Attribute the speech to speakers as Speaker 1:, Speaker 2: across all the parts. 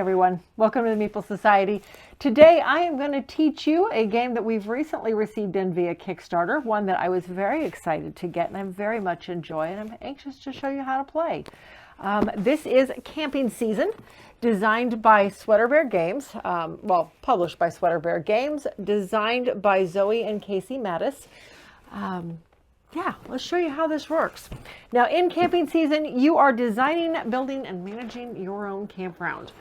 Speaker 1: everyone, welcome to the Meeple Society. Today I am going to teach you a game that we've recently received in via Kickstarter, one that I was very excited to get and I very much enjoy, and I'm anxious to show you how to play. This is Camping Season, designed by Sweater Bear Games, published by Sweater Bear Games, designed by Zoe and Casey Mattis. Yeah, let's show you how this works. Now, in Camping Season, you are designing, building, and managing your own campground.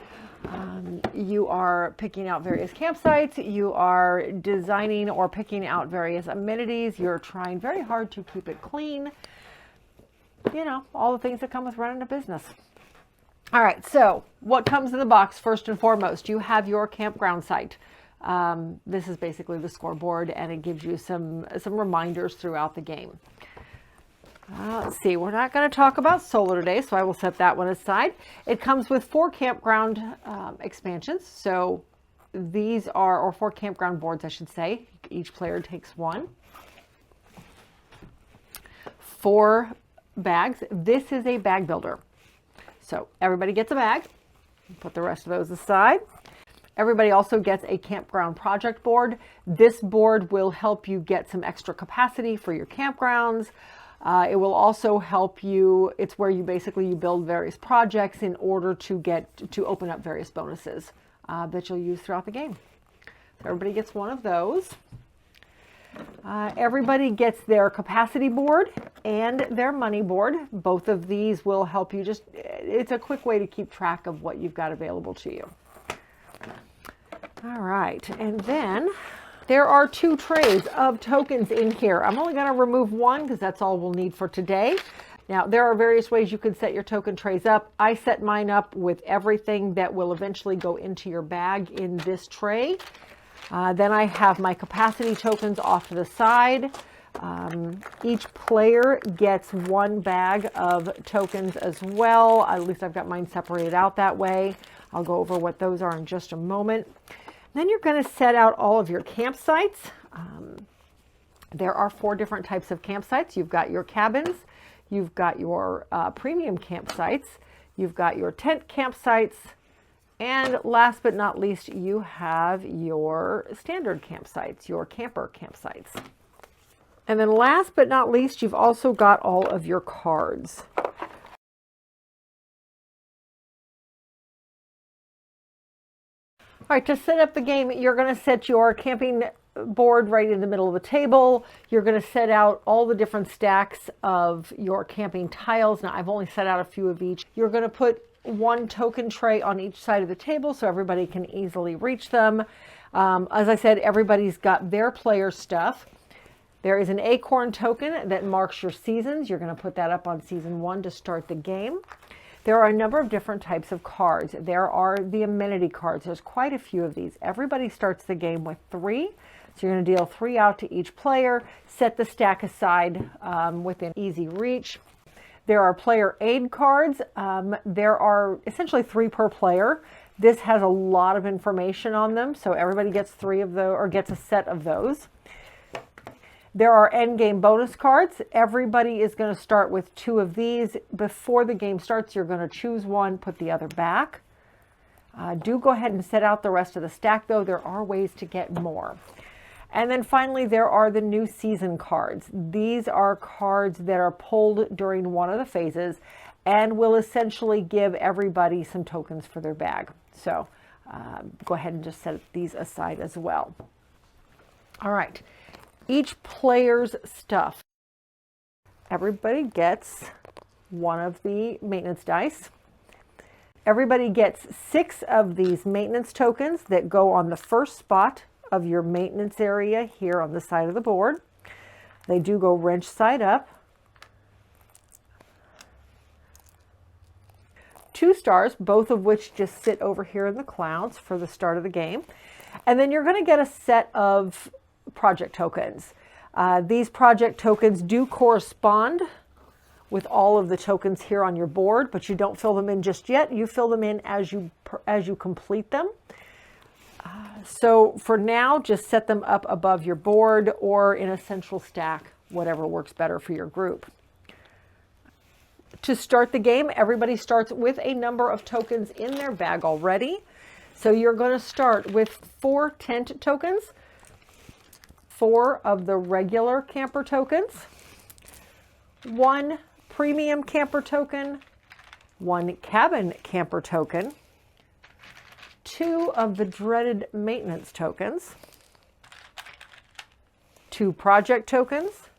Speaker 1: You are picking out various campsites. You are designing or picking out various amenities. You're trying very hard to keep it clean. You know, all the things that come with running a business. All right, so what comes in the box first and foremost? You have your campground site. This is basically the scoreboard, and it gives you some reminders throughout the game. Let's see, we're not going to talk about solo today, so I will set that one aside. It comes with 4 campground expansions. So these are, or 4 campground boards, I should say. Each player takes one. 4 bags. This is a bag builder. So everybody gets a bag. Put the rest of those aside. Everybody also gets a campground project board. This board will help you get some extra capacity for your campgrounds. It will also help you, it's where you build various projects in order to open up various bonuses that you'll use throughout the game. So everybody gets one of those. Everybody gets their capacity board and their money board. Both of these will help you it's a quick way to keep track of what you've got available to you. All right, and then there are 2 trays of tokens in here. I'm only going to remove one because that's all we'll need for today. Now, there are various ways you can set your token trays up. I set mine up with everything that will eventually go into your bag in this tray. Then I have my capacity tokens off to the side. Each player gets 1 bag of tokens as well. At least I've got mine separated out that way. I'll go over what those are in just a moment. Then you're going to set out all of your campsites. There are 4 different types of campsites. You've got your cabins, you've got your premium campsites, you've got your tent campsites, and last but not least, you have your standard campsites, your camper campsites. And then last but not least, you've also got all of your cards. All right, to set up the game, you're going to set your camping board right in the middle of the table. You're going to set out all the different stacks of your camping tiles. Now, I've only set out a few of each. You're going to put 1 token tray on each side of the table so everybody can easily reach them. As I said, everybody's got their player stuff. There is an acorn token that marks your seasons. You're going to put that up on season 1 to start the game. There are a number of different types of cards. There are the amenity cards. There's quite a few of these. Everybody starts the game with 3. So you're going to deal 3 out to each player, set the stack aside within easy reach. There are player aid cards. There are essentially 3 per player. This has a lot of information on them, so everybody gets 3 of those, or gets a set of those. There are endgame bonus cards. Everybody is going to start with 2 of these. Before the game starts, you're going to choose one, put the other back. Do go ahead and set out the rest of the stack, though. There are ways to get more. And then finally, there are the new season cards. These are cards that are pulled during one of the phases and will essentially give everybody some tokens for their bag. So go ahead and just set these aside as well. All right. Each player's stuff. Everybody gets 1 of the maintenance dice. Everybody gets 6 of these maintenance tokens that go on the first spot of your maintenance area here on the side of the board. They do go wrench side up. 2 stars, both of which just sit over here in the clouds for the start of the game. And then you're going to get a set of project tokens. These project tokens do correspond with all of the tokens here on your board, but you don't fill them in just yet. You fill them in as you complete them. So for now, just set them up above your board or in a central stack, whatever works better for your group. To start the game, everybody starts with a number of tokens in their bag already. So you're going to start with 4 tent tokens, 4 of the regular camper tokens, 1 premium camper token, 1 cabin camper token, 2 of the dreaded maintenance tokens, 2 project tokens,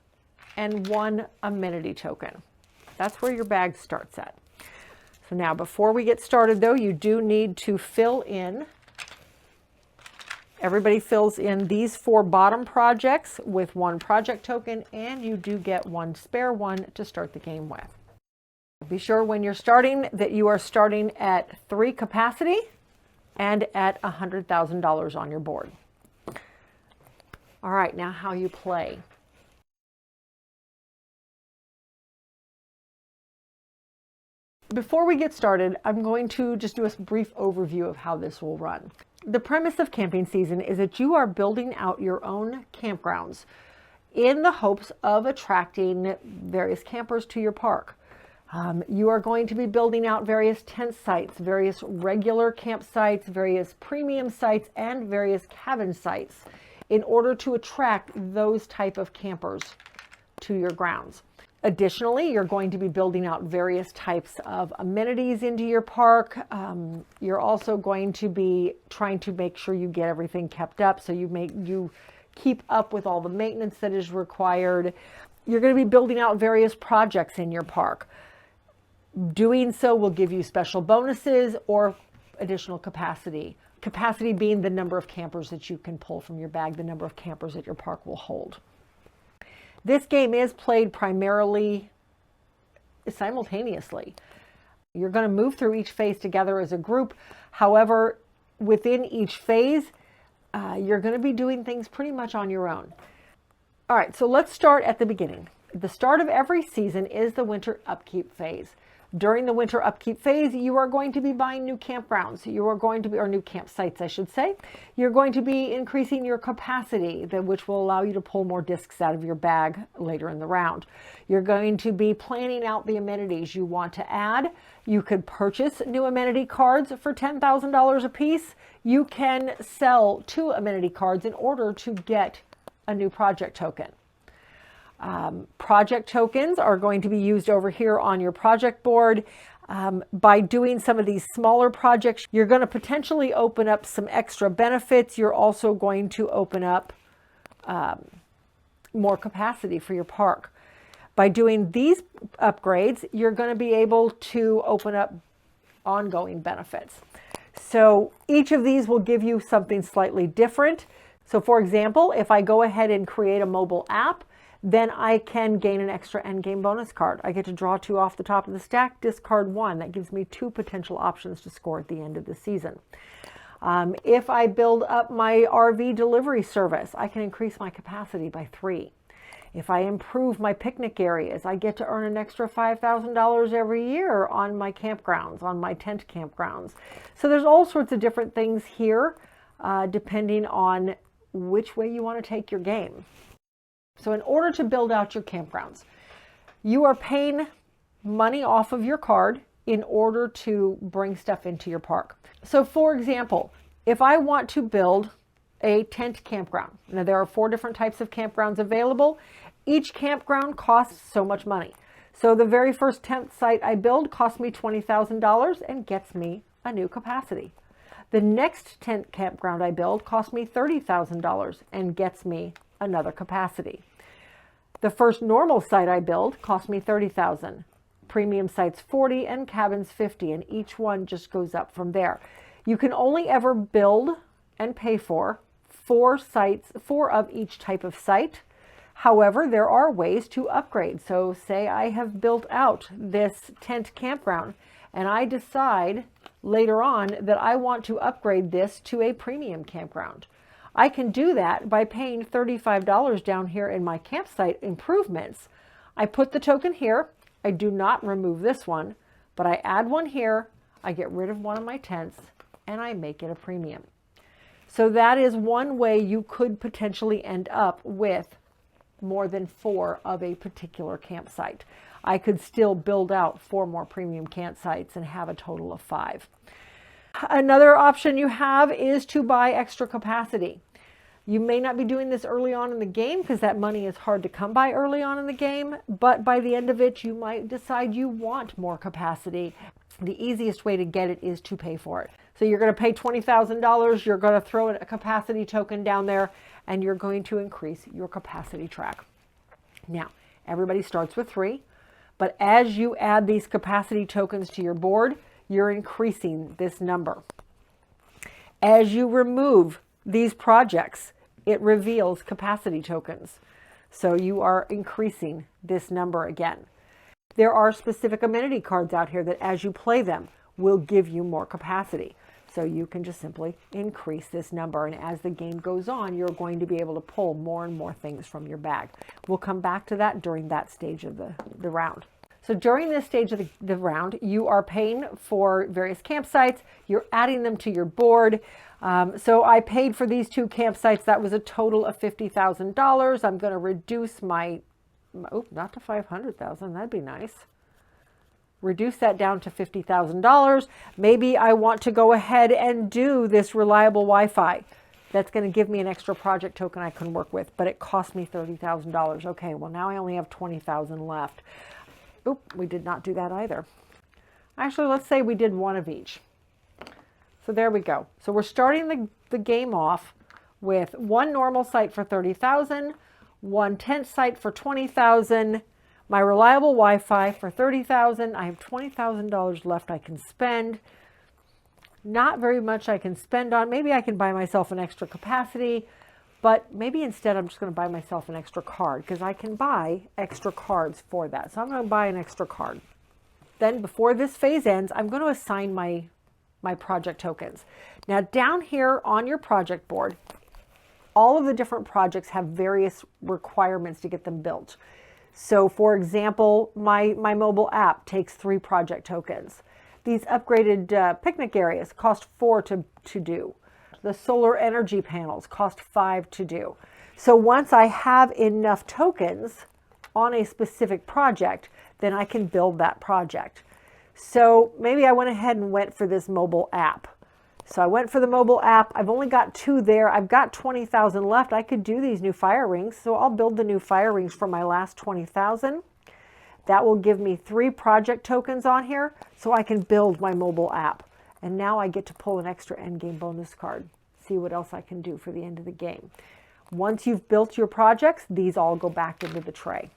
Speaker 1: and 1 amenity token. That's where your bag starts at. So now before we get started though, you do need to fill in, everybody fills in these 4 bottom projects with 1 project token, and you do get 1 spare one to start the game with. Be sure when you're starting that you are starting at 3 capacity and at $100,000 on your board. All right, now how you play. Before we get started, I'm going to just do a brief overview of how this will run. The premise of camping season is that you are building out your own campgrounds in the hopes of attracting various campers to your park. You are going to be building out various tent sites, various regular campsites, various premium sites, and various cabin sites in order to attract those type of campers to your grounds. Additionally, you're going to be building out various types of amenities into your park. You're also going to be trying to make sure you get everything kept up, so you keep up with all the maintenance that is required. You're going to be building out various projects in your park. Doing so will give you special bonuses or additional capacity. Capacity being the number of campers that you can pull from your bag, the number of campers that your park will hold. This game is played primarily simultaneously. You're going to move through each phase together as a group. However, within each phase, you're going to be doing things pretty much on your own. All right, so let's start at the beginning. The start of every season is the winter upkeep phase. During the winter upkeep phase, you are going to be buying new campgrounds. You are going to be, or new campsites, I should say. You're going to be increasing your capacity, which will allow you to pull more discs out of your bag later in the round. You're going to be planning out the amenities you want to add. You could purchase new amenity cards for $10,000 a piece. You can sell 2 amenity cards in order to get a new project token. Project tokens are going to be used over here on your project board. By doing some of these smaller projects, you're going to potentially open up some extra benefits. You're also going to open up more capacity for your park. By doing these upgrades, you're going to be able to open up ongoing benefits. So each of these will give you something slightly different. So for example, if I go ahead and create a mobile app, then I can gain an extra endgame bonus card. I get to draw 2 off the top of the stack, discard 1. That gives me 2 potential options to score at the end of the season. If I build up my RV delivery service, I can increase my capacity by 3. If I improve my picnic areas, I get to earn an extra $5,000 every year on my campgrounds, on my tent campgrounds. So there's all sorts of different things here, depending on which way you want to take your game. So in order to build out your campgrounds, you are paying money off of your card in order to bring stuff into your park. So for example, if I want to build a tent campground, now there are 4 different types of campgrounds available. Each campground costs so much money. So the very first tent site I build costs me $20,000 and gets me a new capacity. The next tent campground I build costs me $30,000 and gets me another capacity. The first normal site I build cost me $30,000. Premium sites $40,000 and cabins $50,000, and each one just goes up from there. You can only ever build and pay for 4 sites, 4 of each type of site. However, there are ways to upgrade. So say I have built out this tent campground and I decide later on that I want to upgrade this to a premium campground. I can do that by paying $35 down here in my campsite improvements. I put the token here. I do not remove this one, but I add one here. I get rid of one of my tents and I make it a premium. So that is one way you could potentially end up with more than 4 of a particular campsite. I could still build out 4 more premium campsites and have a total of 5. Another option you have is to buy extra capacity. You may not be doing this early on in the game because that money is hard to come by early on in the game, but by the end of it, you might decide you want more capacity. The easiest way to get it is to pay for it. So you're going to pay $20,000, you're going to throw a capacity token down there, and you're going to increase your capacity track. Now, everybody starts with 3, but as you add these capacity tokens to your board, you're increasing this number. As you remove these projects, it reveals capacity tokens. So you are increasing this number again. There are specific amenity cards out here that as you play them will give you more capacity. So you can just simply increase this number. And as the game goes on, you're going to be able to pull more and more things from your bag. We'll come back to that during that stage of the round. So during this stage of the round, you are paying for various campsites. You're adding them to your board. So I paid for these 2 campsites. That was a total of $50,000. I'm going to reduce my, oh, not to 500,000. That'd be nice. Reduce that down to $50,000. Maybe I want to go ahead and do this reliable Wi-Fi. That's going to give me an extra project token I can work with, but it cost me $30,000. Okay, well now I only have 20,000 left. Oop, we did not do that either. Actually, let's say we did one of each. So there we go. So we're starting the game off with 1 normal site for 30,000, 1 tent site for 20,000, my reliable Wi-Fi for 30,000. I have $20,000 left I can spend. Not very much I can spend on. Maybe I can buy myself an extra capacity, but maybe instead I'm just going to buy myself an extra card because I can buy extra cards for that. So I'm going to buy an extra card. Then before this phase ends, I'm going to assign my project tokens. Now down here on your project board, all of the different projects have various requirements to get them built. So for example, my mobile app takes 3 project tokens. These upgraded picnic areas cost 4 to do. The solar energy panels cost 5 to do. So once I have enough tokens on a specific project, then I can build that project. So maybe I went ahead and went for this mobile app. So I went for the mobile app. I've only got 2 there. I've got 20,000 left. I could do these new fire rings. So I'll build the new fire rings for my last 20,000. That will give me 3 project tokens on here so I can build my mobile app. And now I get to pull an extra endgame bonus card. See what else I can do for the end of the game. Once you've built your projects, these all go back into the tray.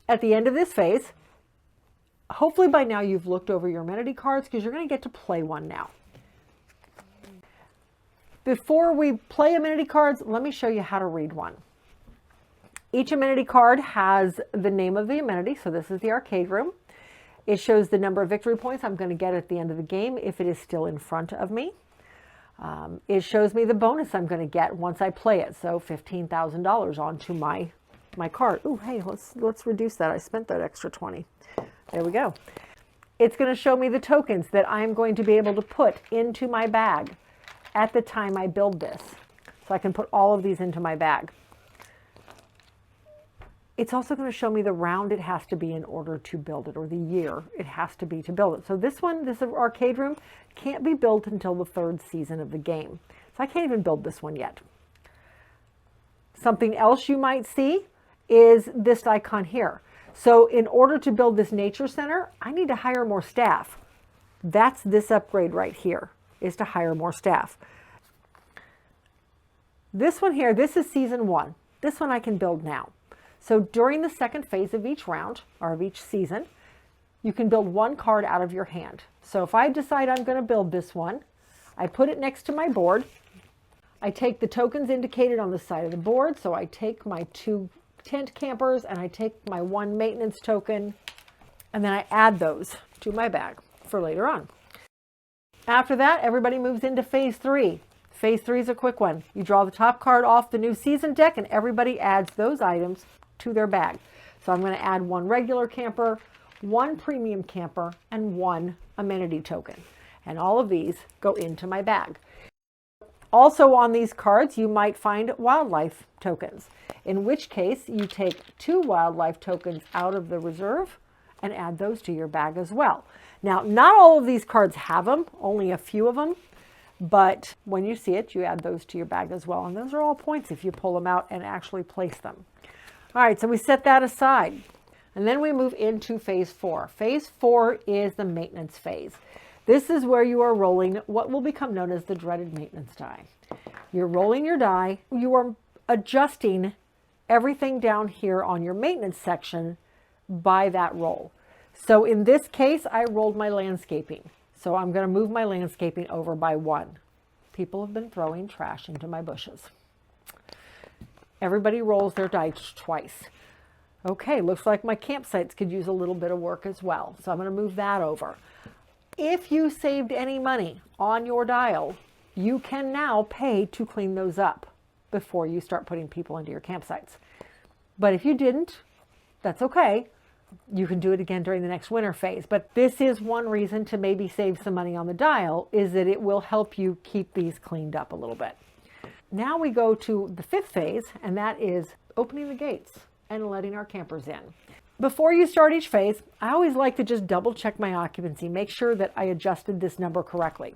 Speaker 1: At the end of this phase, hopefully by now you've looked over your amenity cards because you're going to get to play one now. Before we play amenity cards, let me show you how to read one. Each amenity card has the name of the amenity. So this is the arcade room. It shows the number of victory points I'm going to get at the end of the game if it is still in front of me. It shows me the bonus I'm going to get once I play it. So $15,000 onto my card. Oh, hey, let's reduce that. I spent that extra 20. There we go. It's going to show me the tokens that I'm going to be able to put into my bag at the time I build this. So I can put all of these into my bag. It's also going to show me the round it has to be in order to build it, or the year it has to be to build it. So this arcade room can't be built until the 3rd season of the game. So I can't even build this one yet. Something else you might see is this icon here. So in order to build this nature center, I need to hire more staff. That's this upgrade right here, is to hire more staff. This one here, this is season 1. This one I can build now. So during the 2nd phase of each round, or of each season, you can build 1 card out of your hand. So if I decide I'm going to build this one, I put it next to my board. I take the tokens indicated on the side of the board. So I take my 2 tent campers and I take my 1 maintenance token, and then I add those to my bag for later on. After that, everybody moves into phase 3. Phase 3 is a quick one. You draw the top card off the new season deck and everybody adds those items to their bag. So I'm going to add 1 regular camper, 1 premium camper, and 1 amenity token. And all of these go into my bag. Also on these cards, you might find wildlife tokens, in which case you take 2 wildlife tokens out of the reserve and add those to your bag as well. Now, not all of these cards have them, only a few of them, but when you see it, you add those to your bag as well. And those are all points if you pull them out and actually place them. All right, so we set that aside. And then we move into phase 4. Phase 4 is the maintenance phase. This is where you are rolling what will become known as the dreaded maintenance die. You're rolling your die. You are adjusting everything down here on your maintenance section by that roll. So in this case, I rolled my landscaping. So I'm going to move my landscaping over by 1. People have been throwing trash into my bushes. Everybody rolls their dice twice. Okay, looks like my campsites could use a little bit of work as well. So I'm going to move that over. If you saved any money on your dial, you can now pay to clean those up before you start putting people into your campsites. But if you didn't, that's okay. You can do it again during the next winter phase. But this is one reason to maybe save some money on the dial, is that it will help you keep these cleaned up a little bit. Now we go to the 5th phase, and that is opening the gates and letting our campers in. Before you start each phase, I always like to just double check my occupancy, make sure that I adjusted this number correctly.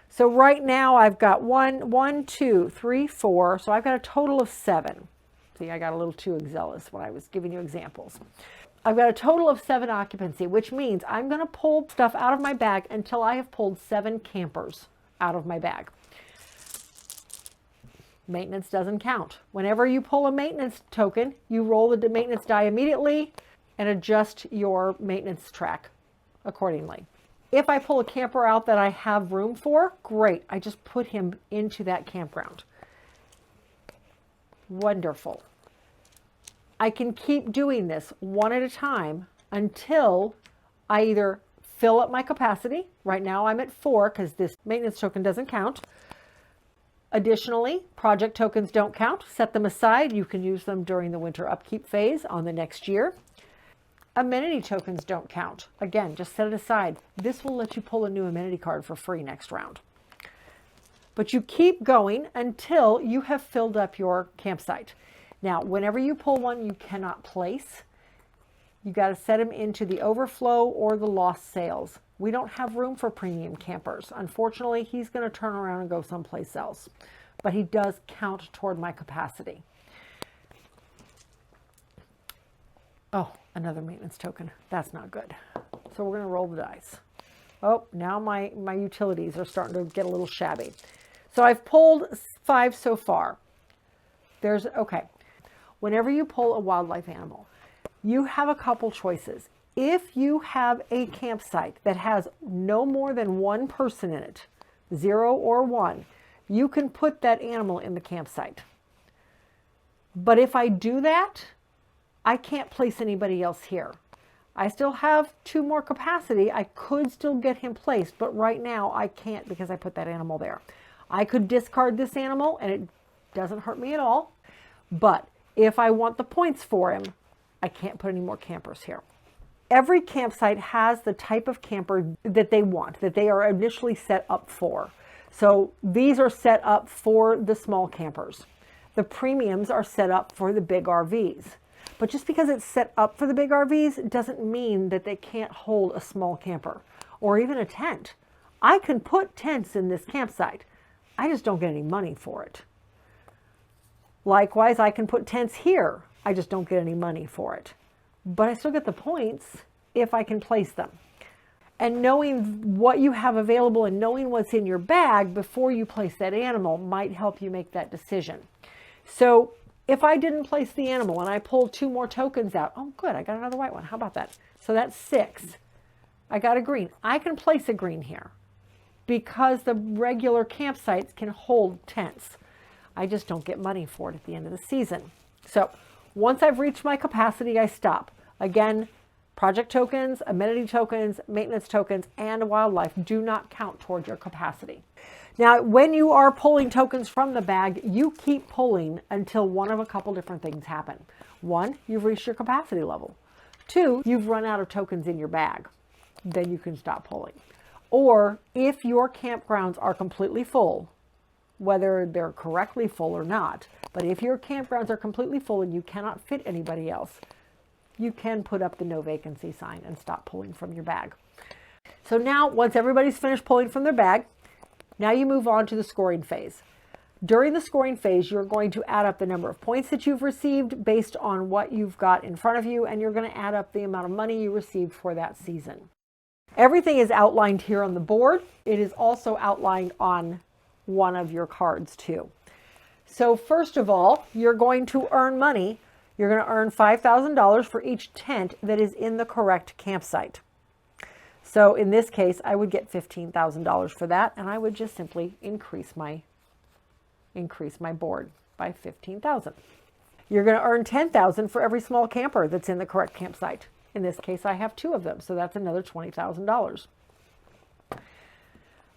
Speaker 1: So right now I've got 1, 2, 3, 4. So I've got a total of 7. See, I got a little too zealous when I was giving you examples. I've got a total of 7 occupancy, which means I'm going to pull stuff out of my bag until I have pulled 7 campers out of my bag. Maintenance doesn't count. Whenever you pull a maintenance token, you roll the maintenance die immediately and adjust your maintenance track accordingly. If I pull a camper out that I have room for, great. I just put him into that campground. Wonderful. I can keep doing this one at a time until I either fill up my capacity. Right now I'm at 4 because this maintenance token doesn't count. Additionally, project tokens don't count. Set them aside. You can use them during the winter upkeep phase on the next year. Amenity tokens don't count. Again, just set it aside. This will let you pull a new amenity card for free next round. But you keep going until you have filled up your campsite. Now, whenever you pull one you cannot place, you got to set them into the overflow or the lost sales. We don't have room for premium campers. Unfortunately, he's going to turn around and go someplace else. But he does count toward my capacity. Oh, another maintenance token. That's not good. So we're going to roll the dice. Oh, now my utilities are starting to get a little shabby. So I've pulled 5 so far. Okay. Whenever you pull a wildlife animal, you have a couple choices. If you have a campsite that has no more than 1 person in it, 0 or 1, you can put that animal in the campsite. But if I do that, I can't place anybody else here. I still have 2 more capacity. I could still get him placed, but right now I can't because I put that animal there. I could discard this animal and it doesn't hurt me at all. But if I want the points for him, I can't put any more campers here. Every campsite has the type of camper that they want, that they are initially set up for. So these are set up for the small campers. The premiums are set up for the big RVs. But just because it's set up for the big RVs doesn't mean that they can't hold a small camper or even a tent. I can put tents in this campsite. I just don't get any money for it. Likewise, I can put tents here. I just don't get any money for it. But I still get the points if I can place them. And knowing what you have available and knowing what's in your bag before you place that animal might help you make that decision. So if I didn't place the animal and I pulled 2 more tokens out, oh good, I got another white one. How about that? So that's 6. I got a green. I can place a green here because the regular campsites can hold tents. I just don't get money for it at the end of the season. So once I've reached my capacity, I stop. Again, project tokens, amenity tokens, maintenance tokens, and wildlife do not count toward your capacity. Now, when you are pulling tokens from the bag, you keep pulling until one of a couple different things happen. 1, you've reached your capacity level. 2, you've run out of tokens in your bag. Then you can stop pulling. Or if your campgrounds are completely full, whether they're correctly full or not, but if your campgrounds are completely full and you cannot fit anybody else, you can put up the no vacancy sign and stop pulling from your bag. So now, once everybody's finished pulling from their bag, now you move on to the scoring phase. During the scoring phase, you're going to add up the number of points that you've received based on what you've got in front of you, and you're going to add up the amount of money you received for that season. Everything is outlined here on the board. It is also outlined on one of your cards too. So first of all, you're going to earn money. You're going to earn $5,000 for each tent that is in the correct campsite. So in this case, I would get $15,000 for that, and I would just simply increase my board by 15,000. You're going to earn 10,000 for every small camper that's in the correct campsite. In this case, I have 2 of them, so that's another $20,000.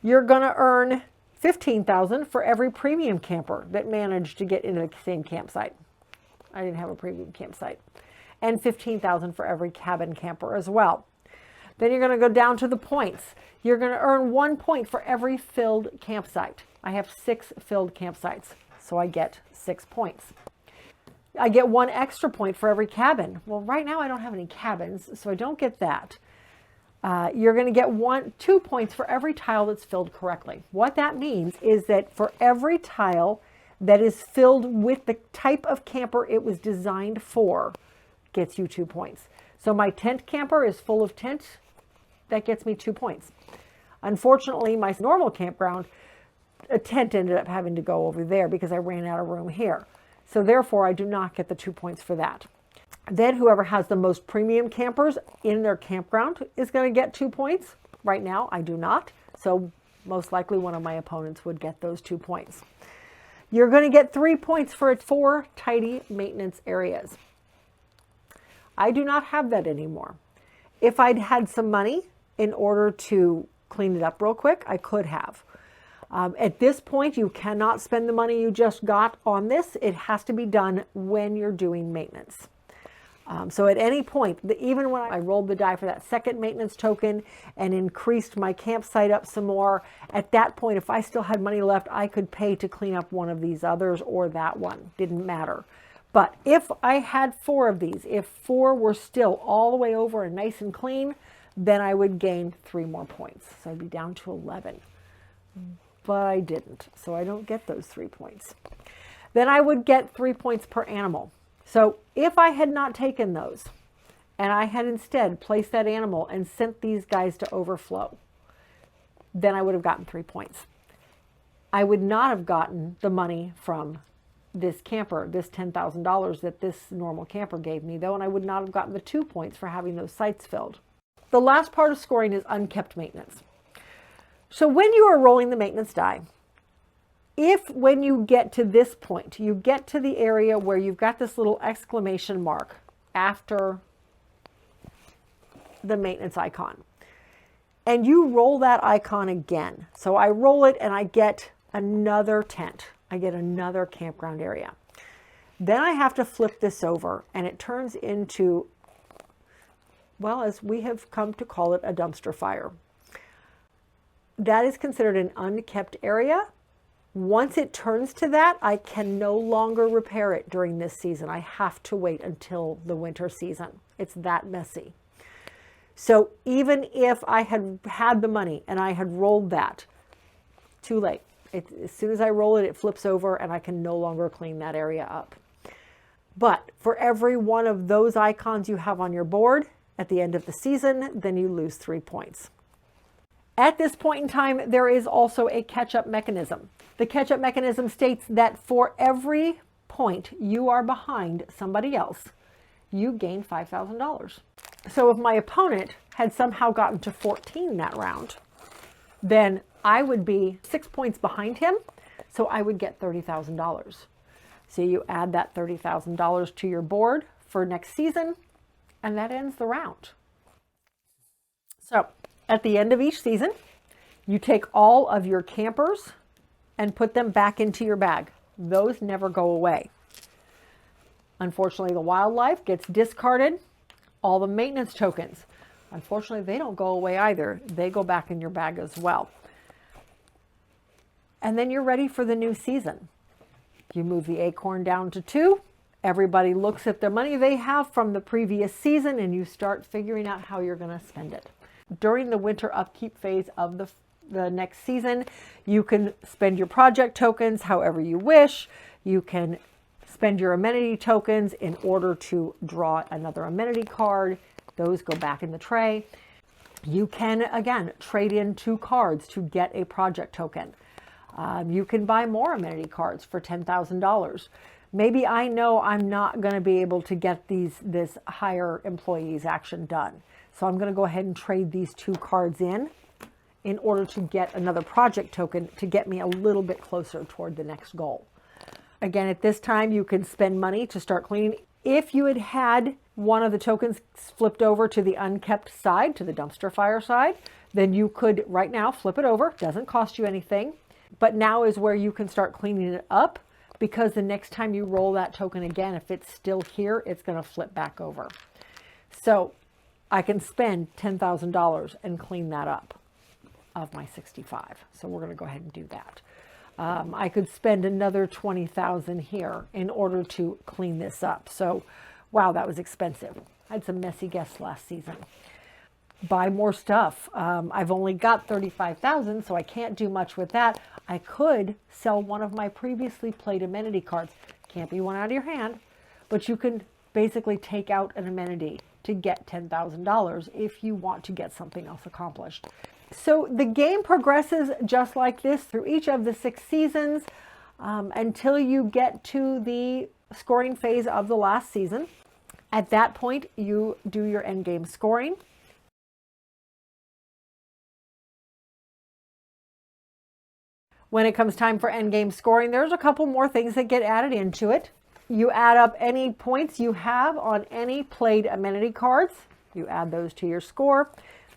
Speaker 1: You're going to earn 15,000 for every premium camper that managed to get into the same campsite. I didn't have a premium campsite. And 15,000 for every cabin camper as well. Then you're going to go down to the points. You're going to earn 1 point for every filled campsite. I have 6 filled campsites, so I get 6 points. I get 1 extra point for every cabin. Well, right now I don't have any cabins, so I don't get that. You're going to get 2 points for every tile that's filled correctly. What that means is that for every tile that is filled with the type of camper it was designed for, gets you 2 points. So my tent camper is full of tent. That gets me 2 points. Unfortunately, my normal campground, a tent ended up having to go over there because I ran out of room here. So therefore, I do not get the 2 points for that. Then whoever has the most premium campers in their campground is going to get 2 points. Right now, I do not. So most likely one of my opponents would get those 2 points. You're going to get 3 points for 4 tidy maintenance areas. I do not have that anymore. If I'd had some money in order to clean it up real quick, I could have. At this point, you cannot spend the money you just got on this. It has to be done when you're doing maintenance. So at any point, even when I rolled the die for that second maintenance token and increased my campsite up some more, at that point, if I still had money left, I could pay to clean up one of these others or that one. Didn't matter. But if I had 4 of these, if 4 were still all the way over and nice and clean, then I would gain 3 more points. So I'd be down to 11. But I didn't, so I don't get those 3 points. Then I would get 3 points per animal. So if I had not taken those, and I had instead placed that animal and sent these guys to overflow, then I would have gotten 3 points. I would not have gotten the money from this camper, this $10,000 that this normal camper gave me, though, and I would not have gotten the 2 points for having those sites filled. The last part of scoring is unkept maintenance. So when you are rolling the maintenance die, if when you get to this point, you get to the area where you've got this little exclamation mark after the maintenance icon, and you roll that icon again. So I roll it and I get another tent. I get another campground area. Then I have to flip this over and it turns into, well, as we have come to call it, a dumpster fire. That is considered an unkept area. Once it turns to that, I can no longer repair it during this season. I have to wait until the winter season. It's that messy. So even if I had had the money and I had rolled that, too late. As soon as I roll it, it flips over and I can no longer clean that area up. But for every one of those icons you have on your board at the end of the season, then you lose 3 points. At this point in time, there is also a catch-up mechanism. The catch-up mechanism states that for every point you are behind somebody else, you gain $5,000. So if my opponent had somehow gotten to 14 that round, then I would be 6 points behind him, so I would get $30,000. So you add that $30,000 to your board for next season, and that ends the round. So at the end of each season, you take all of your campers and put them back into your bag. Those never go away. Unfortunately, the wildlife gets discarded. All the maintenance tokens, unfortunately, they don't go away either. They go back in your bag as well. And then you're ready for the new season. You move the acorn down to 2, Everybody looks at the money they have from the previous season and you start figuring out how you're going to spend it. During the winter upkeep phase of the next season, you can spend your project tokens however you wish. You can spend your amenity tokens in order to draw another amenity card. Those go back in the tray. You can, again, trade in 2 cards to get a project token. You can buy more amenity cards for $10,000. Maybe I know I'm not going to be able to get this hire employees action done. So I'm going to go ahead and trade these 2 cards in order to get another project token to get me a little bit closer toward the next goal. Again, at this time, you can spend money to start cleaning. If you had one of the tokens flipped over to the unkept side, to the dumpster fire side, then you could right now flip it over. Doesn't cost you anything. But now is where you can start cleaning it up, because the next time you roll that token again, if it's still here, it's going to flip back over. So I can spend $10,000 and clean that up of my 65. So we're going to go ahead and do that. I could spend another $20,000 here in order to clean this up. So, wow, that was expensive. I had some messy guests last season. Buy more stuff. I've only got $35,000, so I can't do much with that. I could sell one of my previously played amenity cards. Can't be one out of your hand, but you can basically take out an amenity to get $10,000 if you want to get something else accomplished. So the game progresses just like this through each of the 6 seasons until you get to the scoring phase of the last season. At that point, you do your end game scoring. When it comes time for end game scoring, there's a couple more things that get added into it. You add up any points you have on any played amenity cards. You add those to your score.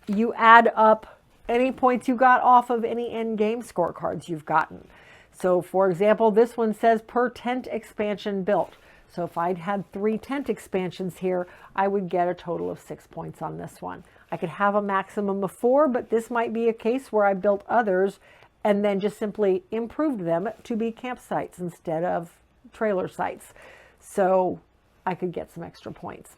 Speaker 1: You add up any points you got off of any end game scorecards you've gotten. So for example, this one says per tent expansion built. So if I'd had 3 tent expansions here, I would get a total of 6 points on this one. I could have a maximum of 4, but this might be a case where I built others and then just simply improved them to be campsites instead of trailer sites. So I could get some extra points.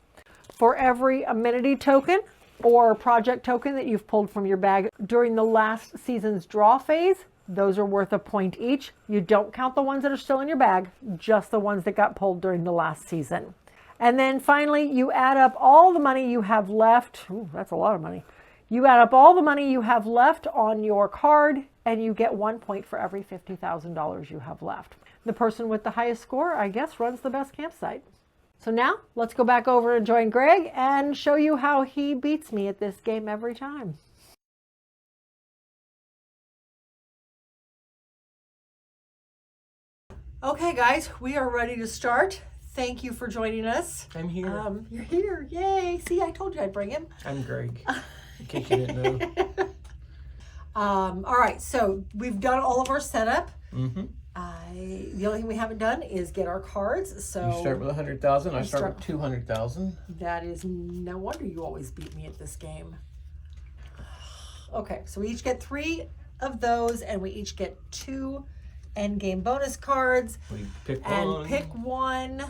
Speaker 1: For every amenity token or project token that you've pulled from your bag during the last season's draw phase, those are worth a point each. You don't count the ones that are still in your bag, just the ones that got pulled during the last season. And then finally, you add up all the money you have left. Ooh, that's a lot of money. You add up all the money you have left on your card, and you get 1 point for every $50,000 you have left. The person with the highest score, I guess, runs the best campsite. So now, let's go back over and join Greg and show you how he beats me at this game every time. Okay, guys, we are ready to start. Thank you for joining us.
Speaker 2: I'm here.
Speaker 1: You're here. Yay. See, I told you I'd bring him.
Speaker 2: I'm Greg, in case you didn't know.
Speaker 1: All right, so we've done all of our setup.
Speaker 2: Mm-hmm.
Speaker 1: The only thing we haven't done is get our cards. So
Speaker 2: You start with 100,000. I start with 200,000.
Speaker 1: That is no wonder you always beat me at this game. Okay, so we each get 3 of those, and we each get 2 end game bonus cards.
Speaker 2: We pick
Speaker 1: and
Speaker 2: one.
Speaker 1: Pick one.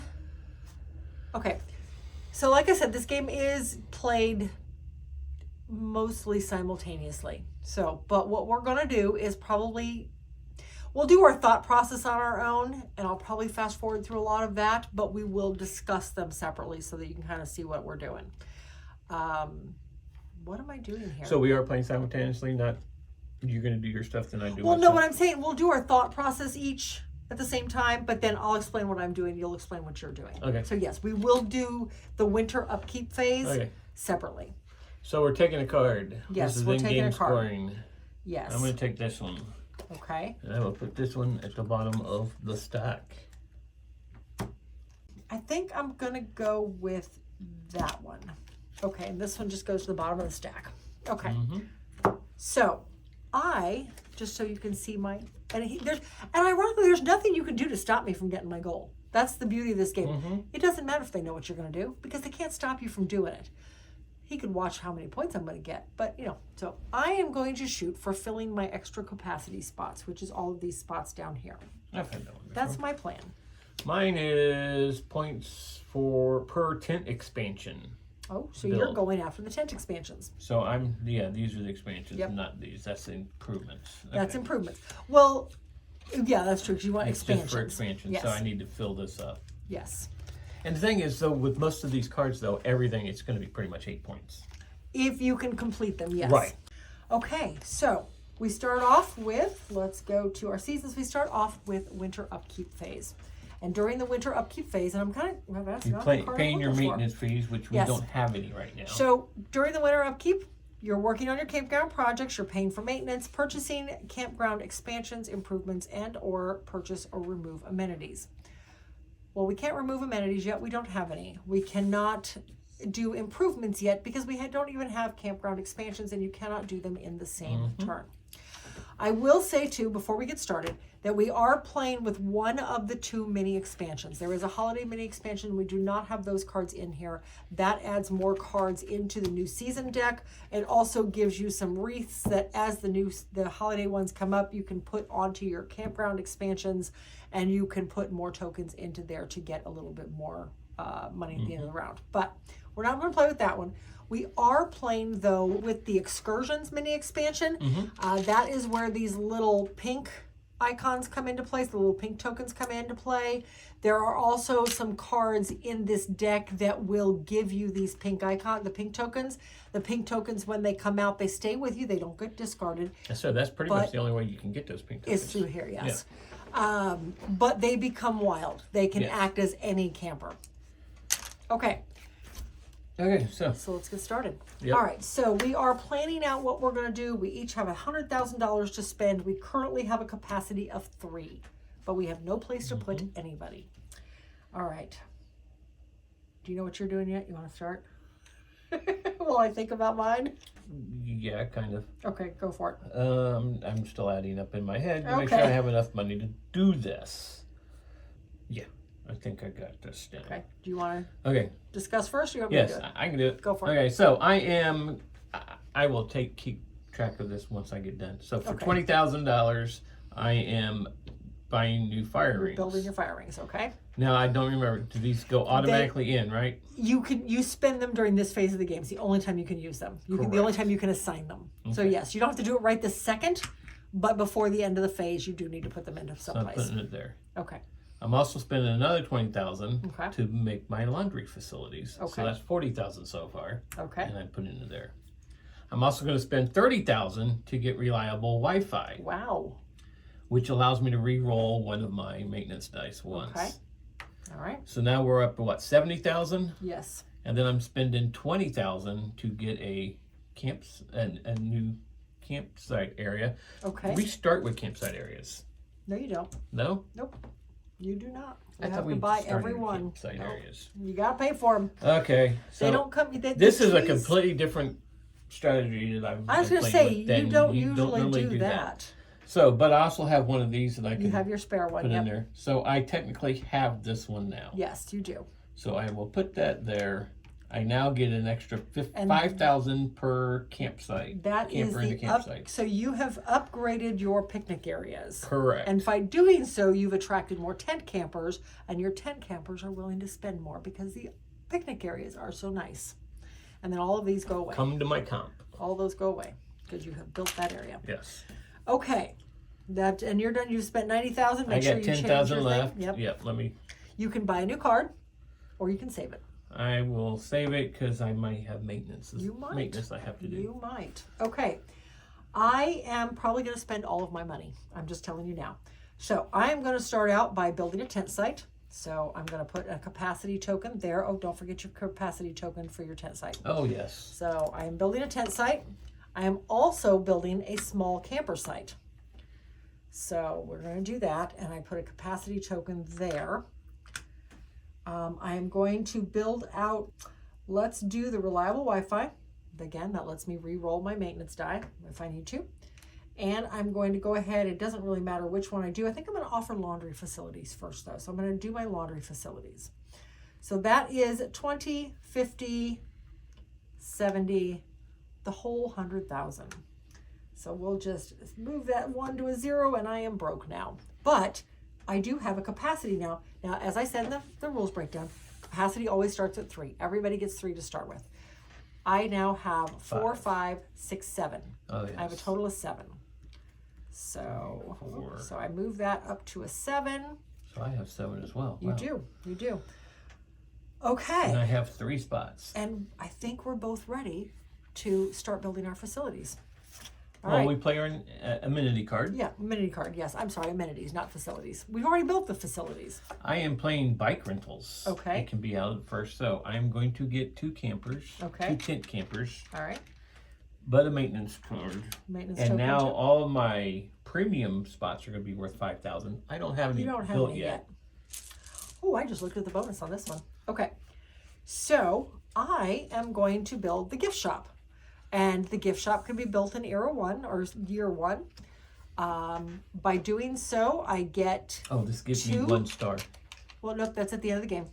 Speaker 1: Okay, so like I said, this game is played mostly simultaneously. So, but what we're gonna do is we'll do our thought process on our own, and I'll probably fast forward through a lot of that, but we will discuss them separately so that you can kind of see what we're doing. What am I doing here?
Speaker 2: So we are playing simultaneously, not you're going to do your stuff, then I do
Speaker 1: Well,
Speaker 2: my
Speaker 1: no,
Speaker 2: stuff.
Speaker 1: what I'm saying, we'll do our thought process each at the same time, but then I'll explain what I'm doing, you'll explain what you're doing.
Speaker 2: Okay.
Speaker 1: So yes, we will do the winter upkeep phase separately.
Speaker 2: So we're taking a card.
Speaker 1: Yes,
Speaker 2: this is
Speaker 1: we're taking
Speaker 2: in-game
Speaker 1: a card.
Speaker 2: scoring.
Speaker 1: Yes.
Speaker 2: I'm going to take this one.
Speaker 1: Okay.
Speaker 2: And I will put this one at the bottom of the stack.
Speaker 1: I think I'm going to go with that one. Okay, and this one just goes to the bottom of the stack. Okay.
Speaker 2: Mm-hmm.
Speaker 1: So, just so you can see and ironically, there's nothing you can do to stop me from getting my goal. That's the beauty of this game.
Speaker 2: Mm-hmm.
Speaker 1: It doesn't matter if they know what you're going to do, because they can't stop you from doing it. He could watch how many points I'm going to get, but so I am going to shoot for filling my extra capacity spots, which is all of these spots down here.
Speaker 2: I've had that one before.
Speaker 1: That's my plan.
Speaker 2: Mine is points per tent expansion.
Speaker 1: Oh, so
Speaker 2: Build.
Speaker 1: you're going after the tent expansions.
Speaker 2: So these are the expansions, not these. That's the improvements. Okay.
Speaker 1: That's improvements. Well, yeah, that's true, because you want
Speaker 2: It's
Speaker 1: expansions.
Speaker 2: just for expansion,
Speaker 1: Yes.
Speaker 2: so I need to fill this up.
Speaker 1: Yes.
Speaker 2: And the thing is, though, with most of these cards, though, everything, it's going to be pretty much 8 points.
Speaker 1: If you can complete them, yes.
Speaker 2: Right.
Speaker 1: Okay, so we start off with, let's go to our seasons. We start off with winter upkeep phase. And during the winter upkeep phase, and I'm kind of
Speaker 2: You're paying your maintenance fees, which we don't have any right now.
Speaker 1: So during the winter upkeep, you're working on your campground projects, you're paying for maintenance, purchasing campground expansions, improvements, and or purchase or remove amenities. Well, we can't remove amenities yet. We don't have any. We cannot do improvements yet because we don't even have campground expansions, and you cannot do them in the same turn. I will say too, before we get started, that we are playing with one of the 2 mini expansions. There is a holiday mini expansion. We do not have those cards in here. That adds more cards into the new season deck. It also gives you some wreaths that as the holiday ones come up, you can put onto your campground expansions, and you can put more tokens into there to get a little bit more money at the end of the round. But we're not going to play with that one. We are playing, though, with the Excursions mini expansion. That is where these little pink icons come into place, the little pink tokens come into play. There are also some cards in this deck that will give you these pink icons, the pink tokens. The pink tokens, when they come out, they stay with you. They don't get discarded.
Speaker 2: So that's pretty much the only way you can get those pink tokens.
Speaker 1: Is through here, yes. Yeah. But they become wild. They can act as any camper. Okay.
Speaker 2: Okay, so
Speaker 1: let's get started.
Speaker 2: Yep.
Speaker 1: All right, so we are planning out what we're going to do. We each have $100,000 to spend. We currently have a capacity of 3, but we have no place to put anybody. All right. Do you know what you're doing yet? You want to start? While I think about mine?
Speaker 2: Yeah, kind of.
Speaker 1: Okay, go for it.
Speaker 2: I'm still adding up in my head to make sure I have enough money to do this. Yeah. I think I got this down.
Speaker 1: Okay. Do you want to discuss first? Or you want me to do it?
Speaker 2: I can do it.
Speaker 1: Go for it.
Speaker 2: Okay, so I will keep track of this once I get done. So for $20,000, I am buying new fire rings.
Speaker 1: Building your fire rings, okay?
Speaker 2: Now I don't remember. Do these go automatically in, right?
Speaker 1: You spend them during this phase of the game. It's the only time you can use them. The only time you can assign them. Okay. So yes, you don't have to do it right this second, but before the end of the phase, you do need to put them into someplace.
Speaker 2: So I'm putting it there.
Speaker 1: Okay.
Speaker 2: I'm also spending another $20,000 to make my laundry facilities. Okay. So that's $40,000 so far. Okay. And I put it into there. I'm also going to spend $30,000 to get reliable Wi-Fi.
Speaker 1: Wow.
Speaker 2: Which allows me to re-roll one of my maintenance dice once. Okay.
Speaker 1: All right.
Speaker 2: So now we're up to what, 70,000?
Speaker 1: Yes.
Speaker 2: And then I'm spending 20,000 to get a new campsite area. Okay. We start with campsite areas.
Speaker 1: No, you don't.
Speaker 2: No?
Speaker 1: Nope. You do not.
Speaker 2: You have to buy every one. Campsite areas.
Speaker 1: You gotta pay for them.
Speaker 2: Okay. So
Speaker 1: they don't come.
Speaker 2: This is a completely different strategy that
Speaker 1: I was gonna say you don't usually do that.
Speaker 2: So, but I also have one of these that I can.
Speaker 1: You have your spare one.
Speaker 2: Put in there. So I technically have this one now.
Speaker 1: Yes, you do.
Speaker 2: So I will put that there. I now get an extra 5,000 per campsite.
Speaker 1: That is the campsite. So you have upgraded your picnic areas.
Speaker 2: Correct.
Speaker 1: And by doing so, you've attracted more tent campers, and your tent campers are willing to spend more because the picnic areas are so nice. And then all of these go away.
Speaker 2: Come to my comp.
Speaker 1: All those go away because you have built that area.
Speaker 2: Yes.
Speaker 1: Okay. And you're done. You've spent 90,000.
Speaker 2: I got 10,000 left.
Speaker 1: Yep.
Speaker 2: Let me.
Speaker 1: You can buy a new card, or you can save it.
Speaker 2: I will save it because I might have maintenance.
Speaker 1: You might.
Speaker 2: Maintenance I have to do.
Speaker 1: You might. Okay. I am probably going to spend all of my money. I'm just telling you now. So I am going to start out by building a tent site. So I'm going to put a capacity token there. Oh, don't forget your capacity token for your tent site.
Speaker 2: Oh, yes.
Speaker 1: So I am building a tent site. I am also building a small camper site. So we're going to do that. And I put a capacity token there. I am going to build out, let's do the reliable Wi-Fi. Again, that lets me re-roll my maintenance die if I need to. And I'm going to go ahead, it doesn't really matter which one I do. I think I'm going to offer laundry facilities first though. So I'm going to do my laundry facilities. So that is 20, 50, 70, the whole 100,000. So we'll just move that 1 to a 0 and I am broke now. But
Speaker 3: I do have a capacity now. Now, as I said in the rules breakdown, capacity always starts at 3. Everybody gets 3 to start with. I now have 4, 5, 6, 7.
Speaker 2: Oh, yes.
Speaker 3: I have a total of 7. So,
Speaker 2: 4.
Speaker 3: So I move that up to a 7.
Speaker 2: So I have 7 as well.
Speaker 3: You do. You do. Okay.
Speaker 2: And I have 3 spots.
Speaker 3: And I think we're both ready to start building our facilities.
Speaker 2: All right. We play our amenity card.
Speaker 3: Yeah, amenity card. Yes, I'm sorry, amenities, not facilities. We've already built the facilities.
Speaker 2: I am playing bike rentals.
Speaker 3: Okay.
Speaker 2: It can be out first. So I'm going to get 2 campers.
Speaker 3: Okay.
Speaker 2: 2 tent campers.
Speaker 3: All right.
Speaker 2: But a maintenance card.
Speaker 3: Maintenance
Speaker 2: and
Speaker 3: token
Speaker 2: now
Speaker 3: too.
Speaker 2: all my premium spots are going to be worth 5,000. I don't have any built yet.
Speaker 3: Oh, I just looked at the bonus on this one. Okay. So I am going to build the gift shop. And the gift shop can be built in era 1 or year 1. By doing so, I get
Speaker 2: Oh, this gives me
Speaker 3: 2.
Speaker 2: 1 star.
Speaker 3: Well, nope, that's at the end of the game.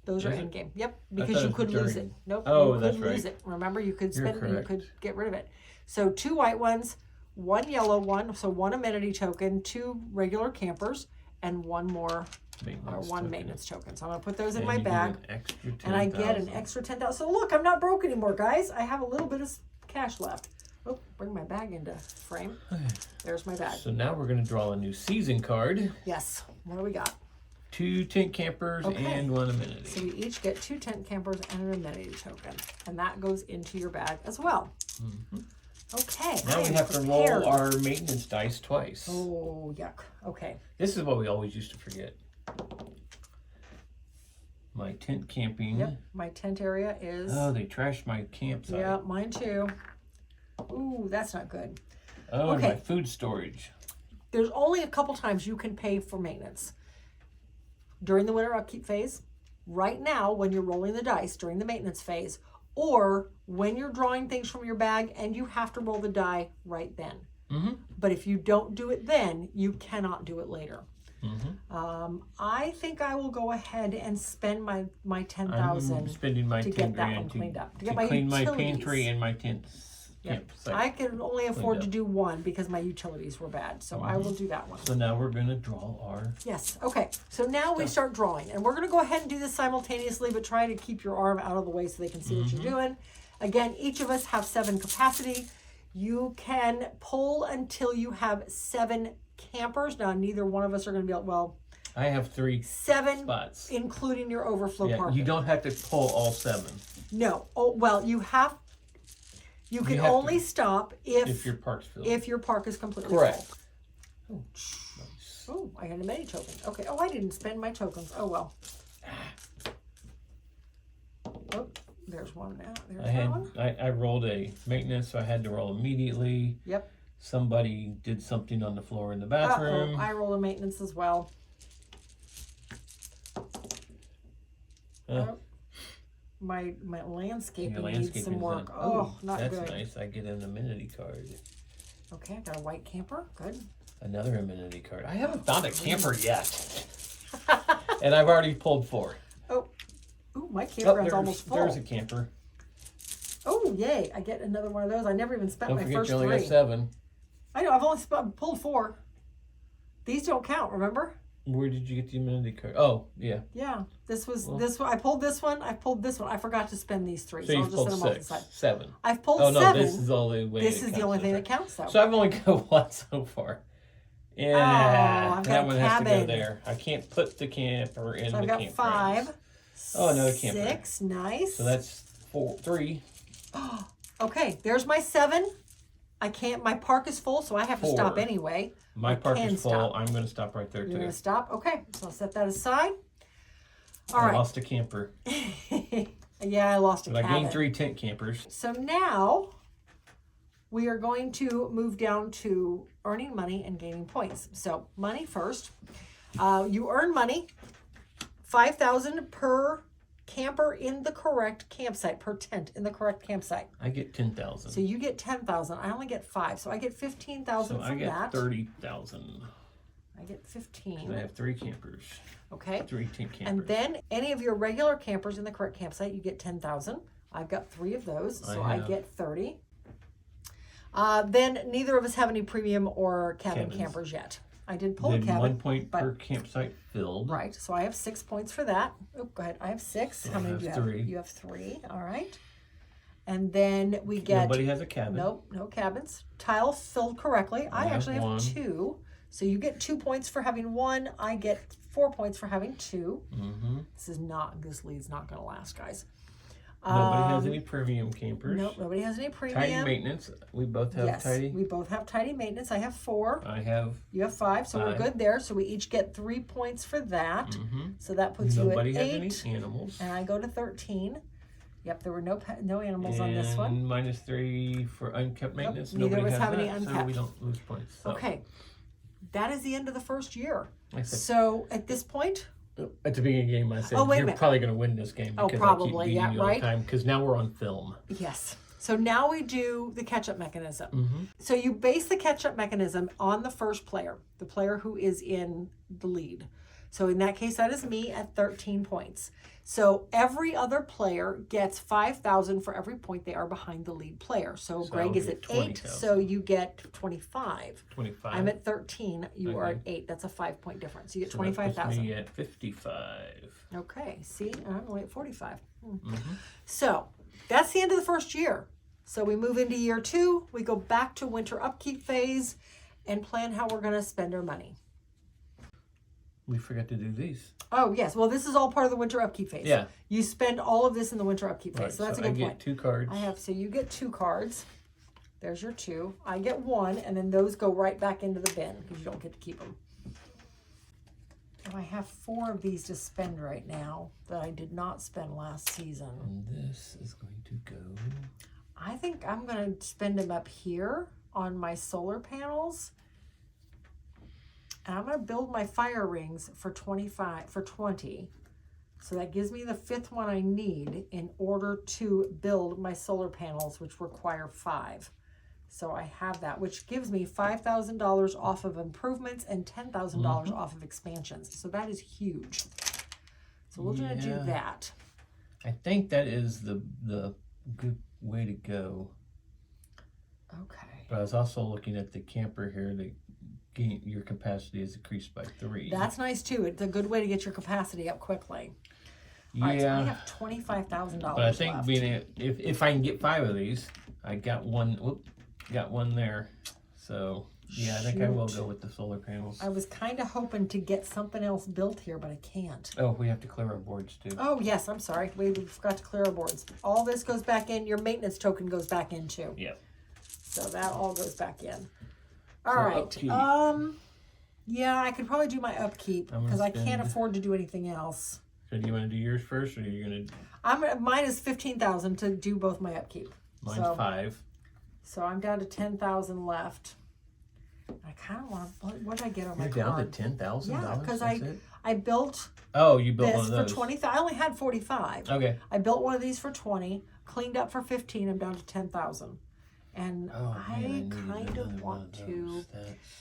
Speaker 3: Those are
Speaker 2: Is it?
Speaker 3: in game. Yep, because you could lose it. Nope,
Speaker 2: Oh,
Speaker 3: you
Speaker 2: that's
Speaker 3: could lose
Speaker 2: right.
Speaker 3: it. Remember, you could
Speaker 2: You're
Speaker 3: spend it, you
Speaker 2: correct.
Speaker 3: could get rid of it. So 2 white ones, 1 yellow one, so 1 amenity token, 2 regular campers, and 1 more maintenance token. So I'm gonna put those in my bag. And I get an extra 10,000. So look, I'm not broke anymore, guys. I have a little bit of cash left. Oh, bring my bag into frame. There's my bag.
Speaker 2: So now we're going to draw a new season card.
Speaker 3: Yes. What do we got?
Speaker 2: 2 tent campers and 1 amenity.
Speaker 3: So we each get 2 tent campers and an amenity token. And that goes into your bag as well.
Speaker 2: Mm-hmm.
Speaker 3: Okay.
Speaker 2: Now we have to roll our maintenance dice twice.
Speaker 3: Oh, yuck. Okay.
Speaker 2: This is what we always used to forget. My tent camping.
Speaker 3: Yep. My tent area is...
Speaker 2: Oh, they trashed my campsite.
Speaker 3: Yeah, mine too. Ooh, that's not good.
Speaker 2: Oh, and my food storage.
Speaker 3: There's only a couple times you can pay for maintenance. During the winter upkeep phase, right now when you're rolling the dice during the maintenance phase, or when you're drawing things from your bag and you have to roll the die right then.
Speaker 2: Mm-hmm.
Speaker 3: But if you don't do it then, you cannot do it later.
Speaker 2: Mm-hmm.
Speaker 3: I think I will go ahead and spend my
Speaker 2: I'm
Speaker 3: 10,000
Speaker 2: spending my
Speaker 3: to
Speaker 2: 10
Speaker 3: get that one
Speaker 2: grand
Speaker 3: cleaned up.
Speaker 2: to clean my pantry and my tent. Campsite.
Speaker 3: I can only afford to do 1 because my utilities were bad. So I will do that one.
Speaker 2: So now we're going to draw our...
Speaker 3: Yes. Okay. So now we start drawing. And we're going to go ahead and do this simultaneously, but try to keep your arm out of the way so they can see what you're doing. Again, each of us have 7 capacity. You can pull until you have 7 campers. Now, neither one of us are going to be able... Well,
Speaker 2: I have 3
Speaker 3: 7
Speaker 2: spots.
Speaker 3: Including your overflow park.
Speaker 2: You don't have to pull all 7.
Speaker 3: No. Oh, well, you have... You can only stop if
Speaker 2: your park's filled.
Speaker 3: If your park is completely
Speaker 2: correct.
Speaker 3: Full. Oh, I got a mini token. Okay. Oh, I didn't spend my tokens. Oh well. Oh, there's one now. There's one.
Speaker 2: I rolled a maintenance, so I had to roll immediately.
Speaker 3: Yep.
Speaker 2: Somebody did something on the floor in the bathroom.
Speaker 3: I rolled a maintenance as well. My landscaping needs some work. Oh, not
Speaker 2: that's
Speaker 3: good.
Speaker 2: That's nice. I get an amenity card.
Speaker 3: Okay, I got a white camper. Good.
Speaker 2: Another amenity card. I haven't found a camper yet. And I've already pulled 4.
Speaker 3: Oh, ooh, my camper is almost full.
Speaker 2: There's a camper.
Speaker 3: Oh, yay. I get another one of those. I never even spent my first 3.
Speaker 2: Don't forget you only got 7.
Speaker 3: I know. I've only pulled 4. These don't count, remember?
Speaker 2: Where did you get the amenity card? Oh, yeah.
Speaker 3: Yeah. This one. I pulled this one. I pulled this one. I forgot to spend these 3.
Speaker 2: So
Speaker 3: I'll
Speaker 2: you've
Speaker 3: just
Speaker 2: pulled
Speaker 3: set them off the
Speaker 2: 6.
Speaker 3: side.
Speaker 2: 7.
Speaker 3: I've pulled 7.
Speaker 2: No, this is the only way.
Speaker 3: This is the only thing that counts, though.
Speaker 2: So I've only got 1 so far. Yeah,
Speaker 3: I've got
Speaker 2: that
Speaker 3: a
Speaker 2: one has to go
Speaker 3: cabin.
Speaker 2: there. I can't put the camper in
Speaker 3: So
Speaker 2: the
Speaker 3: I've got 5.
Speaker 2: Oh, another camper.
Speaker 3: 6. Nice.
Speaker 2: So that's 3.
Speaker 3: Okay, there's my 7. I can't. My park is full, so I have to stop anyway.
Speaker 2: My park is full. I'm going to stop right there, too.
Speaker 3: You're going to stop? Okay, so I'll set that aside. All
Speaker 2: I
Speaker 3: right.
Speaker 2: lost a camper.
Speaker 3: Yeah, I lost a cabin.
Speaker 2: But I gained 3 tent campers.
Speaker 3: So now we are going to move down to earning money and gaining points. So money first. You earn money, 5,000 per camper in the correct campsite, per tent in the correct campsite.
Speaker 2: I get 10,000.
Speaker 3: So you get 10,000. I only get 5. So I get 15,000 from that.
Speaker 2: So I get 30,000.
Speaker 3: I get 15.
Speaker 2: I have 3 campers.
Speaker 3: Okay.
Speaker 2: 3 tent campers.
Speaker 3: And then any of your regular campers in the correct campsite, you get 10,000. I've got 3 of those, so I get 30. Then neither of us have any premium or cabin campers yet. I did pull a cabin.
Speaker 2: 1 point per campsite filled.
Speaker 3: Right. So I have 6 points for that. Oh, go ahead. I have 6.
Speaker 2: So
Speaker 3: how many do you have?
Speaker 2: 3.
Speaker 3: You have 3. All right. And then we get...
Speaker 2: Nobody has a cabin.
Speaker 3: Nope, no cabins. Tile filled correctly. I actually have 2. So you get 2 points for having 1. I get 4 points for having 2. This lead's not going to last, guys.
Speaker 2: Nobody has any premium campers.
Speaker 3: Nope, nobody has any premium.
Speaker 2: Tidy maintenance. We both have tidy.
Speaker 3: We both have tidy maintenance. I have 4. You have 5, so
Speaker 2: 5.
Speaker 3: we're good there. So we each get 3 points for that. So that puts you at 8.
Speaker 2: Nobody has any animals.
Speaker 3: And I go to 13. Yep, there were no animals on this one.
Speaker 2: -3 for unkept maintenance.
Speaker 3: Nope, neither
Speaker 2: Nobody
Speaker 3: of us
Speaker 2: has
Speaker 3: have any
Speaker 2: that,
Speaker 3: unkept.
Speaker 2: so we don't lose points. So.
Speaker 3: Okay, that is the end of the first year. So at this point,
Speaker 2: at the beginning of the game, I said,
Speaker 3: you're
Speaker 2: probably going to win this game because
Speaker 3: probably,
Speaker 2: I keep beating you all the time. Because now we're on film.
Speaker 3: Yes. So now we do the catch-up mechanism. So you base the catch-up mechanism on the first player, the player who is in the lead. So in that case, that is me at 13 points. So every other player gets 5,000 for every point they are behind the lead player. So Greg is at 8, so you get 25.
Speaker 2: 25.
Speaker 3: I'm at 13. You are at 8. That's a 5-point difference. You get 25,000.
Speaker 2: Me at 55.
Speaker 3: Okay. See, I'm only at 45. So that's the end of the first year. So we move into year 2. We go back to winter upkeep phase and plan how we're going to spend our money.
Speaker 2: We forgot to do these.
Speaker 3: Oh, yes. Well, this is all part of the winter upkeep phase.
Speaker 2: Yeah.
Speaker 3: You spend all of this in the winter upkeep phase.
Speaker 2: Right,
Speaker 3: so that's a good point.
Speaker 2: I get 2 cards.
Speaker 3: So you get 2 cards. There's your 2. I get 1, and then those go right back into the bin because you don't get to keep them. Oh, I have 4 of these to spend right now that I did not spend last season.
Speaker 2: And this is going to go...
Speaker 3: I think I'm going to spend them up here on my solar panels. And I'm going to build my fire rings for 20. So that gives me the 5th one I need in order to build my solar panels, which require 5. So I have that, which gives me $5,000 off of improvements and $10,000 off of expansions. So that is huge. So we're going to do that.
Speaker 2: I think that is the good way to go.
Speaker 3: Okay.
Speaker 2: But I was also looking at the camper here. Your capacity is increased by 3.
Speaker 3: That's nice too. It's a good way to get your capacity up quickly.
Speaker 2: Yeah.
Speaker 3: All right, so I have $25,000
Speaker 2: But I think
Speaker 3: left.
Speaker 2: if I can get 5 of these, I got one. Whoop, got one there. So yeah, I think I will go with the solar panels.
Speaker 3: I was kind of hoping to get something else built here, but I can't.
Speaker 2: Oh, we have to clear our boards too.
Speaker 3: Oh yes, I'm sorry. We forgot to clear our boards. All this goes back in. Your maintenance token goes back in too.
Speaker 2: Yeah.
Speaker 3: So that all goes back in. All
Speaker 2: so
Speaker 3: right.
Speaker 2: Upkeep.
Speaker 3: Yeah, I could probably do my upkeep because I can't afford to do anything else.
Speaker 2: So do you want to do yours first, or are you gonna?
Speaker 3: Mine is 15,000 to do both my upkeep.
Speaker 2: Mine's 5.
Speaker 3: So I'm down to 10,000 left. I kind of want. What did I get on my
Speaker 2: You're down
Speaker 3: card?
Speaker 2: to $10,000.
Speaker 3: Yeah, because I built.
Speaker 2: Oh, you built
Speaker 3: this
Speaker 2: one of those
Speaker 3: for 20. I only had 45.
Speaker 2: Okay.
Speaker 3: I built one of these for 20. Cleaned up for 15. I'm down to 10,000. And I kind of want to.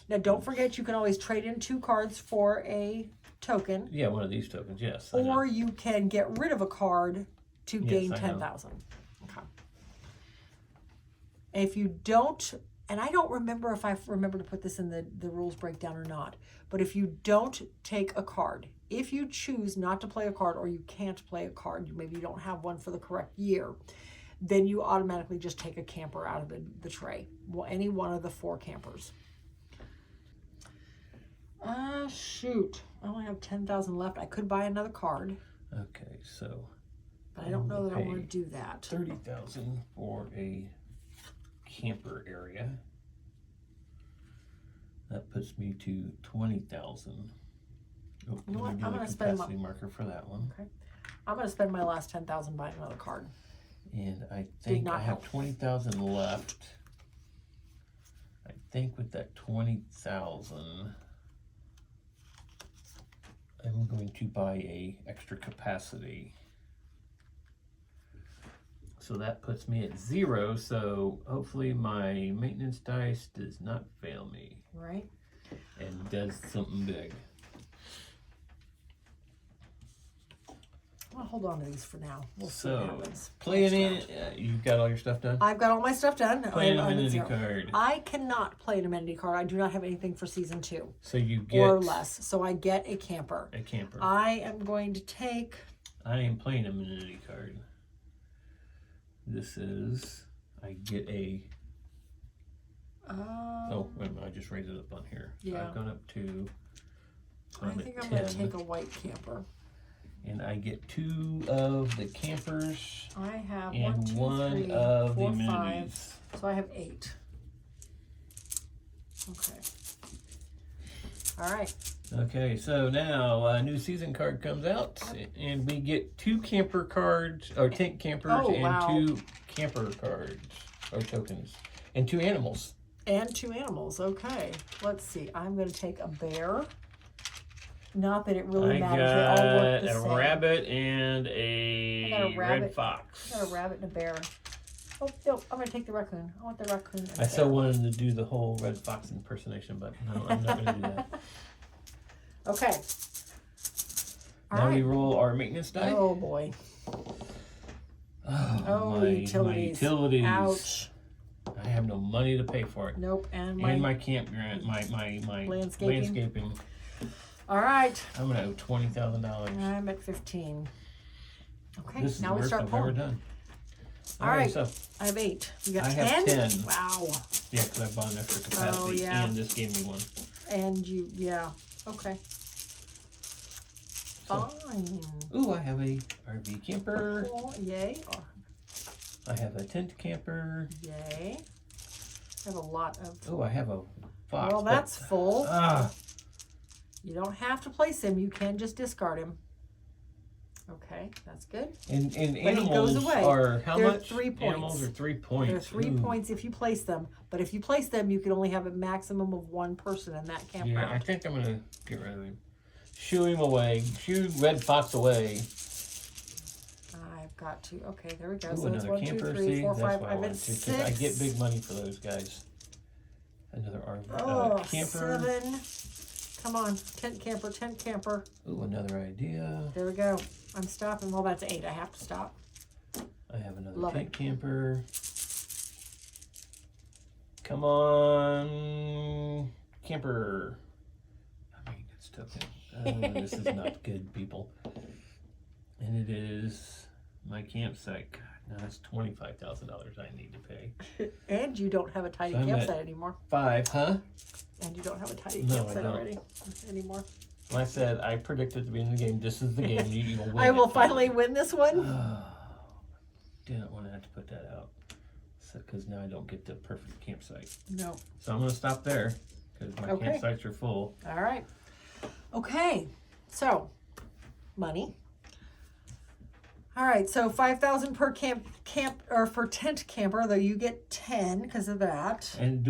Speaker 3: Now, don't forget, you can always trade in 2 cards for a token.
Speaker 2: Yeah, one of these tokens, yes.
Speaker 3: Or you can get rid of a card to gain 10,000. Okay. If you don't, and I don't remember if I remember to put this in the rules breakdown or not, but if you don't take a card, if you choose not to play a card or you can't play a card, maybe you don't have one for the correct year, then you automatically just take a camper out of the tray. Well, any one of the 4 campers. Shoot. I only have 10,000 left. I could buy another card.
Speaker 2: Okay, so.
Speaker 3: But I don't know that I want to do that.
Speaker 2: 30,000 for a camper area. That puts me to 20,000. Oh,
Speaker 3: you know what? I'm going to spend my
Speaker 2: marker for that one.
Speaker 3: Okay. I'm going to spend my last 10,000 buying another card.
Speaker 2: And I think I have 20,000 left. I think with that 20,000, I'm going to buy a extra capacity. So that puts me at 0. So hopefully my maintenance dice does not fail me.
Speaker 3: Right.
Speaker 2: And does something big.
Speaker 3: I'll hold on to these for now. We'll see what happens.
Speaker 2: Playing in, you've got all your stuff done?
Speaker 3: I've got all my stuff done.
Speaker 2: Play an amenity card.
Speaker 3: I cannot play an amenity card. I do not have anything for season 2.
Speaker 2: So you get...
Speaker 3: Or less. So I get a camper.
Speaker 2: A camper.
Speaker 3: I am going to take...
Speaker 2: I am playing an amenity card. This is... I get a... oh, wait a minute. I just raised it up on here. So
Speaker 3: Yeah.
Speaker 2: I've gone up to...
Speaker 3: I think I'm going to take a white camper.
Speaker 2: And I get 2 of the campers.
Speaker 3: I have
Speaker 2: and 1
Speaker 3: 3,
Speaker 2: of
Speaker 3: 4,
Speaker 2: the
Speaker 3: 5.
Speaker 2: amenities.
Speaker 3: So I have 8. Okay. All right.
Speaker 2: Okay, so now a new season card comes out, and we get 2 camper cards, or tent campers, and 2 camper cards, or tokens, and 2 animals.
Speaker 3: And 2 animals. Okay. Let's see. I'm going to take a bear. Not that it really matters. They all work the same.
Speaker 2: A rabbit and a red fox.
Speaker 3: I got a rabbit and a bear. Oh, no, I'm going to take the raccoon. I want the raccoon.
Speaker 2: I still wanted to do the whole red fox impersonation, but no, I'm not going to do that.
Speaker 3: Okay.
Speaker 2: Now we roll our maintenance die.
Speaker 3: Oh, boy.
Speaker 2: Oh, my utilities.
Speaker 3: Ouch.
Speaker 2: I have no money to pay for it.
Speaker 3: Nope. And
Speaker 2: my campground, my landscaping.
Speaker 3: All right.
Speaker 2: I'm going to owe $20,000.
Speaker 3: I'm at 15. Okay,
Speaker 2: this is
Speaker 3: now
Speaker 2: the
Speaker 3: we
Speaker 2: worst
Speaker 3: start
Speaker 2: I've
Speaker 3: pulling.
Speaker 2: ever done.
Speaker 3: All right.
Speaker 2: So
Speaker 3: I have 8. You got
Speaker 2: I
Speaker 3: 10?
Speaker 2: have 10.
Speaker 3: Wow.
Speaker 2: Yeah, because I bought an extra capacity,
Speaker 3: Oh, yeah.
Speaker 2: and this gave me 1.
Speaker 3: And you, yeah. Okay. Fine.
Speaker 2: Ooh, I have a RV camper.
Speaker 3: Cool. Yay.
Speaker 2: I have a tent camper.
Speaker 3: Yay. I have a lot of...
Speaker 2: Oh, I have a fox.
Speaker 3: Well, that's full.
Speaker 2: Ah.
Speaker 3: You don't have to place him. You can just discard him. Okay, that's good.
Speaker 2: And
Speaker 3: But he goes
Speaker 2: animals
Speaker 3: away.
Speaker 2: are how
Speaker 3: They're
Speaker 2: much?
Speaker 3: 3 points.
Speaker 2: Animals are 3 points.
Speaker 3: There are 3 points if you place them. But if you place them, you can only have a maximum of 1 person in that campground.
Speaker 2: Yeah, I think I'm going to get rid of him. Shoo him away. Shoo red fox away.
Speaker 3: I've got to. Okay, there we go.
Speaker 2: Ooh,
Speaker 3: So it's
Speaker 2: another
Speaker 3: 1, 2,
Speaker 2: camper.
Speaker 3: 3, 4,
Speaker 2: See,
Speaker 3: 5.
Speaker 2: that's what I
Speaker 3: I'm at
Speaker 2: wanted to, 'cause
Speaker 3: 6.
Speaker 2: I get big money for those guys. Another camper.
Speaker 3: 7. Come on, tent camper, tent camper.
Speaker 2: Ooh, another idea.
Speaker 3: There we go. I'm stopping. Well, that's 8. I have to stop.
Speaker 2: I have another
Speaker 3: Love
Speaker 2: tent
Speaker 3: it.
Speaker 2: camper. Come on, camper. I mean, it's token. This is not good, people. And it is my campsite. God, now that's $25,000 I need to pay.
Speaker 3: And you don't have a tidy
Speaker 2: So I'm
Speaker 3: campsite
Speaker 2: at
Speaker 3: anymore.
Speaker 2: 5, huh?
Speaker 3: And you don't have a tidy
Speaker 2: No, I
Speaker 3: campsite
Speaker 2: don't.
Speaker 3: already anymore.
Speaker 2: Like I said, I predicted at the beginning of the game, this is the game. You will win.
Speaker 3: I will finally win this one.
Speaker 2: Didn't want to have to put that out. Because now I don't get the perfect campsite.
Speaker 3: No.
Speaker 2: So I'm going to stop there. Because my campsites are full.
Speaker 3: All right. Okay. So, money. All right. So 5,000 per camp or for tent camper, though you get 10 because of that.
Speaker 2: And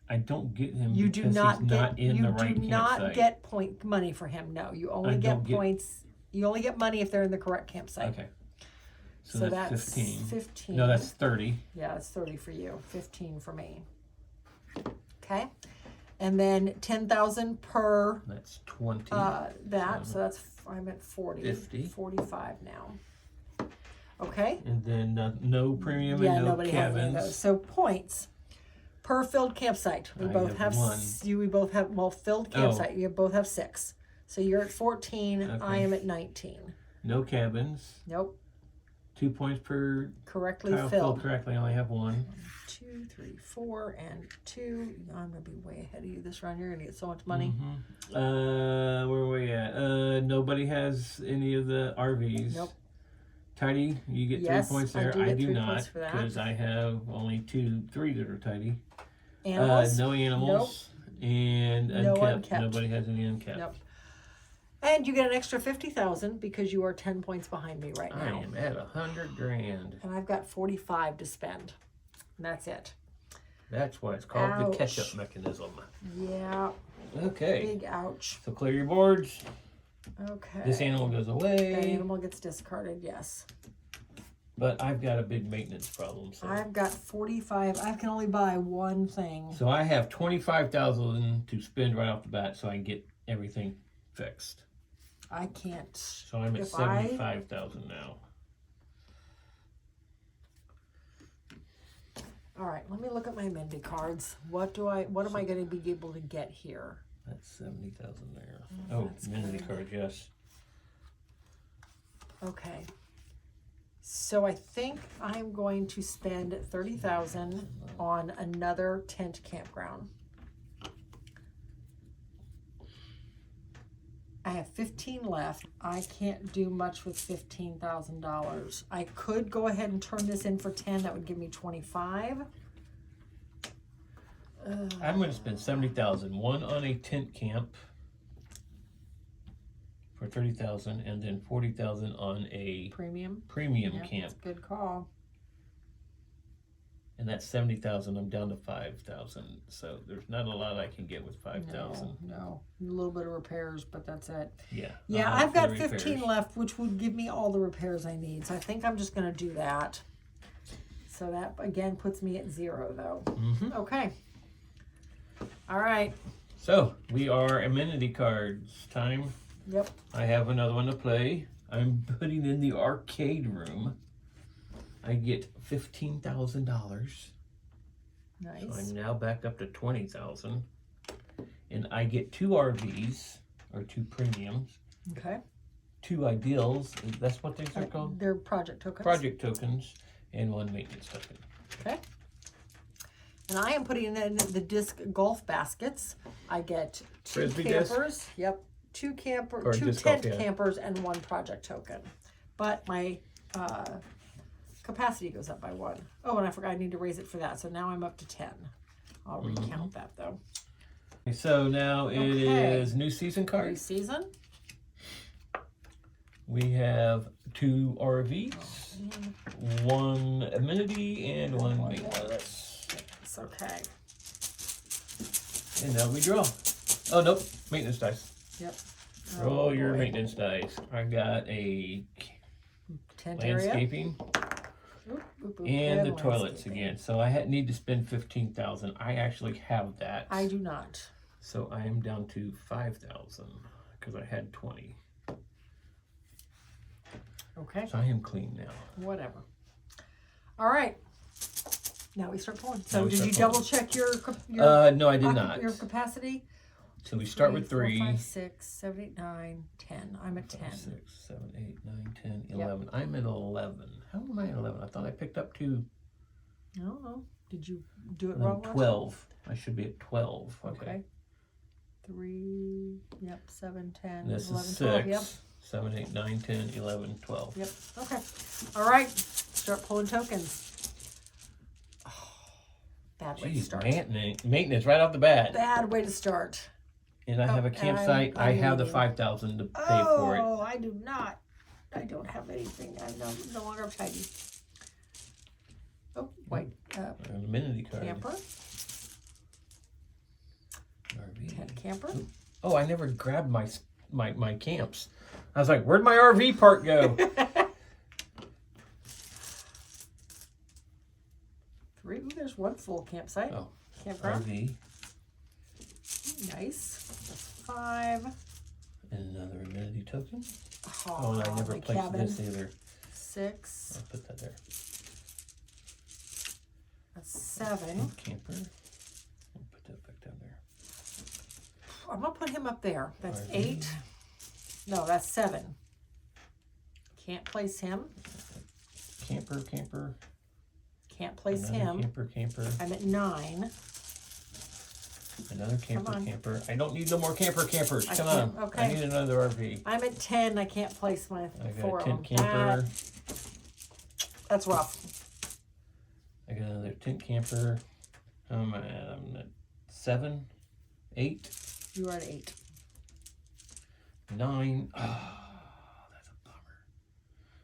Speaker 2: I don't get him
Speaker 3: You
Speaker 2: because
Speaker 3: do not
Speaker 2: he's not in the right campsite.
Speaker 3: You do not get point money for him. No, you only get points. You only get money if they're in the correct campsite.
Speaker 2: Okay. So that's 15.
Speaker 3: 15.
Speaker 2: No, that's 30.
Speaker 3: Yeah, it's 30 for you. 15 for me. Okay. And then 10,000 per.
Speaker 2: That's 20.
Speaker 3: So that's, I'm at 40.
Speaker 2: 50.
Speaker 3: 45 now. Okay.
Speaker 2: And then no premium
Speaker 3: Yeah,
Speaker 2: and no
Speaker 3: nobody has any of those.
Speaker 2: cabins.
Speaker 3: So points per filled campsite. We both have
Speaker 2: 1.
Speaker 3: we both have filled campsite. You both have 6. So you're at 14.
Speaker 2: Okay.
Speaker 3: I am at 19.
Speaker 2: No cabins.
Speaker 3: Nope.
Speaker 2: 2 points per
Speaker 3: Correctly
Speaker 2: tile
Speaker 3: filled.
Speaker 2: correctly. I only have 1.
Speaker 3: 2, 3, 4, and 2. I'm gonna be way ahead of you this round. You're gonna get so much money.
Speaker 2: Mm-hmm. Where are we at? Nobody has any of the RVs.
Speaker 3: Nope.
Speaker 2: Tidy, you get 3 points there. I do not, because I have only 3 that are tidy.
Speaker 3: Animals?
Speaker 2: No animals. Nope. And
Speaker 3: no
Speaker 2: unkept. Nobody has any unkept.
Speaker 3: Nope. And you get an extra 50,000 because you are 10 points behind me right now.
Speaker 2: I am at 100 grand.
Speaker 3: And I've got 45 to spend. And that's it.
Speaker 2: That's why it's called the catch-up mechanism.
Speaker 3: Yeah.
Speaker 2: Okay.
Speaker 3: Big ouch.
Speaker 2: So clear your boards.
Speaker 3: Okay.
Speaker 2: This animal goes away.
Speaker 3: That animal gets discarded, yes.
Speaker 2: But I've got a big maintenance problem. So.
Speaker 3: I've got 45. I can only buy one thing.
Speaker 2: So I have 25,000 to spend right off the bat so I can get everything fixed.
Speaker 3: I can't.
Speaker 2: So I'm at 75,000 now.
Speaker 3: All right, let me look at my amenity cards. What am I going to be able to get here?
Speaker 2: That's 70,000 there. Oh, amenity card, yes.
Speaker 3: Okay. So I think I'm going to spend 30,000 on another tent campground. I have 15 left. I can't do much with $15,000. I could go ahead and turn this in for 10. That would give me 25.
Speaker 2: I'm going to spend 70,000. One on a tent camp for 30,000, and then 40,000 on a
Speaker 3: premium
Speaker 2: camp.
Speaker 3: That's a good call.
Speaker 2: And that's 70,000. I'm down to 5,000. So there's not a lot I can get with 5,000.
Speaker 3: No, a little bit of repairs, but that's it.
Speaker 2: Yeah.
Speaker 3: I've got 15 left, which would give me all the repairs I need. So I think I'm just going to do that. So that again puts me at 0, though.
Speaker 2: Mm-hmm.
Speaker 3: Okay. All right.
Speaker 2: So we are amenity cards time.
Speaker 3: Yep.
Speaker 2: I have another one to play. I'm putting in the arcade room. I get $15,000.
Speaker 3: Nice.
Speaker 2: So I'm now back up to 20,000. And I get 2 RVs, or 2 premiums.
Speaker 3: Okay.
Speaker 2: 2 ideals. That's what these are called?
Speaker 3: They're project tokens.
Speaker 2: Project tokens. And 1 maintenance token.
Speaker 3: Okay. And I am putting in the disc golf baskets. I get 2
Speaker 2: Frisbee
Speaker 3: campers.
Speaker 2: disc?
Speaker 3: Yep. 2 tent
Speaker 2: golf, yeah.
Speaker 3: campers and 1 project token. But my capacity goes up by 1. Oh, and I forgot I need to raise it for that. So now I'm up to 10. I'll recount that though.
Speaker 2: So now it is new season cards.
Speaker 3: New season.
Speaker 2: We have 2 RVs, 1 amenity, and 1 maintenance.
Speaker 3: It's okay.
Speaker 2: And now we draw. Oh, nope. Maintenance dice.
Speaker 3: Yep.
Speaker 2: Roll your maintenance dice. I got a
Speaker 3: tent
Speaker 2: landscaping and the toilets again. So I need to spend 15,000. I actually have that.
Speaker 3: I do not.
Speaker 2: So I am down to 5,000 because I had 20.
Speaker 3: Okay.
Speaker 2: So I am clean now.
Speaker 3: Whatever. All right. Now we start pulling. So did you double check your
Speaker 2: no, I did not.
Speaker 3: Your capacity?
Speaker 2: So we start with 3.
Speaker 3: 4, 5, 6, 7, 8, 9, 10. I'm at 10.
Speaker 2: 5, 6, 7, 8, 9, 10, 11. Yep. I'm at 11. How am I at 11? I thought I picked up 2.
Speaker 3: I don't know. Did you do it wrong?
Speaker 2: 12. I should be at 12.
Speaker 3: Okay. 3, yep, 7, 10,
Speaker 2: this
Speaker 3: 11,
Speaker 2: is
Speaker 3: 12,
Speaker 2: 6.
Speaker 3: yep.
Speaker 2: 7, 8, 9, 10, 11, 12.
Speaker 3: Yep. Okay. All right. Start pulling tokens. Oh, bad way to start.
Speaker 2: Maintenance right off the bat.
Speaker 3: Bad way to start.
Speaker 2: And I have a campsite. I have the 5,000 to pay for it.
Speaker 3: Oh, I do not. I don't have anything. I no longer have tidy. Oh, white.
Speaker 2: An amenity card.
Speaker 3: Camper.
Speaker 2: RV.
Speaker 3: Tent camper.
Speaker 2: Oh, I never grabbed my camps. I was like, where'd my RV part go?
Speaker 3: 3. Ooh, there's 1 full campsite.
Speaker 2: Oh,
Speaker 3: campground.
Speaker 2: RV.
Speaker 3: Nice. That's 5.
Speaker 2: And another amenity token.
Speaker 3: Oh,
Speaker 2: and I never placed
Speaker 3: cabin.
Speaker 2: this either.
Speaker 3: 6.
Speaker 2: I'll put that there.
Speaker 3: That's 7.
Speaker 2: Camper. I'll put that back down there.
Speaker 3: I'm gonna put him up there. That's
Speaker 2: RV.
Speaker 3: 8. No, that's 7. Can't place him.
Speaker 2: Camper.
Speaker 3: Can't place
Speaker 2: Another
Speaker 3: him.
Speaker 2: Camper.
Speaker 3: I'm at 9.
Speaker 2: Another camper. I don't need no more campers. Come
Speaker 3: can't-
Speaker 2: on.
Speaker 3: okay.
Speaker 2: I need another RV.
Speaker 3: I'm at 10. I can't place my
Speaker 2: I got
Speaker 3: 4
Speaker 2: a
Speaker 3: of
Speaker 2: tent
Speaker 3: them.
Speaker 2: camper.
Speaker 3: That's rough.
Speaker 2: I got another tent camper. I'm at 7, 8,
Speaker 3: You are at 8.
Speaker 2: 9. Oh, that's a bummer.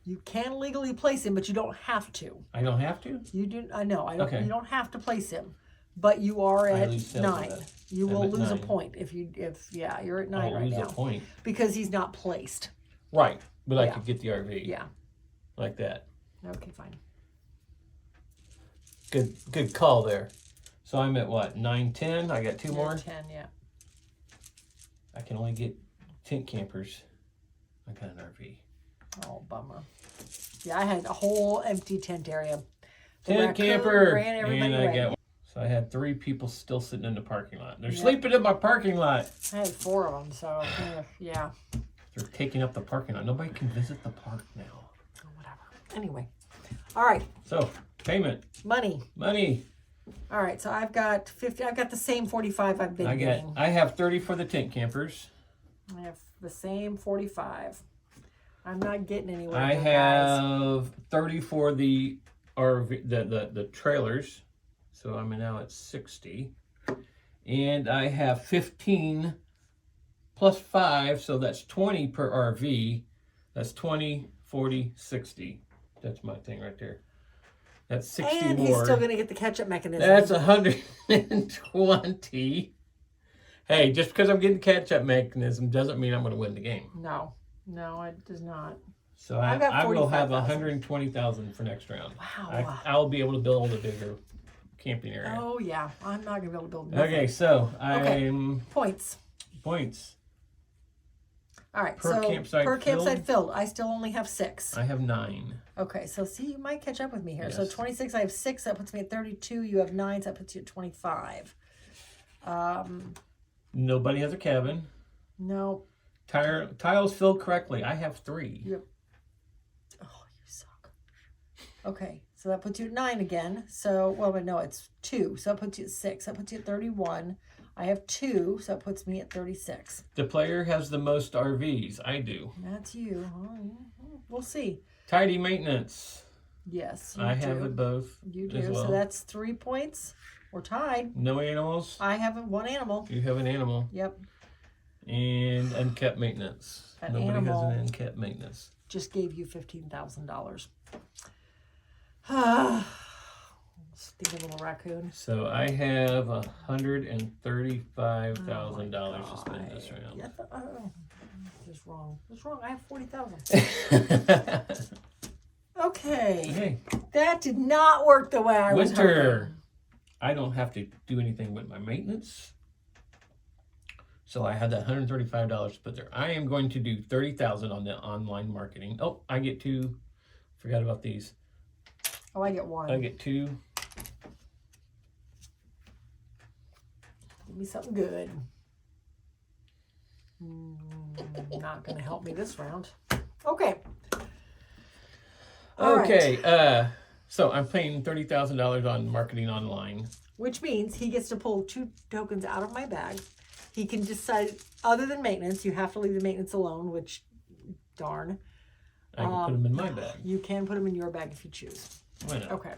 Speaker 3: You can legally place him, but you don't have to.
Speaker 2: I don't have to?
Speaker 3: You do. I know. I don't.
Speaker 2: Okay.
Speaker 3: You don't have to place him, but you are
Speaker 2: I
Speaker 3: at
Speaker 2: lose sales
Speaker 3: 9.
Speaker 2: of that.
Speaker 3: You
Speaker 2: I'm
Speaker 3: will
Speaker 2: at
Speaker 3: lose
Speaker 2: 9.
Speaker 3: a point if you're at 9
Speaker 2: I'll
Speaker 3: right
Speaker 2: lose
Speaker 3: now
Speaker 2: a point.
Speaker 3: because he's not placed.
Speaker 2: Right, but I
Speaker 3: Yeah.
Speaker 2: could get the RV.
Speaker 3: Yeah.
Speaker 2: Like that.
Speaker 3: Okay, fine.
Speaker 2: Good call there. So I'm at what, 9, 10? I got 2
Speaker 3: You're
Speaker 2: more?
Speaker 3: at 10, yeah.
Speaker 2: I can only get tent campers. I got an RV.
Speaker 3: Oh, bummer. Yeah, I had a whole empty tent area. The
Speaker 2: Tent camper.
Speaker 3: ran everybody
Speaker 2: And I
Speaker 3: away.
Speaker 2: got one. So I had 3 people still sitting in the parking lot. They're sleeping in my parking lot.
Speaker 3: I had 4 of them, so yeah.
Speaker 2: They're taking up the parking lot. Nobody can visit the park now.
Speaker 3: Oh, whatever. Anyway. All right.
Speaker 2: So, payment.
Speaker 3: Money. All right, so I've got 50. I've got the same 45 I've been getting.
Speaker 2: I have 30 for the tent campers.
Speaker 3: I have the same 45. I'm not getting anywhere.
Speaker 2: I have 30 for the RV, the trailers. So I'm now at 60. And I have 15 plus 5, so that's 20 per RV. That's 20, 40, 60. That's my thing right there. That's 60
Speaker 3: and
Speaker 2: more.
Speaker 3: he's still going to get the catch-up mechanism.
Speaker 2: That's 120. Hey, just because I'm getting catch-up mechanism doesn't mean I'm going to win the game.
Speaker 3: No, it does not.
Speaker 2: So I will have 120,000 for next round.
Speaker 3: Wow.
Speaker 2: I'll be able to build a bigger camping area.
Speaker 3: Oh, yeah. I'm not going to be able to build nothing.
Speaker 2: Okay, so I'm...
Speaker 3: Points. All right,
Speaker 2: per campsite
Speaker 3: filled. I still only have 6.
Speaker 2: I have 9.
Speaker 3: Okay, so see, you might catch up with me here.
Speaker 2: Yes.
Speaker 3: So 26, I have 6. That puts me at 32. You have 9, so that puts you at 25.
Speaker 2: Nobody has a cabin.
Speaker 3: No.
Speaker 2: Tiles filled correctly. I have 3.
Speaker 3: Yep. Oh, you suck. Okay, so that puts you at 9 again. So, well, but no, it's 2. So that puts you at 6. That puts you at 31. I have 2, so that puts me at 36.
Speaker 2: The player has the most RVs. I do.
Speaker 3: That's you. We'll see.
Speaker 2: Tidy maintenance.
Speaker 3: Yes,
Speaker 2: I have it both.
Speaker 3: You do.
Speaker 2: As well.
Speaker 3: So that's 3 points. We're tied.
Speaker 2: No animals.
Speaker 3: I have 1 animal.
Speaker 2: You have an animal.
Speaker 3: Yep.
Speaker 2: And unkept maintenance. Nobody has an unkept maintenance.
Speaker 3: Just gave you $15,000. Stinky little raccoon.
Speaker 2: So I have $135,000 to spend this round.
Speaker 3: Yeah, just wrong. What's wrong? I have 40,000. Okay. That did not work the way I was hoping.
Speaker 2: I don't have to do anything with my maintenance. So I had that $135 to put there. I am going to do 30,000 on the online marketing. Oh, I get 2. Forgot about these.
Speaker 3: Oh, I get 1.
Speaker 2: I get 2.
Speaker 3: Give me something good. Not going to help me this round. Okay.
Speaker 2: Okay. So I'm paying $30,000 on marketing online.
Speaker 3: Which means he gets to pull 2 tokens out of my bag. He can decide, other than maintenance, you have to leave the maintenance alone, which, darn.
Speaker 2: I can put them in my bag.
Speaker 3: You can put them in your bag if you choose.
Speaker 2: Why not?
Speaker 3: Okay.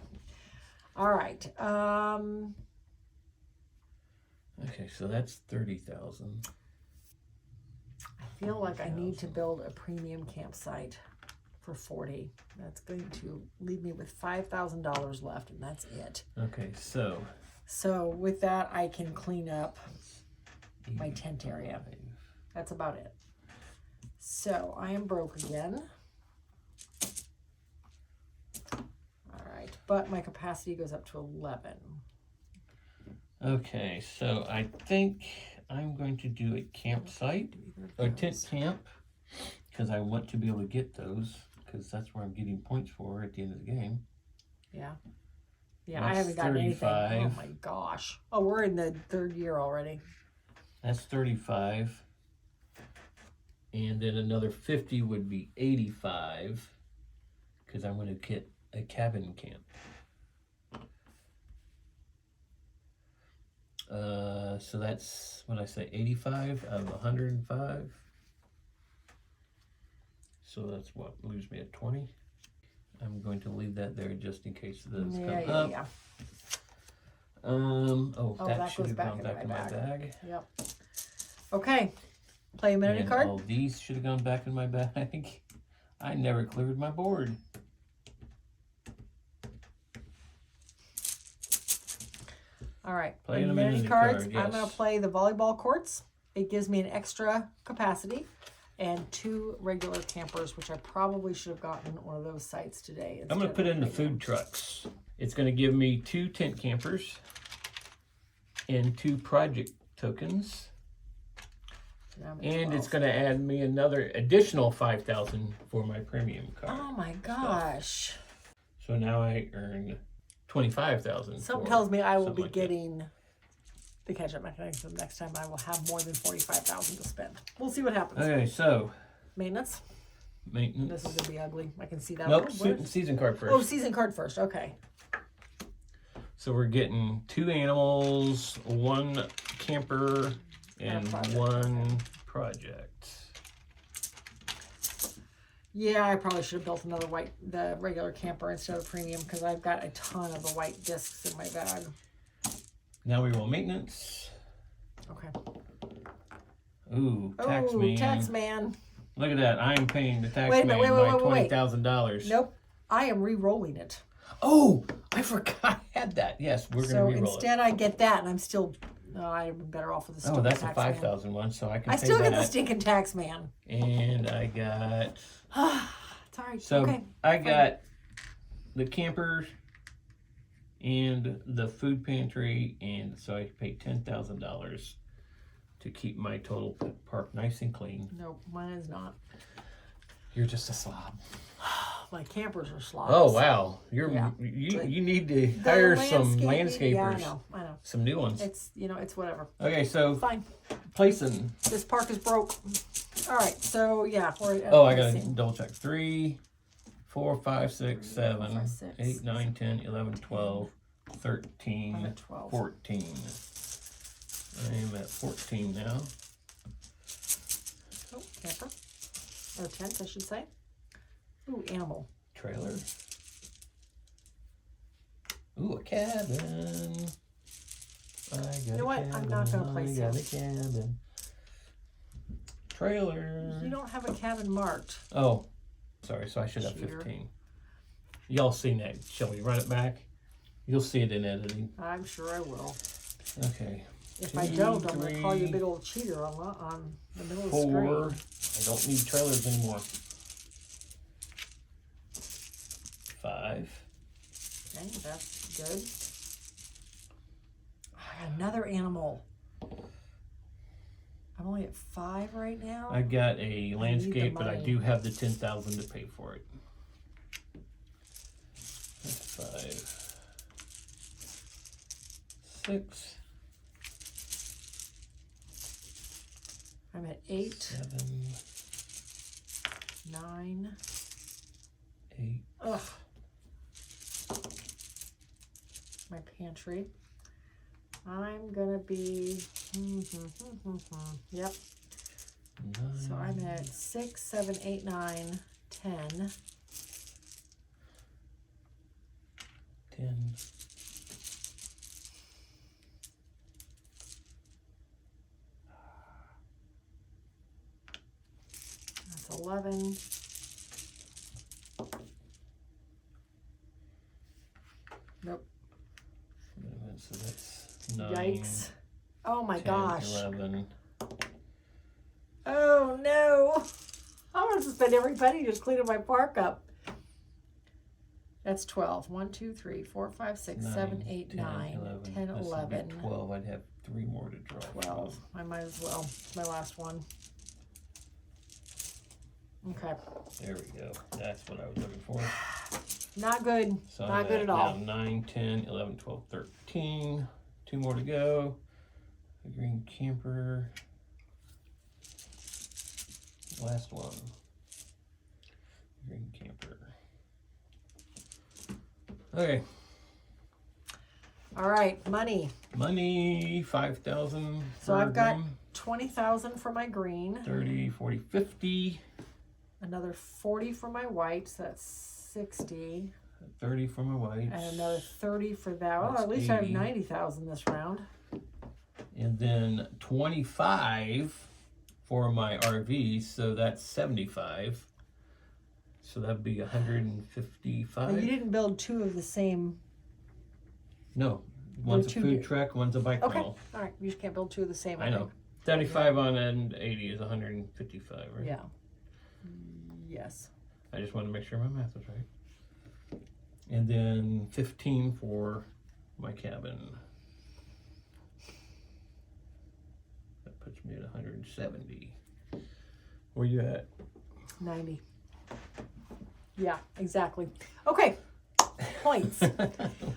Speaker 3: All right.
Speaker 2: Okay, so that's 30,000.
Speaker 3: I feel like I need to build a premium campsite for 40. That's going to leave me with $5,000 left, and that's it.
Speaker 2: Okay, so
Speaker 3: with that, I can clean up my tent area. That's about it. So I am broke again. All right, but my capacity goes up to 11.
Speaker 2: Okay, so I think I'm going to do a campsite or tent camp because I want to be able to get those because that's where I'm getting points for at the end of the game.
Speaker 3: Yeah.
Speaker 2: That's
Speaker 3: I haven't gotten
Speaker 2: 35.
Speaker 3: anything. Oh my gosh. Oh, we're in the 3rd year already.
Speaker 2: That's 35. And then another 50 would be 85 because I'm going to get a cabin camp. So that's what I say, 85 out of 105. So that's what leaves me at 20. I'm going to leave that there just in case those come up.
Speaker 3: Yeah.
Speaker 2: That should have gone back in my bag.
Speaker 3: Yep. Okay. Play amenity card.
Speaker 2: All these should have gone back in my bag. I never cleared my board.
Speaker 3: All right.
Speaker 2: Play an
Speaker 3: amenity
Speaker 2: amenity
Speaker 3: cards.
Speaker 2: card, yes.
Speaker 3: I'm going to play the volleyball courts. It gives me an extra capacity and 2 regular campers, which I probably should have gotten one of those sites today.
Speaker 2: I'm going to put in the food trucks. It's going to give me 2 tent campers and 2 project tokens And it's going to add me another additional 5,000 for my premium card.
Speaker 3: Oh my gosh.
Speaker 2: So now I earn 25,000.
Speaker 3: Something tells me I will be getting the catch-up mechanism next time. I will have more than 45,000 to spend. We'll see what happens.
Speaker 2: Okay, so
Speaker 3: maintenance. This is gonna be ugly. I can see that.
Speaker 2: Nope, season card first.
Speaker 3: Oh, season card first. Okay.
Speaker 2: So we're getting 2 animals, 1 camper, and 1 project.
Speaker 3: Yeah, I probably should have built another the regular camper instead of premium because I've got a ton of the white discs in my bag.
Speaker 2: Now we roll maintenance.
Speaker 3: Okay.
Speaker 2: Ooh, tax man.
Speaker 3: Tax man.
Speaker 2: Look at that. I am paying the tax man by $20,000.
Speaker 3: Nope. I am re-rolling it.
Speaker 2: Oh, I forgot I had that. Yes, we're going to re-roll it.
Speaker 3: So instead I get that and I'm still... No, I'm better off with the stinking tax man.
Speaker 2: Oh, that's a 5,000 one, so I can pay that.
Speaker 3: I still get the stinking tax man.
Speaker 2: And I got...
Speaker 3: It's all right.
Speaker 2: So
Speaker 3: okay.
Speaker 2: I got the camper and the food pantry, and so I paid $10,000 to keep my total park nice and clean.
Speaker 3: Nope, mine is not.
Speaker 2: You're just a slob.
Speaker 3: My campers are slobs.
Speaker 2: Oh wow, you need to hire some landscapers.
Speaker 3: Yeah, I know.
Speaker 2: Some new ones.
Speaker 3: It's it's whatever.
Speaker 2: Okay, so
Speaker 3: fine.
Speaker 2: Placing.
Speaker 3: This park is broke. All right, so yeah.
Speaker 2: I gotta double check. 3, 4, 5, 6, 7, 8, 9, 10, 11, 12, 13, 14. I am at 14 now.
Speaker 3: Oh, camper. Or tent, I should say. Ooh, animal.
Speaker 2: Trailer. Ooh, a cabin.
Speaker 3: You know what? I'm not going to place it.
Speaker 2: I got a cabin. Trailer.
Speaker 3: You don't have a cabin marked.
Speaker 2: Oh, sorry. So I should have 15. Y'all seen that. Shall we run it back? You'll see it in editing.
Speaker 3: I'm sure I will.
Speaker 2: Okay.
Speaker 3: If I don't, I'm going to call you a big old cheater on the middle of the screen.
Speaker 2: 4. I don't need trailers anymore. 5.
Speaker 3: Okay, that's good. I got another animal. I'm only at 5 right now.
Speaker 2: I got a landscape, but I do have the 10,000 to pay for it. That's 5. 6.
Speaker 3: I'm at 8.
Speaker 2: 7.
Speaker 3: 9.
Speaker 2: 8.
Speaker 3: Ugh. My pantry. I'm gonna be. Yep.
Speaker 2: 9.
Speaker 3: So I'm at 6, 7, 8, 9, 10.
Speaker 2: 10.
Speaker 3: That's 11. Nope.
Speaker 2: So that's 9.
Speaker 3: Yikes. Oh my
Speaker 2: 10,
Speaker 3: gosh.
Speaker 2: 11.
Speaker 3: Oh no. I'm going to spend every penny just cleaning my park up. That's 12. 1, 2, 3, 4, 5, 6, 7, 8, 9, 10, 11.
Speaker 2: 12. I'd have 3 more to draw.
Speaker 3: 12. I might as well. It's my last one. Okay.
Speaker 2: There we go. That's what I was looking for.
Speaker 3: Not good.
Speaker 2: So
Speaker 3: not good at all.
Speaker 2: 9, 10, 11, 12, 13. 2 more to go. The green camper. Last one. Green camper. Okay.
Speaker 3: All right, money.
Speaker 2: Money, 5,000.
Speaker 3: So I've got 20,000 for my green.
Speaker 2: 30, 40, 50.
Speaker 3: Another 40 for my white, so that's 60.
Speaker 2: 30 for my white.
Speaker 3: And another 30 for that. Well,
Speaker 2: That's
Speaker 3: at least
Speaker 2: 80.
Speaker 3: I have 90,000 this round.
Speaker 2: And then 25 for my RV, so that's 75. So that'd be 155.
Speaker 3: But you didn't build 2 of the same.
Speaker 2: No, one's a food truck, one's a bike
Speaker 3: Okay,
Speaker 2: rental.
Speaker 3: all right. You just can't build 2 of the same.
Speaker 2: I know. 75 on and 80 is 155, right?
Speaker 3: Yeah. Yes.
Speaker 2: I just want to make sure my math was right. And then 15 for my cabin. That puts puts me at 170. Where you at?
Speaker 3: 90. Yeah, exactly. Okay. Points. All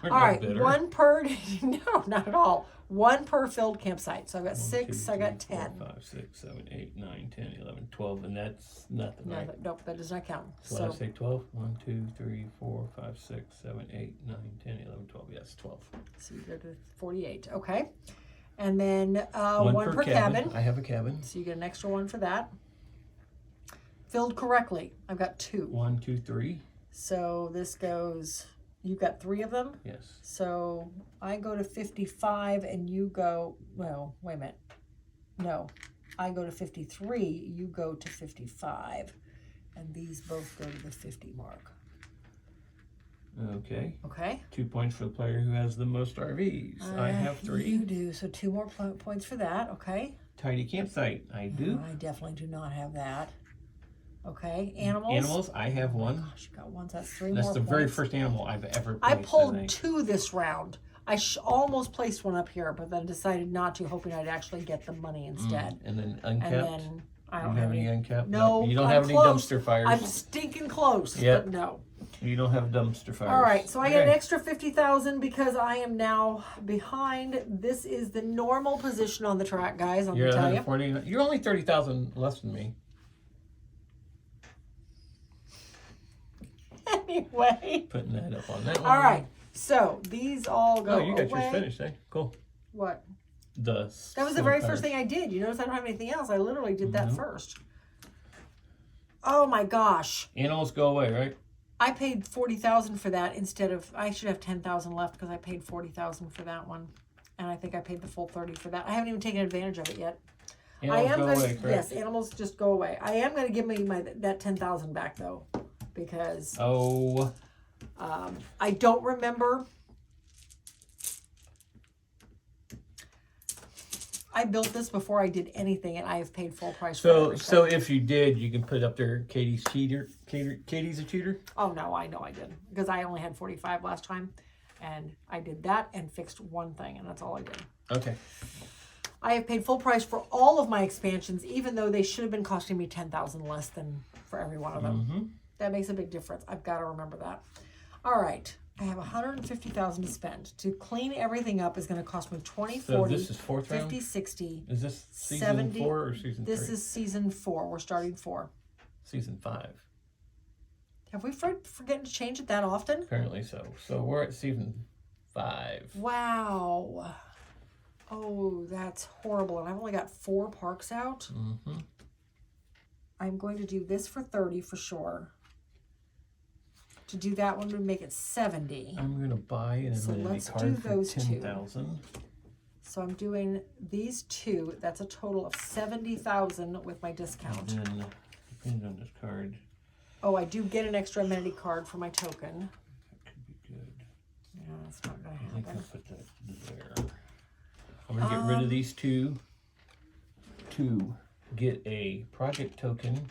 Speaker 3: right, bitter. One per, no, not at all. One per filled campsite. So I've got 6, I got 10.
Speaker 2: 4, 5, 6, 7, 8, 9, 10, 11, 12, and that's nothing,
Speaker 3: no,
Speaker 2: right?
Speaker 3: Nope, that does not count.
Speaker 2: So I say 12? 1, 2, 3, 4, 5, 6, 7, 8, 9, 10, 11, 12. Yes, 12.
Speaker 3: So you go to 48. Okay. And then
Speaker 2: one per cabin. I have a cabin.
Speaker 3: So you get an extra one for that. Filled correctly. I've got 2.
Speaker 2: 1, 2, 3.
Speaker 3: So this goes, you've got 3 of them?
Speaker 2: Yes.
Speaker 3: So I go to 55 and you go, well, wait a minute. No, I go to 53, you go to 55. And these both go to the 50 mark.
Speaker 2: Okay.
Speaker 3: Okay.
Speaker 2: 2 points for the player who has the most RVs. I have 3.
Speaker 3: You do, so 2 more points for that, okay.
Speaker 2: Tidy campsite, I do.
Speaker 3: I definitely do not have that. Okay, animals.
Speaker 2: Animals, I have 1.
Speaker 3: Gosh, you got 1, so that's 3
Speaker 2: That's
Speaker 3: more
Speaker 2: the
Speaker 3: points.
Speaker 2: very first animal I've ever placed.
Speaker 3: I pulled 2 this round. I almost placed one up here, but then decided not to, hoping I'd actually get the money instead.
Speaker 2: And then unkept.
Speaker 3: And then I don't
Speaker 2: have any unkept?
Speaker 3: No,
Speaker 2: you don't
Speaker 3: I'm
Speaker 2: have
Speaker 3: close.
Speaker 2: any dumpster fires.
Speaker 3: I'm stinking close,
Speaker 2: Yep.
Speaker 3: but no.
Speaker 2: You don't have dumpster fires.
Speaker 3: All right, so I get an extra 50,000 because I am now behind. This is the normal position on the track, guys. I'm
Speaker 2: You're
Speaker 3: gonna tell you.
Speaker 2: 140. You're only 30,000 less than me.
Speaker 3: Anyway.
Speaker 2: Putting that up on that one.
Speaker 3: All right, so these all go
Speaker 2: Oh, you got
Speaker 3: away.
Speaker 2: yours finished, eh? Cool.
Speaker 3: What?
Speaker 2: That
Speaker 3: was the very first thing I did. You notice I don't have anything else. I literally did that first. Oh my gosh.
Speaker 2: Animals go away, right?
Speaker 3: I paid 40,000 for that instead of, I should have 10,000 left because I paid 40,000 for that one. And I think I paid the full 30 for that. I haven't even taken advantage of it yet.
Speaker 2: Animals go away, correct?
Speaker 3: Yes, animals just go away. I am going to give me that 10,000 back though, because I don't remember. I built this before I did anything, and I have paid full price for everything.
Speaker 2: So if you did, you can put up there Katie's cheater. Katie's a cheater?
Speaker 3: Oh, no, I know I did. Because I only had 45 last time. And I did that and fixed one thing, and that's all I did.
Speaker 2: Okay.
Speaker 3: I have paid full price for all of my expansions, even though they should have been costing me 10,000 less than for every one of them. Mm-hmm. That makes a big difference. I've got to remember that. All right. I have 150,000 to spend. To clean everything up is going to cost me 20, 40,
Speaker 2: this is 4th
Speaker 3: 50,
Speaker 2: round?
Speaker 3: 60,
Speaker 2: Is this season
Speaker 3: 70,
Speaker 2: 4 or season 3?
Speaker 3: This is season 4. We're starting 4.
Speaker 2: Season 5.
Speaker 3: Have we forgotten to change it that often?
Speaker 2: Apparently so. So we're at season 5.
Speaker 3: Wow. Oh, that's horrible. And I've only got 4 parks out.
Speaker 2: Mm-hmm.
Speaker 3: I'm going to do this for 30 for sure. To do that one would make it 70.
Speaker 2: I'm going to buy an amenity card for 10,000.
Speaker 3: So I'm doing these 2. That's a total of 70,000 with my discount.
Speaker 2: And then, depending on this card.
Speaker 3: Oh, I do get an extra amenity card for my token.
Speaker 2: That could be good.
Speaker 3: Yeah, that's not going to happen.
Speaker 2: I think I'll put that there. I'm going to get rid of these 2 to get a project token.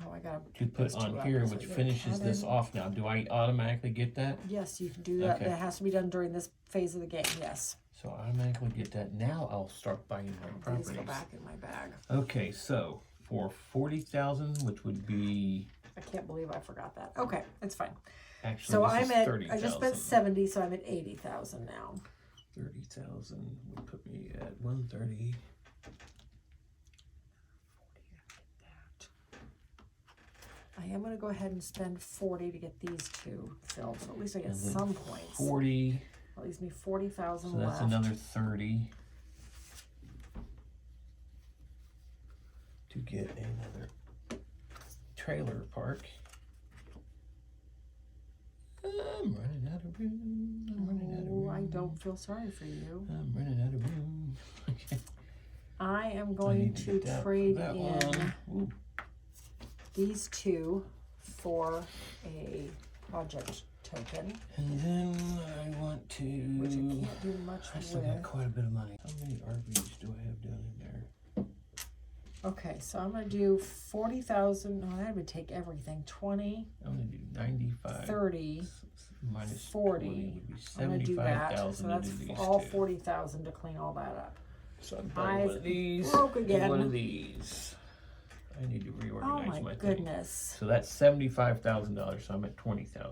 Speaker 3: Oh, I got
Speaker 2: to put on here, which finishes this off now. Do I automatically get that?
Speaker 3: Yes, you can do that. Okay. That has to be done during this phase of the game, yes.
Speaker 2: So I automatically get that. Now I'll start buying my properties.
Speaker 3: These go back in my bag.
Speaker 2: Okay, so for 40,000, which would be...
Speaker 3: I can't believe I forgot that. Okay, it's fine.
Speaker 2: Actually,
Speaker 3: so
Speaker 2: this
Speaker 3: I'm
Speaker 2: is
Speaker 3: at,
Speaker 2: 30,000.
Speaker 3: I just spent 70, so I'm at 80,000 now.
Speaker 2: 30,000 would put me at 130.
Speaker 3: I am going to go ahead and spend 40 to get these 2 filled, so at least I get some points.
Speaker 2: 40.
Speaker 3: That leaves me 40,000
Speaker 2: so
Speaker 3: left.
Speaker 2: that's another 30 to get another trailer park. I'm running out of room. I'm running out of room.
Speaker 3: I don't feel sorry for you.
Speaker 2: I'm running out of room. Okay.
Speaker 3: I am going to trade in these 2 for a project token.
Speaker 2: And then I want to...
Speaker 3: Which I can't do much
Speaker 2: I still got quite a bit of money. How many RVs do I have down in there?
Speaker 3: Okay, so I'm going to do 40,000. Oh, that would take everything. 20.
Speaker 2: I'm going to do 95.
Speaker 3: 30.
Speaker 2: Minus
Speaker 3: 40.
Speaker 2: 20 would be
Speaker 3: I'm going to do that.
Speaker 2: 75,000
Speaker 3: So that's
Speaker 2: to do these
Speaker 3: all
Speaker 2: 2.
Speaker 3: 40,000 to clean all that up.
Speaker 2: So I'm buying one of these and one of these. I need to reorganize my
Speaker 3: goodness.
Speaker 2: Thing. So that's $75,000. So I'm at $25,000.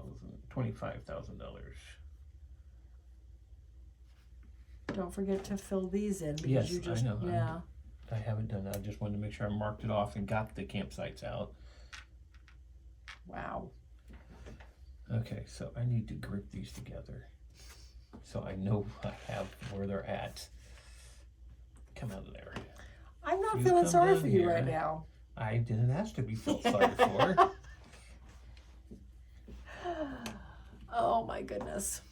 Speaker 3: Don't forget to fill these in.
Speaker 2: Yes, you just, I know. Yeah. I haven't done that. I just wanted to make sure I marked it off and got the campsites out.
Speaker 3: Wow.
Speaker 2: Okay, so I need to group these together so I know I have where they're at. Come out of there.
Speaker 3: I'm not feeling sorry for you right now.
Speaker 2: I didn't ask to be felt sorry for.
Speaker 3: Oh my goodness.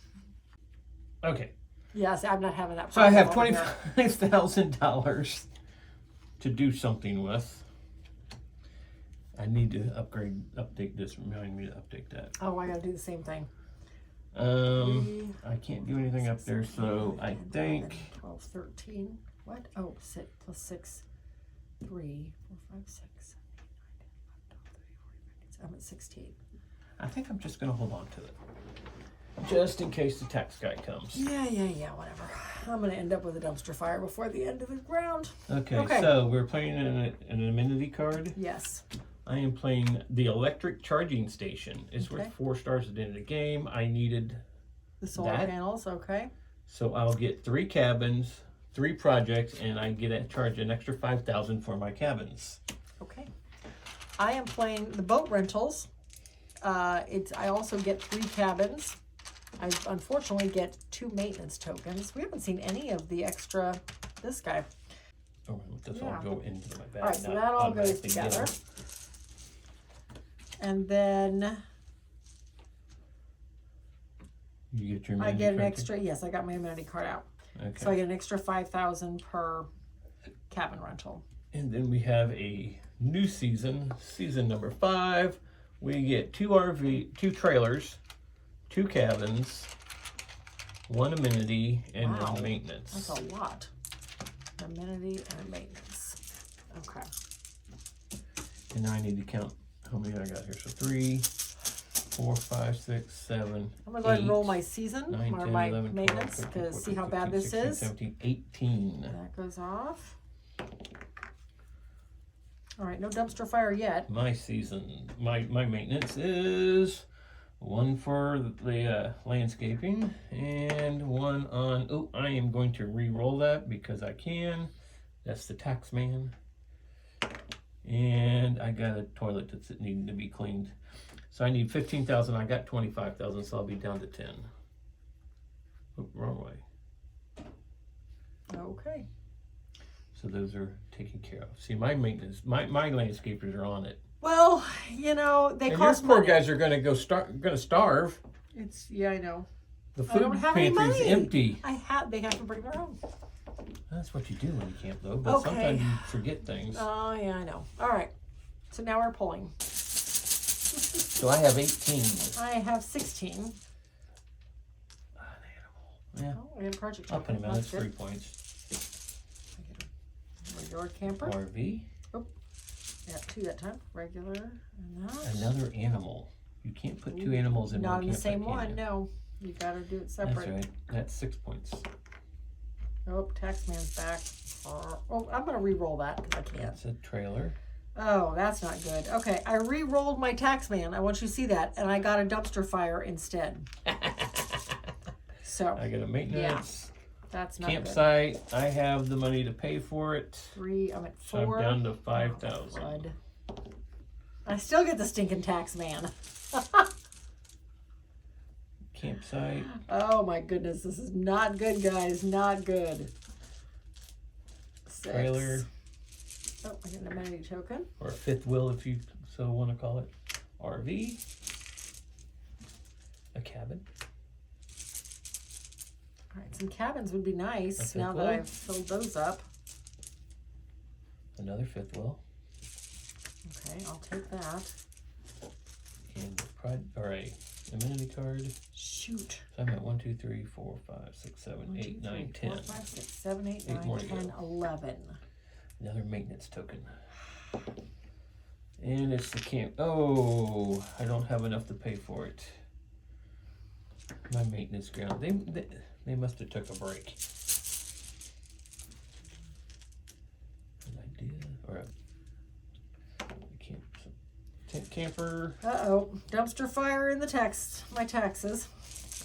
Speaker 2: Okay.
Speaker 3: Yes, I'm not having that.
Speaker 2: So I have $25,000 to do something with. I need to update this. Remind me to update that.
Speaker 3: Oh, I gotta do the same thing.
Speaker 2: I can't do anything up there, so I think
Speaker 3: 12, 13. What? Oh, 6 plus 6, 3, 4, 5, 6, 7, 8, 9, 10, 11, 12, 13, 14, 15. I'm at 16.
Speaker 2: I think I'm just gonna hold on to it. Just in case the tax guy comes.
Speaker 3: Yeah, whatever. I'm going to end up with a dumpster fire before the end of the round.
Speaker 2: Okay. So we're playing an amenity card.
Speaker 3: Yes.
Speaker 2: I am playing the electric charging station. It's worth 4 stars at the end of the game. I needed
Speaker 3: the solar panels, okay.
Speaker 2: So I'll get 3 cabins, 3 projects, and I get to charge an extra $5,000 for my cabins.
Speaker 3: Okay. I am playing the boat rentals. I also get 3 cabins. I unfortunately get 2 maintenance tokens. We haven't seen any of the extra, this guy.
Speaker 2: Oh, this all go into my bag.
Speaker 3: All right, so that all goes together. And then
Speaker 2: you get your
Speaker 3: I get an extra, yes, I got my amenity card out. Okay. So I get an extra 5,000 per cabin rental.
Speaker 2: And then we have a new season number 5. We get 2 trailers, 2 cabins, 1 amenity, and 1 maintenance.
Speaker 3: That's a lot. Amenity and maintenance. Okay.
Speaker 2: And now I need to count how many I got here. So 3, 4, 5, 6, 7.
Speaker 3: I'm gonna go ahead and roll my season
Speaker 2: 9,
Speaker 3: or
Speaker 2: 10,
Speaker 3: my
Speaker 2: 11,
Speaker 3: maintenance
Speaker 2: 12, 13,
Speaker 3: to
Speaker 2: 14,
Speaker 3: see how
Speaker 2: 15,
Speaker 3: bad this
Speaker 2: 16,
Speaker 3: is.
Speaker 2: 17, 18.
Speaker 3: That goes off. All right, no dumpster fire yet.
Speaker 2: My season, my maintenance is 1 for the landscaping and 1 on, oh, I am going to re-roll that because I can. That's the tax man. And I got a toilet that's needing to be cleaned. So I need 15,000. I got 25,000, so I'll be down to 10. Oh, wrong way.
Speaker 3: Okay.
Speaker 2: So those are taken care of. See, my maintenance, my landscapers are on it.
Speaker 3: Well, you know, they cost
Speaker 2: your poor
Speaker 3: money.
Speaker 2: guys are going to starve.
Speaker 3: It's, yeah, I know.
Speaker 2: The food pantry's empty.
Speaker 3: They have to bring their own.
Speaker 2: That's what you do when you camp, though. But sometimes you forget things.
Speaker 3: Oh, yeah, I know. All right. So now we're pulling.
Speaker 2: So I have 18.
Speaker 3: I have 16.
Speaker 2: An animal. Yeah.
Speaker 3: Oh, I got a project.
Speaker 2: I'll put him out. That's 3 points.
Speaker 3: Regular camper.
Speaker 2: RV.
Speaker 3: Oh, I got 2 that time. Regular. And that.
Speaker 2: Another animal. You can't put 2 animals in one camp.
Speaker 3: Not in the same one, no. You got to do it separate.
Speaker 2: That's right. That's 6 points.
Speaker 3: Oh, Taxman's back. Oh, I'm going to re-roll that because I can't.
Speaker 2: That's a trailer.
Speaker 3: Oh, that's not good. Okay, I re-rolled my Taxman. I want you to see that. And I got a dumpster fire instead. So.
Speaker 2: I got a maintenance.
Speaker 3: Yeah, that's not
Speaker 2: campsite. Good. I have the money to pay for it.
Speaker 3: 3, I'm at 4.
Speaker 2: So I'm down to 5,000.
Speaker 3: Oh, I still get the stinking Taxman.
Speaker 2: Campsite.
Speaker 3: Oh my goodness, this is not good, guys. Not good. 6.
Speaker 2: Trailer.
Speaker 3: Oh, I get an amenity token.
Speaker 2: Or a 5th wheel, if you so want to call it. RV. A cabin.
Speaker 3: All right, some cabins would be nice now that I've filled those up.
Speaker 2: Another 5th wheel.
Speaker 3: Okay, I'll take that.
Speaker 2: And a amenity card.
Speaker 3: Shoot.
Speaker 2: So I'm at 1, 2, 3, 4, 5, 6, 7, 8, 9, 10.
Speaker 3: 4, 5, 6, 7, 8, 9, 10, 11.
Speaker 2: Another maintenance token. And it's the camp. Oh, I don't have enough to pay for it. My maintenance ground. They must have took a break. Tent camper.
Speaker 3: Dumpster fire in the text. My taxes.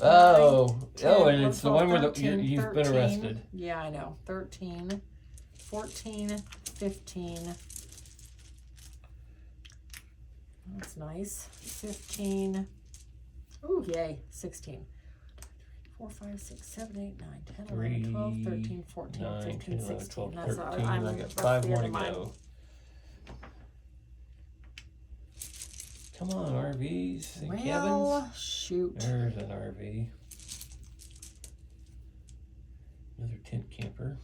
Speaker 2: Oh,
Speaker 3: 10,
Speaker 2: and it's
Speaker 3: 12,
Speaker 2: the one where
Speaker 3: 13,
Speaker 2: you've
Speaker 3: 13.
Speaker 2: been arrested.
Speaker 3: Yeah, I know. 13, 14, 15. That's nice. 15. Ooh, yay. 16. 4, 5, 6, 7, 8, 9, 10, 11, 12, 13, 14,
Speaker 2: 9,
Speaker 3: 15,
Speaker 2: 10, 11,
Speaker 3: 16.
Speaker 2: 12,
Speaker 3: That's
Speaker 2: 13.
Speaker 3: all.
Speaker 2: I got 5 more to
Speaker 3: mine.
Speaker 2: go. Come on, RVs and cabins.
Speaker 3: Shoot.
Speaker 2: There's an RV. Another tent camper.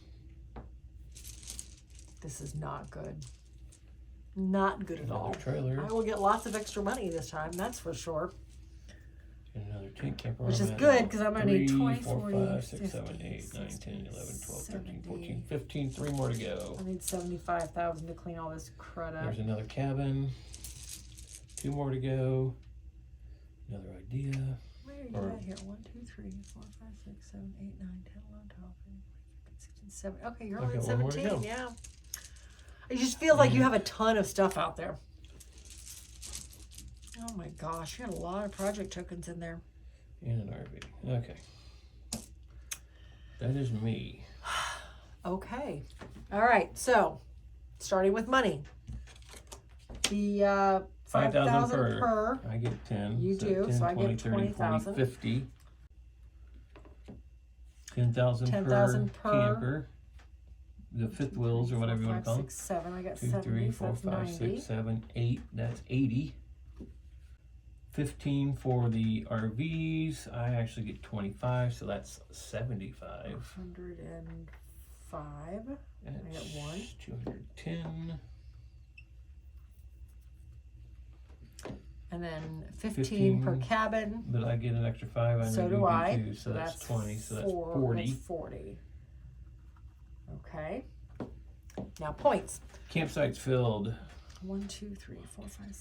Speaker 3: This is not good. Not good at all.
Speaker 2: Another trailer.
Speaker 3: I will get lots of extra money this time, that's for sure.
Speaker 2: And another tent camper.
Speaker 3: Which is good, because I'm going to need 20,
Speaker 2: 4,
Speaker 3: 40,
Speaker 2: 5, 6, 7, 8, 9, 10, 11, 12, 13, 14, 15. 3 more to go.
Speaker 3: I need 75,000 to clean all this crud up.
Speaker 2: There's another cabin. 2 more to go. Another idea.
Speaker 3: Where are you at here? 1, 2, 3, 4, 5, 6, 7, 8, 9, 10, 11, 12, 13, 16, 17. Okay, you're only at 17, yeah. It just feels like you have a ton of stuff out there. Oh my gosh, you had a lot of project tokens in there.
Speaker 2: And an RV. Okay. That is me.
Speaker 3: Okay. All right, so starting with money. The 5,000 per.
Speaker 2: I get 10.
Speaker 3: You do,
Speaker 2: 10,
Speaker 3: so I
Speaker 2: 20,
Speaker 3: get
Speaker 2: 30, 40,
Speaker 3: 20,000.
Speaker 2: 50. 10,000
Speaker 3: 10,000 per
Speaker 2: camper. The fifth wheels or whatever you want to call them.
Speaker 3: 6, 7. I got
Speaker 2: 2,
Speaker 3: 70.
Speaker 2: 3,
Speaker 3: So
Speaker 2: 4,
Speaker 3: that's
Speaker 2: 5,
Speaker 3: 90.
Speaker 2: 6, 7, 8. That's 80. 15 for the RVs. I actually get 25, so that's 75.
Speaker 3: 105.
Speaker 2: That's
Speaker 3: I got 1.
Speaker 2: 210.
Speaker 3: And then 15 per cabin.
Speaker 2: But I get an extra 5. I know
Speaker 3: So
Speaker 2: you
Speaker 3: do I.
Speaker 2: too, so that's 20. So that's
Speaker 3: 4,
Speaker 2: 40.
Speaker 3: That's 40. Okay. Now points.
Speaker 2: Campsites filled.
Speaker 3: 1, 2, 3, 4, 5, 6, 7, 8,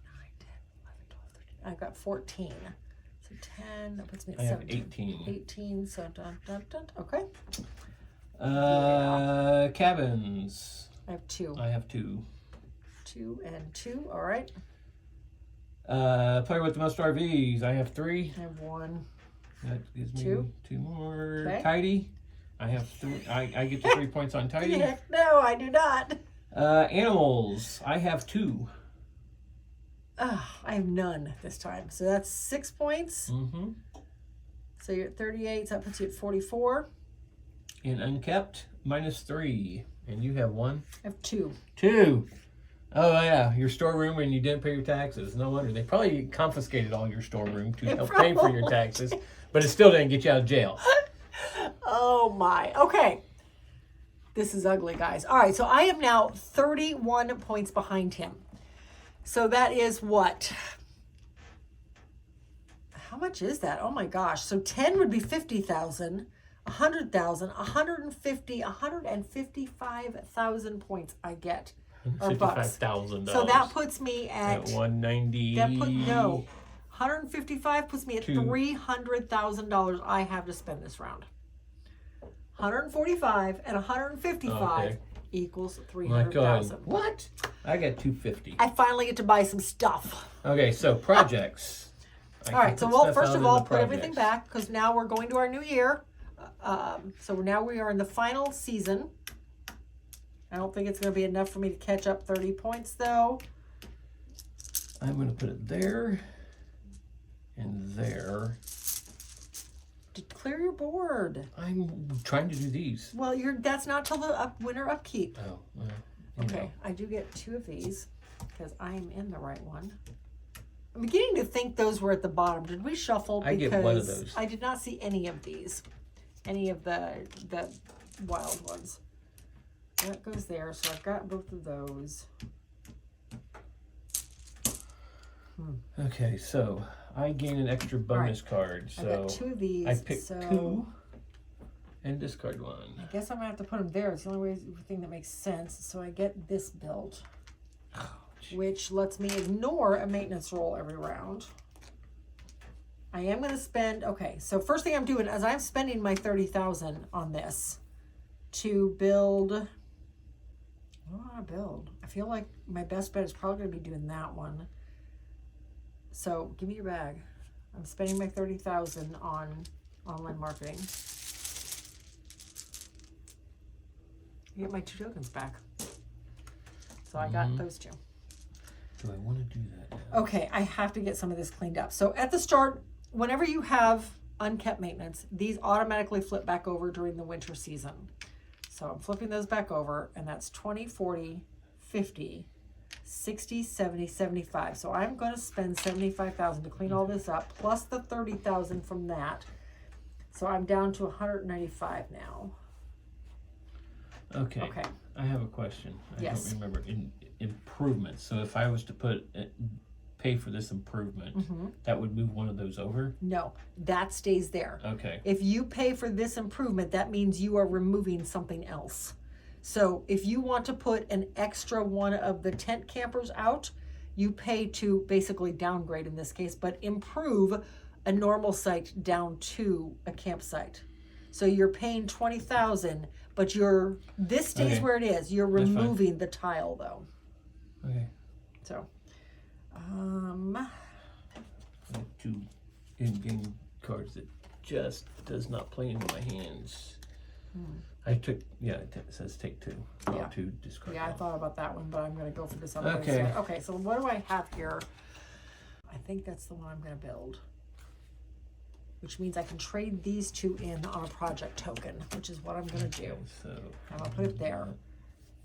Speaker 3: 9, 10, 11, 12, 13. I've got 14. So 10. That puts me at
Speaker 2: I have
Speaker 3: 17.
Speaker 2: 18.
Speaker 3: 18. So dun, dun, dun. Okay.
Speaker 2: Cabins.
Speaker 3: I have 2.
Speaker 2: I have 2.
Speaker 3: 2 and 2. All right.
Speaker 2: Player with the most RVs. I have 3.
Speaker 3: I have 1.
Speaker 2: That gives me
Speaker 3: 2.
Speaker 2: 2 more.
Speaker 3: Okay.
Speaker 2: Tidy. I have 3. I get the 3 points on tidy.
Speaker 3: Heck no, I do not.
Speaker 2: Animals. I have 2.
Speaker 3: I have none this time. So that's 6 points.
Speaker 2: Mm-hmm.
Speaker 3: So you're at 38. So that puts you at 44.
Speaker 2: And unkept, -3. And you have 1?
Speaker 3: I have 2.
Speaker 2: 2. Oh yeah, your storeroom and you didn't pay your taxes. No wonder. They probably confiscated all your storeroom to help pay for your taxes, but it still didn't get you out of jail.
Speaker 3: Oh my. Okay. This is ugly, guys. All right, so I am now 31 points behind him. So that is what? How much is that? Oh my gosh. So 10 would be 50,000, 100,000, 150, 155,000 points I get. Or bucks.
Speaker 2: $55,000.
Speaker 3: So that puts me at
Speaker 2: 190.
Speaker 3: no. 155 puts me at $300,000 I have to spend this round. 145 and 155 equals 300,000.
Speaker 2: What? I got 250.
Speaker 3: I finally get to buy some stuff.
Speaker 2: Okay, so projects.
Speaker 3: All right, so we'll first of all put everything back because now we're going to our new year. So now we are in the final season. I don't think it's going to be enough for me to catch up 30 points though.
Speaker 2: I'm going to put it there and there.
Speaker 3: To clear your board.
Speaker 2: I'm trying to do these.
Speaker 3: Well, that's not till the winter upkeep.
Speaker 2: Oh, well.
Speaker 3: Okay, I do get 2 of these because I am in the right one. I'm beginning to think those were at the bottom. Did we shuffle?
Speaker 2: I get one of those.
Speaker 3: I did not see any of these. Any of the wild ones. That goes there, so I've got both of those.
Speaker 2: Okay, so I gain an extra bonus card. So
Speaker 3: I got 2 of these.
Speaker 2: I pick 2 and discard 1.
Speaker 3: I guess I'm gonna have to put them there. It's the only thing that makes sense. So I get this built, which lets me ignore a maintenance roll every round. I am gonna spend. Okay, so first thing I'm doing is I'm spending my 30,000 on this to build What do I want to build? I feel like my best bet is probably going to be doing that one. So give me your bag. I'm spending my $30,000 on online marketing. Get my 2 tokens back. So I got those 2.
Speaker 2: Do I want to do that now?
Speaker 3: Okay, I have to get some of this cleaned up. So at the start, whenever you have unkept maintenance, these automatically flip back over during the winter season. So I'm flipping those back over, and that's 20, 40, 50, 60, 70, 75. So I'm going to spend $75,000 to clean all this up, plus the $30,000 from that. So I'm down to $195 now.
Speaker 2: Okay.
Speaker 3: Okay.
Speaker 2: I have a question. I
Speaker 3: Yes.
Speaker 2: don't remember improvements. So if I was to pay for this improvement, that would move one of those over?
Speaker 3: No, that stays there.
Speaker 2: Okay.
Speaker 3: If you pay for this improvement, that means you are removing something else. So if you want to put an extra one of the tent campers out, you pay to basically downgrade in this case, but improve a normal site down to a campsite. So you're paying $20,000, but this stays where it is. You're removing the tile though.
Speaker 2: Okay.
Speaker 3: So,
Speaker 2: I have 2 in-game cards that just does not play into my hands. I took, it says take 2.
Speaker 3: Yeah.
Speaker 2: 2 discard.
Speaker 3: yeah, I thought about that one, but I'm going to go for this other one.
Speaker 2: Okay.
Speaker 3: Okay, so what do I have here? I think that's the one I'm going to build. Which means I can trade these 2 in on a project token, which is what I'm going to do.
Speaker 2: So
Speaker 3: And I'll put it there.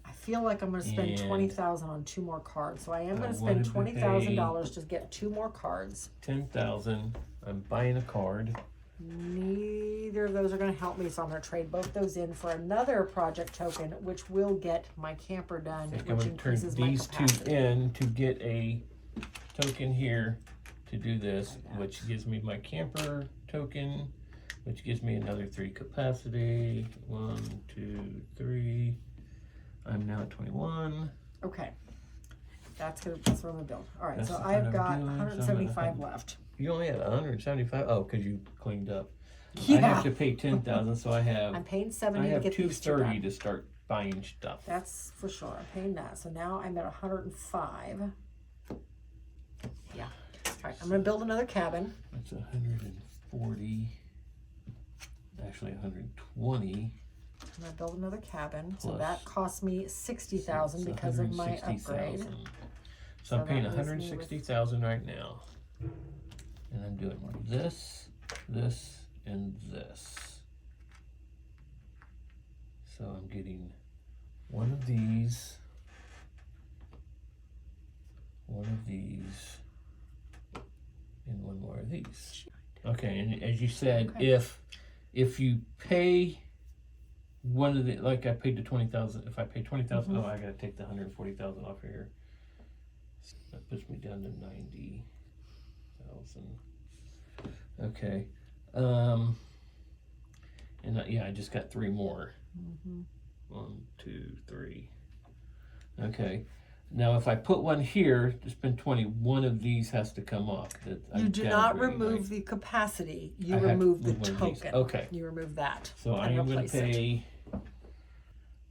Speaker 3: I feel like I'm going to spend $20,000 on 2 more cards. So I am going to spend $20,000 to get 2 more cards.
Speaker 2: 10,000. I'm buying a card.
Speaker 3: Neither of those are going to help me, so I'm going to trade both those in for another project token, which will get my camper done,
Speaker 2: I'm
Speaker 3: which
Speaker 2: going to turn
Speaker 3: increases my
Speaker 2: these 2
Speaker 3: capacity.
Speaker 2: in to get a token here to do this, which gives me my camper token, which gives me another 3 capacity. 1, 2, 3. I'm now at 21.
Speaker 3: Okay. That's what I'm going to build. All right,
Speaker 2: That's
Speaker 3: so
Speaker 2: what
Speaker 3: I've
Speaker 2: I'm
Speaker 3: got
Speaker 2: doing, so I'm
Speaker 3: 175
Speaker 2: gonna
Speaker 3: left.
Speaker 2: You only had 175? Oh, because you cleaned up.
Speaker 3: Yeah.
Speaker 2: I have to pay 10,000, so I have
Speaker 3: I'm paying
Speaker 2: I
Speaker 3: 70 to
Speaker 2: have
Speaker 3: get these 2
Speaker 2: 230
Speaker 3: done.
Speaker 2: to start buying stuff.
Speaker 3: That's for sure. I'm paying that. So now I'm at 105. Yeah. All right, I'm going to build another cabin.
Speaker 2: That's 140. Actually 120.
Speaker 3: I'm going to build another cabin. So
Speaker 2: Plus
Speaker 3: that cost me $60,000 because of my upgrade.
Speaker 2: So I'm paying
Speaker 3: that leaves me with-
Speaker 2: $160,000 right now. And I'm doing this, this, and this. So I'm getting one of these, and one more of these. Okay, and as you said, if you pay one of the, like I paid the 20,000, if I pay 20,000, oh, I gotta take the 140,000 off here. That puts me down to 90,000. Okay, and I just got 3 more. 1, 2, 3. Okay, now if I put one here to spend 20, one of these has to come off.
Speaker 3: You do not remove the capacity. You remove the token.
Speaker 2: Okay.
Speaker 3: You remove that.
Speaker 2: So I
Speaker 3: and
Speaker 2: am going
Speaker 3: replace
Speaker 2: to
Speaker 3: it.
Speaker 2: pay.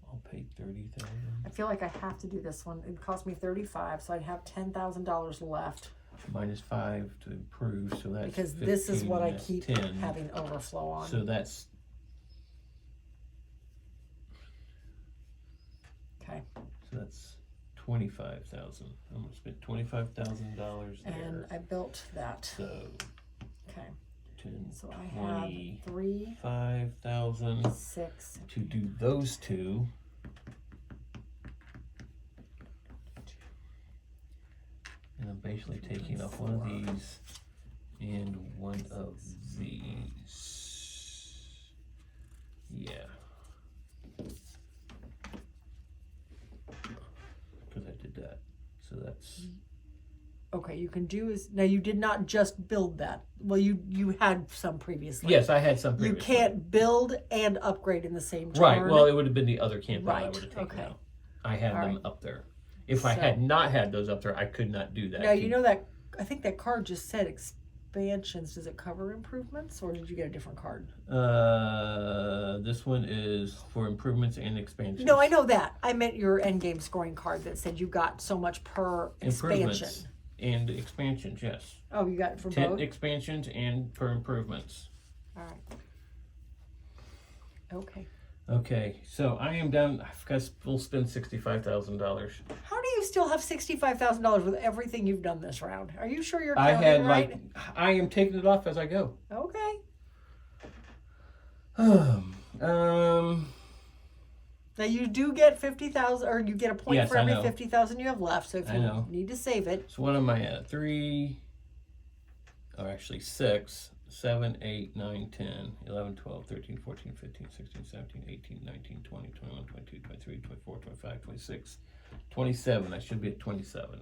Speaker 2: I'll pay 30,000.
Speaker 3: I feel like I have to do this one. It cost me 35, so I'd have $10,000 left.
Speaker 2: Minus 5 to improve, so that's
Speaker 3: Because this is
Speaker 2: 15,
Speaker 3: what I
Speaker 2: that's
Speaker 3: keep
Speaker 2: 10.
Speaker 3: having overflow on.
Speaker 2: So that's
Speaker 3: Okay.
Speaker 2: so that's 25,000. I'm gonna spend $25,000 there.
Speaker 3: And I built that.
Speaker 2: So
Speaker 3: Okay.
Speaker 2: 10,
Speaker 3: So I have 3,
Speaker 2: 5,000
Speaker 3: 6.
Speaker 2: to do those 2. And I'm basically taking off one of these and one of these. Yeah. Because I did that. So that's...
Speaker 3: Okay, you can do is now you did not just build that. Well, you had some previously.
Speaker 2: Yes, I had some previously.
Speaker 3: You can't build and upgrade in the same turn.
Speaker 2: Right, well, it would have been the other camper I
Speaker 3: Right,
Speaker 2: would have taken
Speaker 3: okay.
Speaker 2: out. I had
Speaker 3: All
Speaker 2: them
Speaker 3: right.
Speaker 2: up there. If I had not had those up there, I could not do that.
Speaker 3: Now, you know that, I think that card just said expansions, does it cover improvements, or did you get a different card?
Speaker 2: This one is for improvements and expansions.
Speaker 3: No, I know that. I meant your end game scoring card that said you got so much per expansion.
Speaker 2: And expansions, yes.
Speaker 3: Oh, you got it for
Speaker 2: 10
Speaker 3: both?
Speaker 2: expansions and per improvements.
Speaker 3: All right. Okay.
Speaker 2: Okay, so I am done. I guess we'll spend $65,000.
Speaker 3: How do you still have $65,000 with everything you've done this round? Are you sure you're counting right?
Speaker 2: I am taking it off as I go.
Speaker 3: Okay. Now you do get 50,000, or you get a point for every 50,000 you have left. So if you need to save it.
Speaker 2: So what am I at? 3, or actually 6, 7, 8, 9, 10, 11, 12, 13, 14, 15, 16, 17, 18, 19, 20, 21, 22, 23, 24, 25, 26, 27. I should be at 27.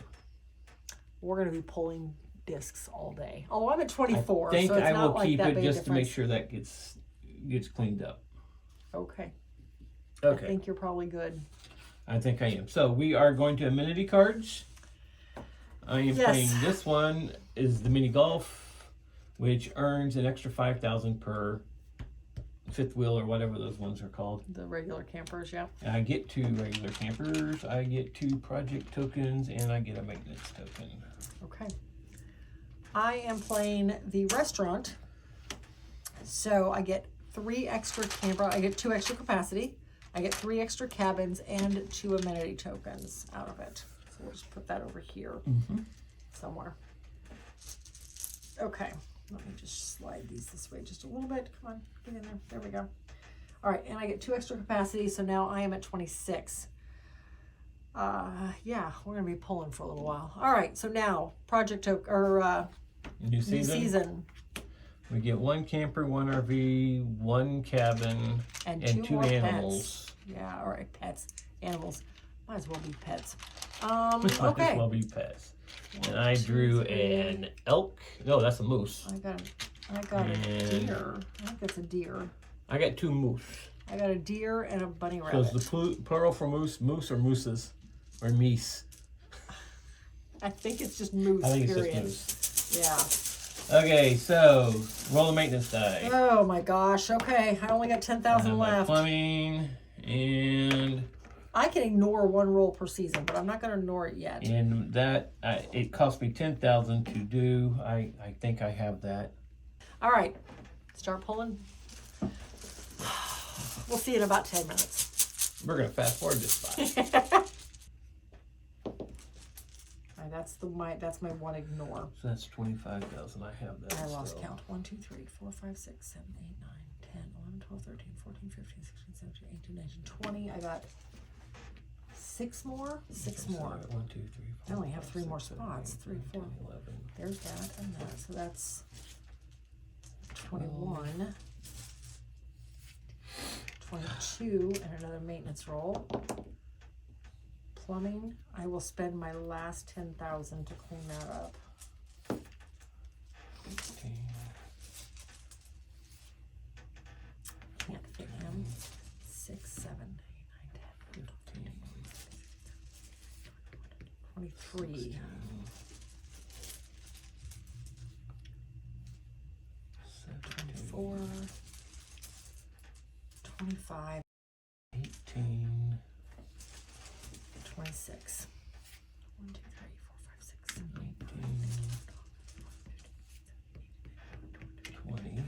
Speaker 3: We're going to be pulling discs all day. Oh, I'm at 24.
Speaker 2: I think
Speaker 3: so it's
Speaker 2: I
Speaker 3: not
Speaker 2: will
Speaker 3: like
Speaker 2: keep
Speaker 3: that
Speaker 2: it just
Speaker 3: difference.
Speaker 2: to make sure that gets cleaned up.
Speaker 3: Okay.
Speaker 2: Okay.
Speaker 3: I think you're probably good.
Speaker 2: I think I am. So we are going to amenity cards. I am playing this one is the mini golf, which earns an extra 5,000 per fifth wheel or whatever those ones are called.
Speaker 3: The regular campers, yeah.
Speaker 2: I get 2 regular campers, I get 2 project tokens, and I get a maintenance token.
Speaker 3: Okay. I am playing the restaurant. So I get 3 extra camper. I get 2 extra capacity. I get 3 extra cabins and 2 amenity tokens out of it. So we'll just put that over here somewhere. Okay. Let me just slide these this way just a little bit. Come on, get in there. There we go. All right, and I get 2 extra capacity, so now I am at 26. Yeah, we're gonna be pulling for a little while. All right, so now project token or
Speaker 2: new season. We get 1 camper, 1 RV, 1 cabin, and 2 animals.
Speaker 3: Pets. Yeah, all right, pets, animals. Might as well be pets.
Speaker 2: Might
Speaker 3: okay.
Speaker 2: as well be pets. And I drew an elk. No, that's a moose.
Speaker 3: I got a deer. I think that's a deer.
Speaker 2: I got 2 moose.
Speaker 3: I got a deer and a bunny
Speaker 2: So
Speaker 3: rabbit.
Speaker 2: is the plural for moose or mooses? Or meese?
Speaker 3: I think it's just moose,
Speaker 2: I think
Speaker 3: period.
Speaker 2: it's just moose.
Speaker 3: Yeah.
Speaker 2: Okay, so roll the maintenance die.
Speaker 3: Oh my gosh. Okay, I only got 10,000 left.
Speaker 2: Plumbing and
Speaker 3: I can ignore 1 roll per season, but I'm not going to ignore it yet.
Speaker 2: and that it cost me 10,000 to do. I think I have that.
Speaker 3: All right, start pulling. We'll see in about 10 minutes.
Speaker 2: We're gonna fast forward this spot.
Speaker 3: That's my 1 ignore.
Speaker 2: So that's 25,000. I have that.
Speaker 3: I lost
Speaker 2: still.
Speaker 3: count. 1, 2, 3, 4, 5, 6, 7, 8, 9, 10, 11, 12, 13, 14, 15, 16, 17, 18, 19, 20. I got 6 more. 6 more.
Speaker 2: 1, 2, 3, 4,
Speaker 3: I only have
Speaker 2: 5,
Speaker 3: 3 more
Speaker 2: 6, 7,
Speaker 3: spots.
Speaker 2: 8,
Speaker 3: 3,
Speaker 2: 9,
Speaker 3: 4.
Speaker 2: 10, 11.
Speaker 3: There's that and that. So that's 21. 22 and another maintenance roll. Plumbing, I will spend my last 10,000 to clean that up.
Speaker 2: 15.
Speaker 3: Can't fit him. 6, 7, 8, 9, 10, 23. 24. 25.
Speaker 2: 18.
Speaker 3: 26. 1, 2, 3, 4, 5, 6, 7, 8,
Speaker 2: 20.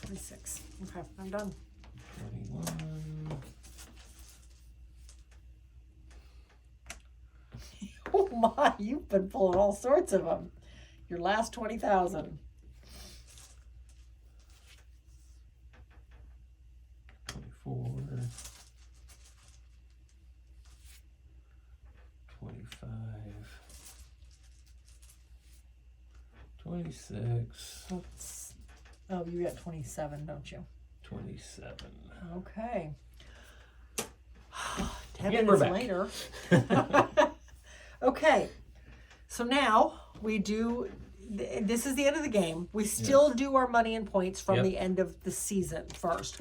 Speaker 3: 26. Okay, I'm done.
Speaker 2: 21.
Speaker 3: Oh my, you've been pulling all sorts of them. Your last 20,000.
Speaker 2: 24. 25. 26.
Speaker 3: Oops. Oh, you got 27, don't you?
Speaker 2: 27.
Speaker 3: Okay. 10
Speaker 2: Yeah, we're
Speaker 3: minutes
Speaker 2: back.
Speaker 3: later. Okay. So now we do, this is the end of the game. We still do our money and points from the end of the season first,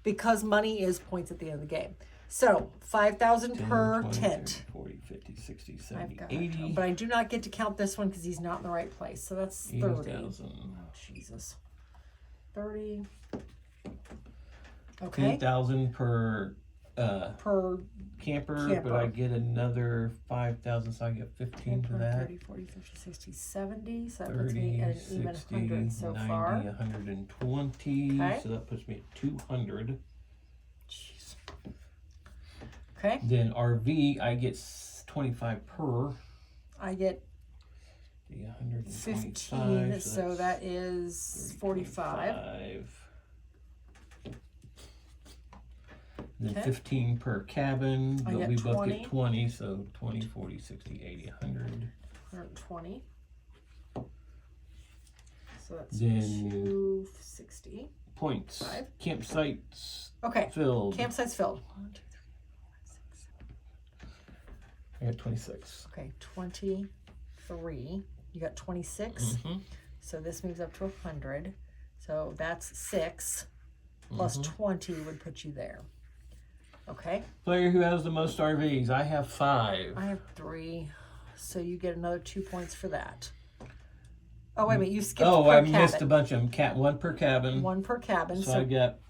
Speaker 3: because money is points at the end of the game. So 5,000
Speaker 2: 10,
Speaker 3: per
Speaker 2: 20,
Speaker 3: tent.
Speaker 2: 30, 40, 50, 60, 70, 80.
Speaker 3: But I do not get to count this one because he's not in the right place. So that's 30.
Speaker 2: 80,000.
Speaker 3: Oh, Jesus. 30. Okay.
Speaker 2: 10,000 per camper, but I get another 5,000, so I get 15 for that.
Speaker 3: 30, 40, 50, 60, 70. So that
Speaker 2: 30,
Speaker 3: puts me at an
Speaker 2: 60,
Speaker 3: even 100 so
Speaker 2: 90,
Speaker 3: far.
Speaker 2: 120.
Speaker 3: Okay.
Speaker 2: So that puts me at 200.
Speaker 3: Jeez. Okay.
Speaker 2: Then RV, I get 25 per.
Speaker 3: I get
Speaker 2: 125,
Speaker 3: 15, so that is 45.
Speaker 2: Then
Speaker 3: Okay.
Speaker 2: 15 per cabin,
Speaker 3: I
Speaker 2: but
Speaker 3: get
Speaker 2: we both
Speaker 3: 20.
Speaker 2: get 20, so 20, 40, 60, 80, 100.
Speaker 3: 120. So that's
Speaker 2: Then
Speaker 3: 260.
Speaker 2: points.
Speaker 3: 5.
Speaker 2: Campsites
Speaker 3: Okay.
Speaker 2: filled.
Speaker 3: Campsites filled. 1, 2, 3, 4, 5, 6, 7.
Speaker 2: I got 26.
Speaker 3: Okay, 23. You got 26.
Speaker 2: Mm-hmm.
Speaker 3: So this moves up to 100. So that's 6 plus 20 would put you there. Okay.
Speaker 2: Player who has the most RVs. I have 5.
Speaker 3: I have 3. So you get another 2 points for that. Oh, wait a minute. You skipped per
Speaker 2: I
Speaker 3: cabin.
Speaker 2: missed a bunch of them. 1 per cabin.
Speaker 3: 1 per cabin.
Speaker 2: So I got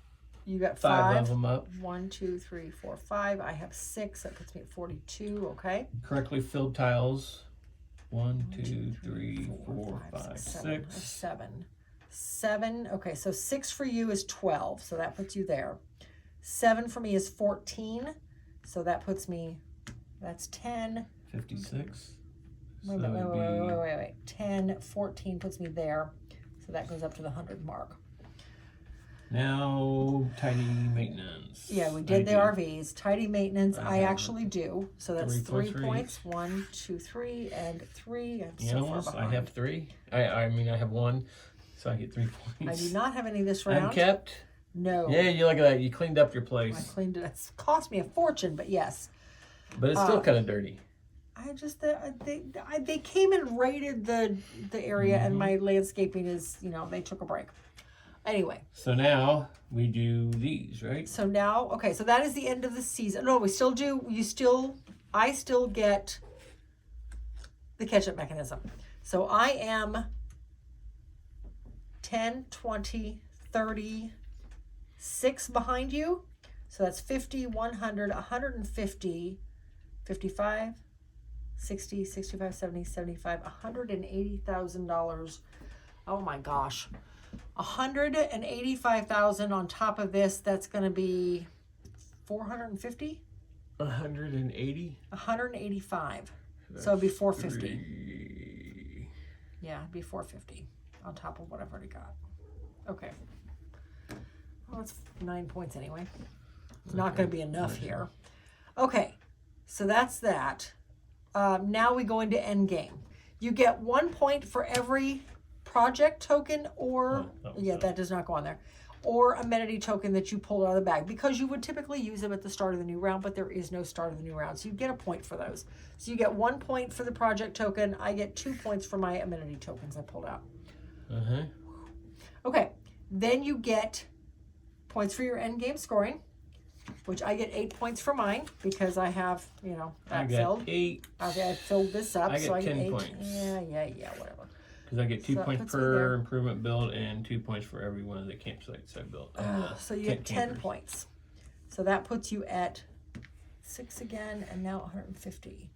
Speaker 3: you got
Speaker 2: 5 of them up.
Speaker 3: 1, 2, 3, 4, 5. I have 6. That puts me at 42. Okay.
Speaker 2: Correctly filled tiles. 1, 2, 3, 4, 5,
Speaker 3: 7.
Speaker 2: 6.
Speaker 3: 7. Okay, so 6 for you is 12. So that puts you there. 7 for me is 14. So that puts me, that's 10.
Speaker 2: 56.
Speaker 3: Wait. 10, 14 puts me there. So that goes up to the 100 mark.
Speaker 2: Now, tidy maintenance.
Speaker 3: Yeah, we did the RVs. Tidy maintenance, I
Speaker 2: have
Speaker 3: actually do. So that's 3
Speaker 2: 3
Speaker 3: points. 1, 2, 3, and 3. I'm
Speaker 2: You
Speaker 3: so
Speaker 2: know
Speaker 3: far
Speaker 2: what? I
Speaker 3: behind.
Speaker 2: have 3. I mean, I have 1, so I get 3 points.
Speaker 3: I do not have any this round.
Speaker 2: Unkept?
Speaker 3: No.
Speaker 2: Yeah, you look at that. You cleaned up your
Speaker 3: I
Speaker 2: place.
Speaker 3: cleaned it. It's cost me a fortune, but yes.
Speaker 2: But it's still kind of dirty.
Speaker 3: I just they came and raided the area, and my landscaping is, they took a break. Anyway.
Speaker 2: So now we do these, right?
Speaker 3: So now, okay, so that is the end of the season. No, we still do. I still get the catch-up mechanism. So I am 10, 20, 30, 6 behind you. So that's 50, 100, 150, 55, 60, 65, 70, 75, $180,000. Oh my gosh. 185,000 on top of this. That's going to be 450.
Speaker 2: 180.
Speaker 3: 185. So it'd be 450. Yeah, it'd be 450 on top of what I've already got. Okay. Well, that's 9 points anyway. It's not going to be enough here. Okay, so that's that. Now we go into end game. You get 1 point for every project token or that does not go on there, or amenity token that you pulled out of the bag, because you would typically use them at the start of the new round, but there is no start of the new round, so you get a point for those. So you get 1 point for the project token. I get 2 points for my amenity tokens I pulled out. Okay, then you get points for your end game scoring, which I get 8 points for mine because I have, that filled.
Speaker 2: 8.
Speaker 3: Okay, I filled this up,
Speaker 2: I get 10
Speaker 3: 8
Speaker 2: points.
Speaker 3: Yeah, whatever.
Speaker 2: Because I get 2
Speaker 3: So that
Speaker 2: points
Speaker 3: puts me
Speaker 2: per
Speaker 3: there.
Speaker 2: improvement build and 2 points for every one of the campsites I built.
Speaker 3: So you get 10 points. So that puts you at 6 again, and now 150.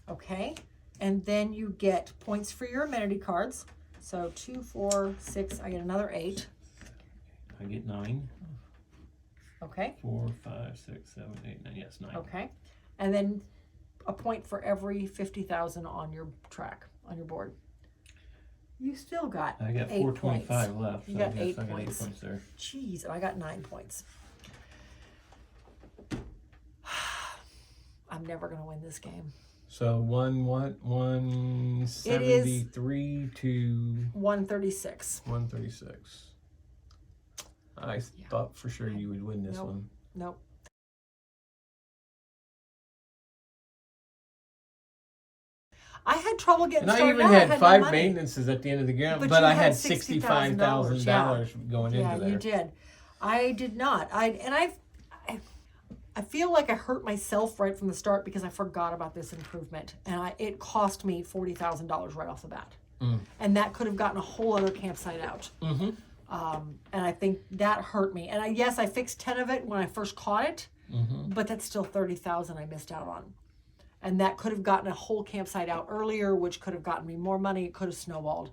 Speaker 3: Okay, and then you get points for your amenity cards. So 2, 4, 6. I get another 8.
Speaker 2: I get 9.
Speaker 3: Okay.
Speaker 2: 4, 5, 6, 7, 8, 9. Yes, 9.
Speaker 3: Okay, and then a point for every 50,000 on your track, on your board. You still got
Speaker 2: I got
Speaker 3: 8
Speaker 2: 425
Speaker 3: points.
Speaker 2: left.
Speaker 3: You
Speaker 2: So
Speaker 3: got
Speaker 2: I guess
Speaker 3: 8
Speaker 2: I got 8
Speaker 3: points.
Speaker 2: points there.
Speaker 3: Jeez, and I got 9 points. I'm never gonna win this game.
Speaker 2: So 173 to
Speaker 3: 136.
Speaker 2: 136. I thought for sure you would win this one.
Speaker 3: Nope. I had trouble getting
Speaker 2: And
Speaker 3: started.
Speaker 2: I even had
Speaker 3: no
Speaker 2: 5
Speaker 3: money.
Speaker 2: maintenances at the end of the game,
Speaker 3: But
Speaker 2: but
Speaker 3: you
Speaker 2: I
Speaker 3: had
Speaker 2: had
Speaker 3: $65,000
Speaker 2: $65,000 going
Speaker 3: Yeah,
Speaker 2: into there.
Speaker 3: you did. I did not. I feel like I hurt myself right from the start because I forgot about this improvement, and it cost me $40,000 right off the bat, and that could have gotten a whole other campsite out. And I think that hurt me. And I fixed 10 of it when I first caught it, but that's still 30,000 I missed out on, and that could have gotten a whole campsite out earlier, which could have gotten me more money. It could have snowballed.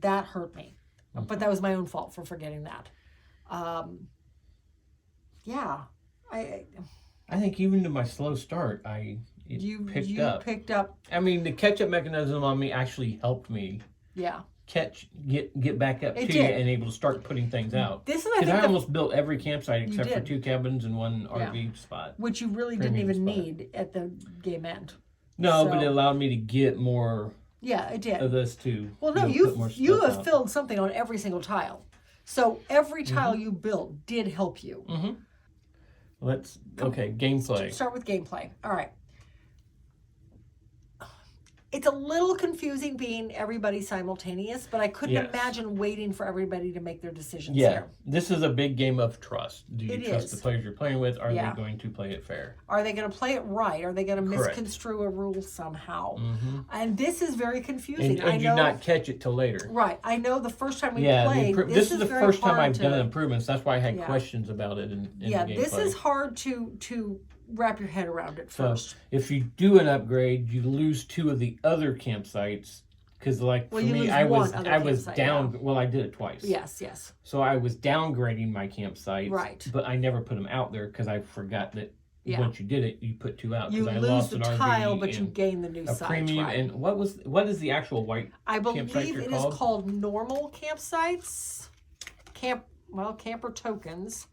Speaker 3: That hurt me, but that was my own fault for forgetting that.
Speaker 2: I think even to my slow start, you picked up. I mean, the catch-up mechanism on me actually helped me.
Speaker 3: Yeah.
Speaker 2: Get back up to you and able to start putting things out. This is because I almost built every campsite except for 2 cabins and 1 RV spot,
Speaker 3: which you really didn't even need at the game end.
Speaker 2: No, but it allowed me to get more.
Speaker 3: Yeah, it did.
Speaker 2: Of this too.
Speaker 3: Well, no, you have filled something on every single tile, so every tile you built did help you.
Speaker 2: Gameplay.
Speaker 3: Start with gameplay. All right. It's a little confusing being everybody simultaneous, but I couldn't imagine waiting for everybody to make their decisions here.
Speaker 2: This is a big game of trust. Do you trust the players you're playing with? Are they going to play it fair?
Speaker 3: Are they going to play it right? Are they going to misconstrue a rule somehow? And this is very confusing.
Speaker 2: And do not catch it till later.
Speaker 3: Right. I know the first time we played,
Speaker 2: this is the first time I've done improvements. That's why I had questions about it in the gameplay.
Speaker 3: This is hard to wrap your head around it first.
Speaker 2: So if you do an upgrade, you lose 2 of the other campsites because, for me, I was down. Well, I did it twice.
Speaker 3: Yes.
Speaker 2: So I was downgrading my campsites,
Speaker 3: right?
Speaker 2: But I never put them out there because I forgot that once you did it, you put 2 out.
Speaker 3: You lose the tile, but you gain the new site.
Speaker 2: Premium,
Speaker 3: right?
Speaker 2: And what is the actual white?
Speaker 3: I believe it is called normal campsites. Camper tokens.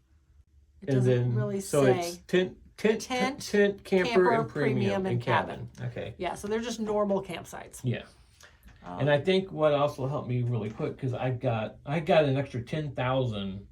Speaker 3: It doesn't really say.
Speaker 2: So it's tent, camper, and premium, and cabin. Okay.
Speaker 3: Yeah, so they're just normal campsites.
Speaker 2: Yeah. And I think what also helped me really quick because I got an extra 10,000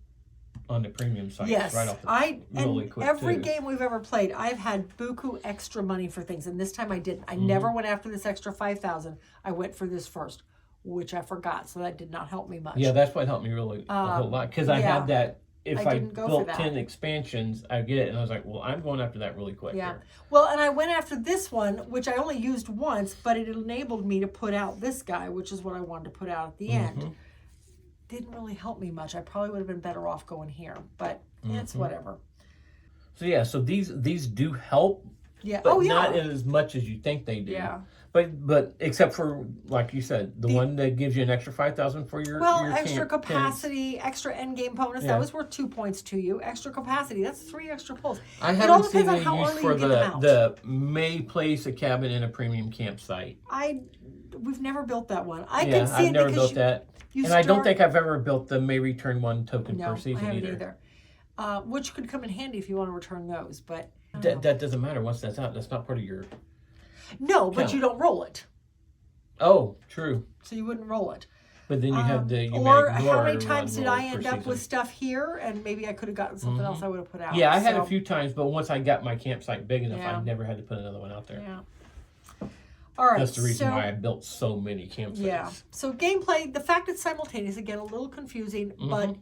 Speaker 2: on the premium sites right off the quick.
Speaker 3: Every game we've ever played, I've had buku extra money for things, and this time I didn't. I never went after this extra 5,000. I went for this first, which I forgot, so that did not help me much.
Speaker 2: Yeah, that's what helped me really a whole lot because I had that. If I built 10 expansions, I get it. And I was like, well, I'm going after that really quick.
Speaker 3: Yeah. Well, and I went after this one, which I only used once, but it enabled me to put out this guy, which is what I wanted to put out at the end. Didn't really help me much. I probably would have been better off going here, but it's whatever.
Speaker 2: So these do help.
Speaker 3: Yeah.
Speaker 2: But not as much as you think they do.
Speaker 3: Yeah.
Speaker 2: But except for, like you said, the one that gives you an extra 5,000 for your
Speaker 3: extra capacity, extra end game bonus. That was worth 2 points to you. Extra capacity, that's 3 extra pulls.
Speaker 2: I haven't seen any use for the may place a cabin in a premium campsite.
Speaker 3: We've never built that one.
Speaker 2: I've never built that. I don't think I've ever built the may return 1 token per season
Speaker 3: I haven't either. Which could come in handy if you want to return those, but
Speaker 2: that doesn't matter once that's out. That's not part of your.
Speaker 3: No, but you don't roll it.
Speaker 2: Oh, true.
Speaker 3: So you wouldn't roll it.
Speaker 2: But then you have the...
Speaker 3: how many times did I end up with stuff here, and maybe I could have gotten something else I would have put out.
Speaker 2: Yeah, I had a few times, but once I got my campsite big enough, I never had to put another one out there.
Speaker 3: Yeah. All right.
Speaker 2: That's the reason why I built so many campsites.
Speaker 3: Yeah. So gameplay, the fact it's simultaneous, again, a little confusing, but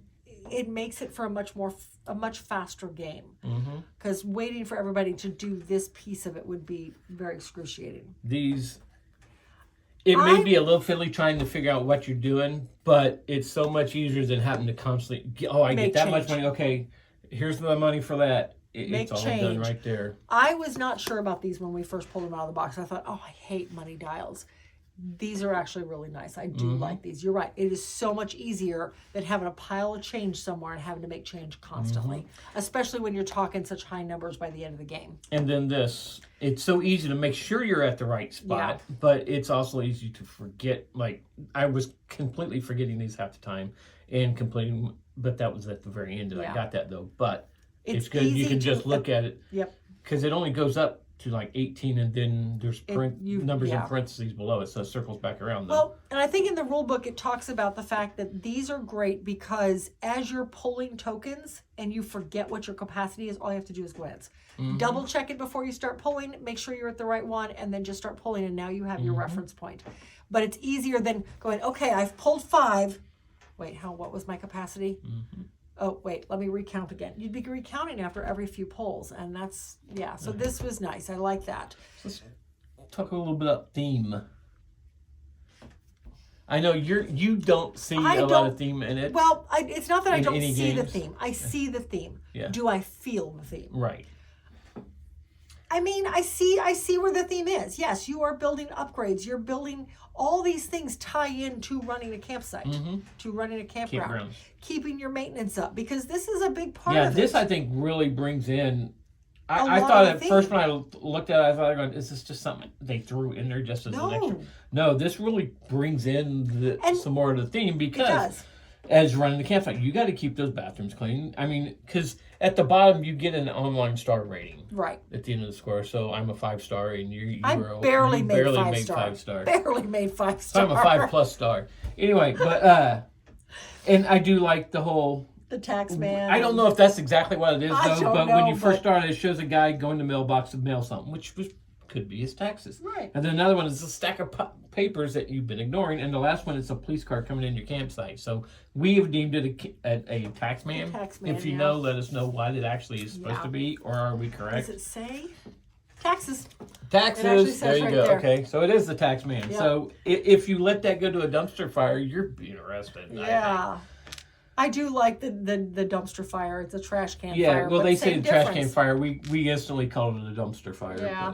Speaker 3: it makes it for a much faster game. Because waiting for everybody to do this piece of it would be very excruciating. It
Speaker 2: may be a little fiddly trying to figure out what you're doing, but it's so much easier than having to constantly, I get that much money. Okay, here's the money for that. It's all done right there.
Speaker 3: I was not sure about these when we first pulled them out of the box. I thought, I hate money dials. These are actually really nice. I do like these. You're right. It is so much easier than having a pile of change somewhere and having to make change constantly, especially when you're talking such high numbers by the end of the game.
Speaker 2: And then it's so easy to make sure you're at the right spot, but it's also easy to forget. Like, I was completely forgetting these half the time and completing, but that was at the very end, and I got that though. But it's good. You can just look at it.
Speaker 3: Yep.
Speaker 2: Because it only goes up to like 18, and then there's numbers in parentheses below it, so it circles back around.
Speaker 3: Well, and I think in the rule book it talks about the fact that these are great because as you're pulling tokens and you forget what your capacity is, all you have to do is glance. Double check it before you start pulling, make sure you're at the right one, and then just start pulling, and now you have your reference point. But it's easier than going, okay, I've pulled 5. Wait, what was my capacity? Oh, wait, let me recount again. You'd be recounting after every few polls, and that's, yeah, so this was nice. I like that.
Speaker 2: Let's talk a little bit about theme. I know you don't see a lot of theme in it.
Speaker 3: Well, it's not that I don't see
Speaker 2: games.
Speaker 3: the theme. I see the theme.
Speaker 2: Yeah.
Speaker 3: Do I feel the theme?
Speaker 2: Right.
Speaker 3: I mean, I see where the theme is. Yes, you are building upgrades. You're building all these things tie into running a campsite, to running a campground, keeping your maintenance up, because this is a big part of it.
Speaker 2: Yeah, this I think really brings in. I thought at first when I looked at it, I thought, is this just something they threw in there just as an extra? No, this really brings in some more of the theme, because as running the campsite, you got to keep those bathrooms clean. I mean, because at the bottom you get an online star rating.
Speaker 3: Right.
Speaker 2: At the end of the score, so I'm a 5-star, and you
Speaker 3: barely made
Speaker 2: 5 stars.
Speaker 3: Barely made 5 stars.
Speaker 2: So I'm a 5+ star. Anyway, but and I do like the whole.
Speaker 3: The tax man.
Speaker 2: I don't know if that's exactly what it is, though. But when you first started, it shows a guy going to the mailbox to mail something, which could be his taxes.
Speaker 3: Right.
Speaker 2: And then another one is a stack of papers that you've been ignoring, and the last one is a police car coming in your campsite. So we have deemed it a tax man. If you know, let us know what it actually is supposed to be, or are we correct?
Speaker 3: Does it say taxes?
Speaker 2: Taxes. There you go. There. Okay, so it is the tax man. Yep. So if you let that go to a dumpster fire, you're being arrested.
Speaker 3: Yeah. I do like the dumpster fire. It's a trash can fire.
Speaker 2: Yeah, well, they say the trash can fire. We instantly called it a dumpster fire.
Speaker 3: Yeah.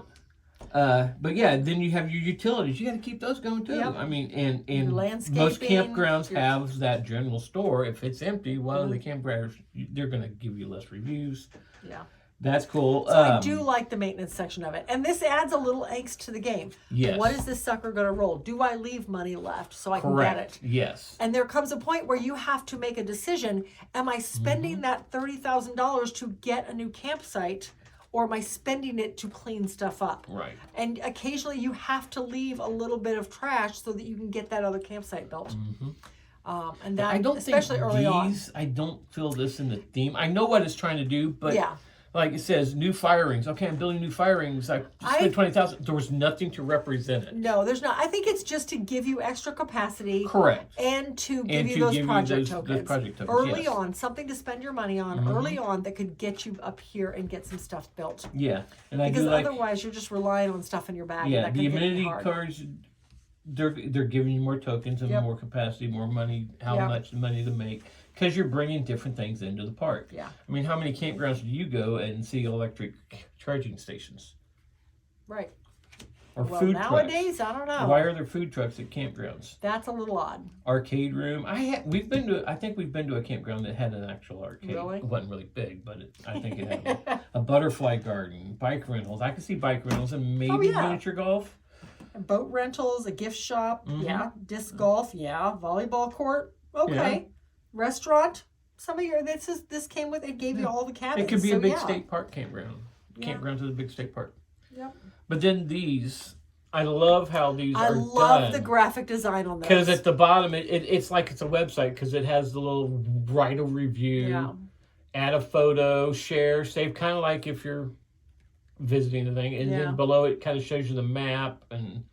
Speaker 2: But yeah, then you have your utilities. You got to keep those going too. Yep. I mean, and most campgrounds have that general store. If it's empty, well, the campgrounds, they're going to give you less reviews.
Speaker 3: Yeah.
Speaker 2: That's cool.
Speaker 3: So I do like the maintenance section of it. And this adds a little angst to the game.
Speaker 2: Yes.
Speaker 3: What is this sucker going to roll? Do I leave money left so I can get it?
Speaker 2: Yes.
Speaker 3: And there comes a point where you have to make a decision. Am I spending that $30,000 to get a new campsite, or am I spending it to clean stuff up?
Speaker 2: Right.
Speaker 3: And occasionally you have to leave a little bit of trash so that you can get that other campsite built. And that,
Speaker 2: I don't
Speaker 3: especially
Speaker 2: think
Speaker 3: early on.
Speaker 2: I don't feel this in the theme. I know what it's trying to do, but like it says, new fire rings. Okay, I'm building new fire rings. I spent $20,000. There was nothing to represent it.
Speaker 3: No, there's not. I think it's just to give you extra capacity.
Speaker 2: Correct.
Speaker 3: And to give you those project tokens.
Speaker 2: Those project tokens.
Speaker 3: Early on, something to spend your money on early on that could get you up here and get some stuff built.
Speaker 2: Yeah, and
Speaker 3: because otherwise you're just relying on stuff in your bag.
Speaker 2: Yeah,
Speaker 3: and that
Speaker 2: the amenity cards. They're giving you more tokens and more capacity, more money. How much money to make? Because you're bringing different things into the park.
Speaker 3: Yeah.
Speaker 2: I mean, how many campgrounds do you go and see electric charging stations?
Speaker 3: Right.
Speaker 2: Or food trucks?
Speaker 3: Nowadays, I don't know.
Speaker 2: Why are there food trucks at campgrounds?
Speaker 3: That's a little odd.
Speaker 2: Arcade room. I think we've been to a campground that had an actual arcade.
Speaker 3: Really?
Speaker 2: It wasn't really big, but I think it had a butterfly garden, bike rentals. I could see bike rentals and maybe miniature golf.
Speaker 3: Boat rentals, a gift shop, disc golf, volleyball court, okay. Restaurant, some of your this came with it gave you all the cabins.
Speaker 2: It could be a big state park campground. Campground to the big state park.
Speaker 3: Yep.
Speaker 2: But then these, I love how these are done.
Speaker 3: I love the graphic design on those.
Speaker 2: Because at the bottom, it's like it's a website because it has the little write a review, add a photo, share, save, kind of like if you're visiting the thing. And then below it kind of shows you the map and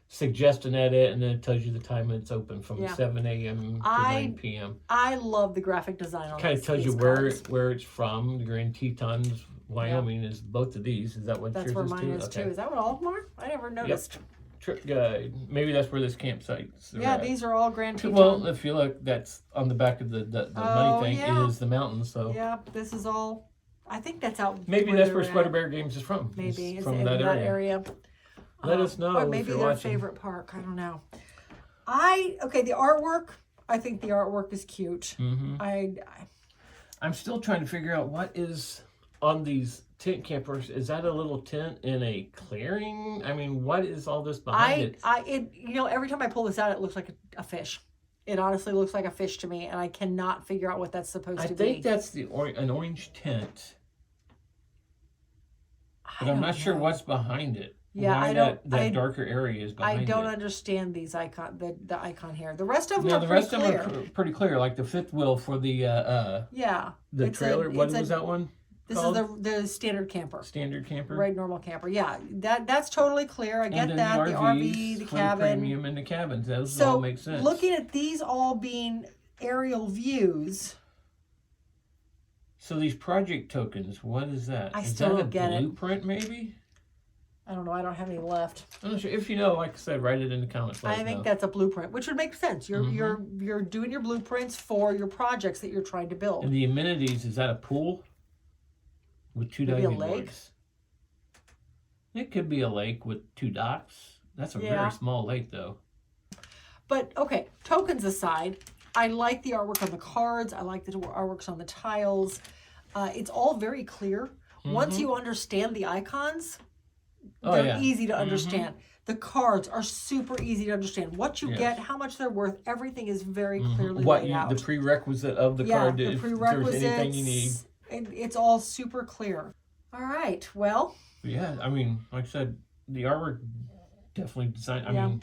Speaker 2: suggest an edit, and then it tells you the time it's open from 7 a.m. to 9 p.m.
Speaker 3: I love the graphic design on
Speaker 2: kind of tells you where it's from. The Grand Tetons, Wyoming is both of these. Is that what yours is too?
Speaker 3: That's where mine is too. Is that what all of them are? I never noticed.
Speaker 2: Yep. Trip guide. Maybe that's where this campsite's
Speaker 3: at. These are all Grand Tetons.
Speaker 2: Well, if you look, that's on the back of the money thing. It is the mountains. So
Speaker 3: this is all. I think that's out.
Speaker 2: Maybe that's where Sweater Bear Games is from.
Speaker 3: Maybe
Speaker 2: it's from that area. Let us know.
Speaker 3: Or maybe their favorite park. I don't know. The artwork. I think the artwork is cute.
Speaker 2: I'm still trying to figure out what is on these tent campers. Is that a little tent in a clearing? I mean, what is all this behind it?
Speaker 3: Every time I pull this out, it looks like a fish. It honestly looks like a fish to me, and I cannot figure out what that's supposed to be.
Speaker 2: I think that's an orange tent. But I'm not sure what's behind it.
Speaker 3: Yeah,
Speaker 2: that darker area is behind it.
Speaker 3: I don't understand these icon, the icon here. The rest of them are
Speaker 2: the rest of them are pretty clear. Like the fifth wheel for the the trailer. What was that one?
Speaker 3: This
Speaker 2: called?
Speaker 3: Is the standard camper.
Speaker 2: Standard camper.
Speaker 3: Right, normal camper. Yeah, that's totally clear. I get that. The RV, the cabin,
Speaker 2: the premium, and the cabins. Those all make sense.
Speaker 3: Looking at these all being aerial views.
Speaker 2: So these project tokens, what is that?
Speaker 3: I still don't get it.
Speaker 2: Is that a blueprint maybe?
Speaker 3: I don't know. I don't have any left.
Speaker 2: I'm not sure. If you know, like I said, write it in the comments.
Speaker 3: I think that's a blueprint, which would make sense. You're doing your blueprints for your projects that you're trying to build.
Speaker 2: And the amenities, is that a pool with 2 diving boards? It could be a lake with 2 docks. That's a very small lake, though.
Speaker 3: But okay, tokens aside, I like the artwork on the cards. I like the artworks on the tiles. It's all very clear. Once you understand the icons, they're easy to understand. The cards are super easy to understand. What you get, how much they're worth, everything is very clearly laid out.
Speaker 2: The prerequisite of the card,
Speaker 3: the prerequisites,
Speaker 2: if there's anything you need.
Speaker 3: It's all super clear. All right, well.
Speaker 2: Yeah, I mean, like I said, the artwork definitely designed. I mean,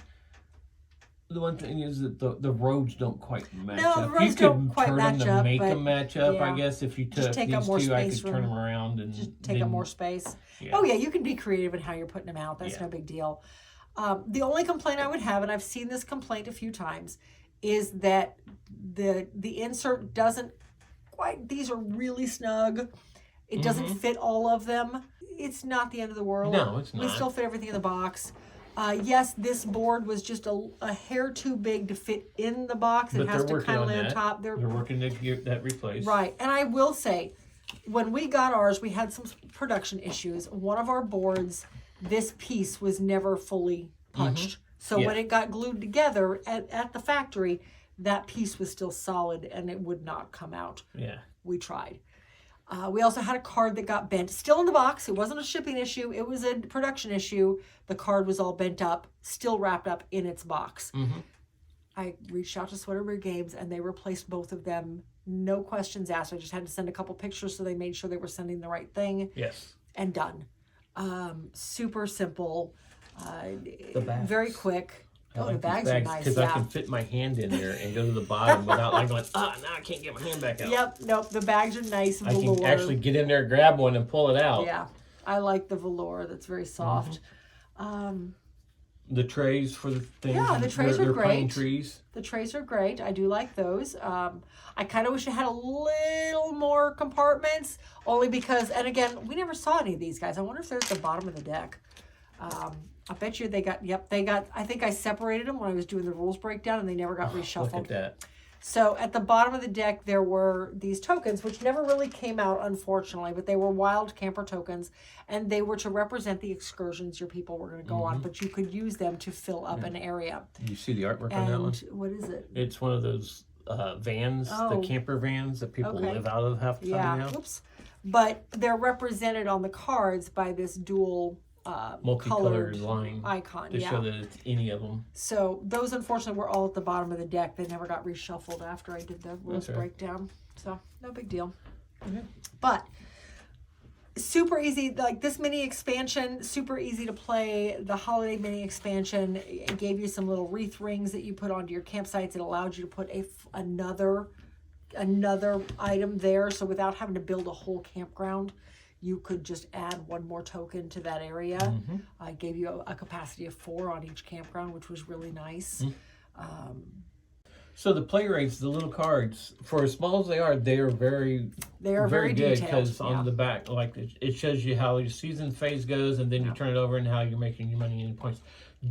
Speaker 2: the one thing is that the roads don't quite match up.
Speaker 3: The roads don't quite match up.
Speaker 2: Make them match up, I guess. If you took
Speaker 3: take
Speaker 2: these
Speaker 3: up more
Speaker 2: two, I
Speaker 3: space
Speaker 2: could turn them around and
Speaker 3: just take up more space.
Speaker 2: Yeah.
Speaker 3: Oh yeah, you can be creative in how you're putting them out. That's no big deal. The only complaint I would have, and I've seen this complaint a few times, is that the insert doesn't quite. These are really snug. It doesn't fit all of them. It's not the end of the world.
Speaker 2: No, it's not.
Speaker 3: We still fit everything in the box. Yes, this board was just a hair too big to fit in the box. It has to kind of lay on top.
Speaker 2: They're working to get that replaced.
Speaker 3: Right. And I will say, when we got ours, we had some production issues. One of our boards, this piece was never fully punched. So when it got glued together at the factory, that piece was still solid and it would not come out.
Speaker 2: Yeah.
Speaker 3: We tried. We also had a card that got bent, still in the box. It wasn't a shipping issue. It was a production issue. The card was all bent up, still wrapped up in its box. I reached out to Sweaterberg Games and they replaced both of them. No questions asked. I just had to send a couple pictures so they made sure they were sending the right thing.
Speaker 2: Yes.
Speaker 3: And done. Super simple.
Speaker 2: The bags.
Speaker 3: Very quick. The bags are nice.
Speaker 2: Because I can fit my hand in there and go to the bottom without like going, now I can't get my hand back out.
Speaker 3: Yep, nope. The bags are nice.
Speaker 2: I can actually get in there, grab one, and pull it out.
Speaker 3: Yeah, I like the velour. That's very soft.
Speaker 2: The trays for the things.
Speaker 3: Yeah, the trays are great.
Speaker 2: Pine trees.
Speaker 3: The trays are great. I do like those. I kind of wish it had a little more compartments, only because, and again, we never saw any of these guys. I wonder if they're at the bottom of the deck. I bet you they got, I think I separated them when I was doing the rules breakdown and they never got reshuffled.
Speaker 2: Look at that.
Speaker 3: So at the bottom of the deck, there were these tokens, which never really came out, unfortunately, but they were wild camper tokens, and they were to represent the excursions your people were going to go on, but you could use them to fill up an area.
Speaker 2: You see the artwork on that one?
Speaker 3: What is it?
Speaker 2: It's one of those vans, the camper vans that people live out of half the time now.
Speaker 3: Oops. But they're represented on the cards by this dual multicolored
Speaker 2: line
Speaker 3: icon
Speaker 2: to show that it's any of them.
Speaker 3: So those unfortunately were all at the bottom of the deck. They never got reshuffled after I did the rules breakdown. So no big deal. But super easy, like this mini expansion, super easy to play. The holiday mini expansion, it gave you some little wreath rings that you put onto your campsites. It allowed you to put another item there. So without having to build a whole campground, you could just add one more token to that area. I gave you a capacity of 4 on each campground, which was really nice.
Speaker 2: So the play rates, the little cards, for as small as they are very good, because on the back, like it shows you how your season phase goes, and then you turn it over and how you're making your money in points.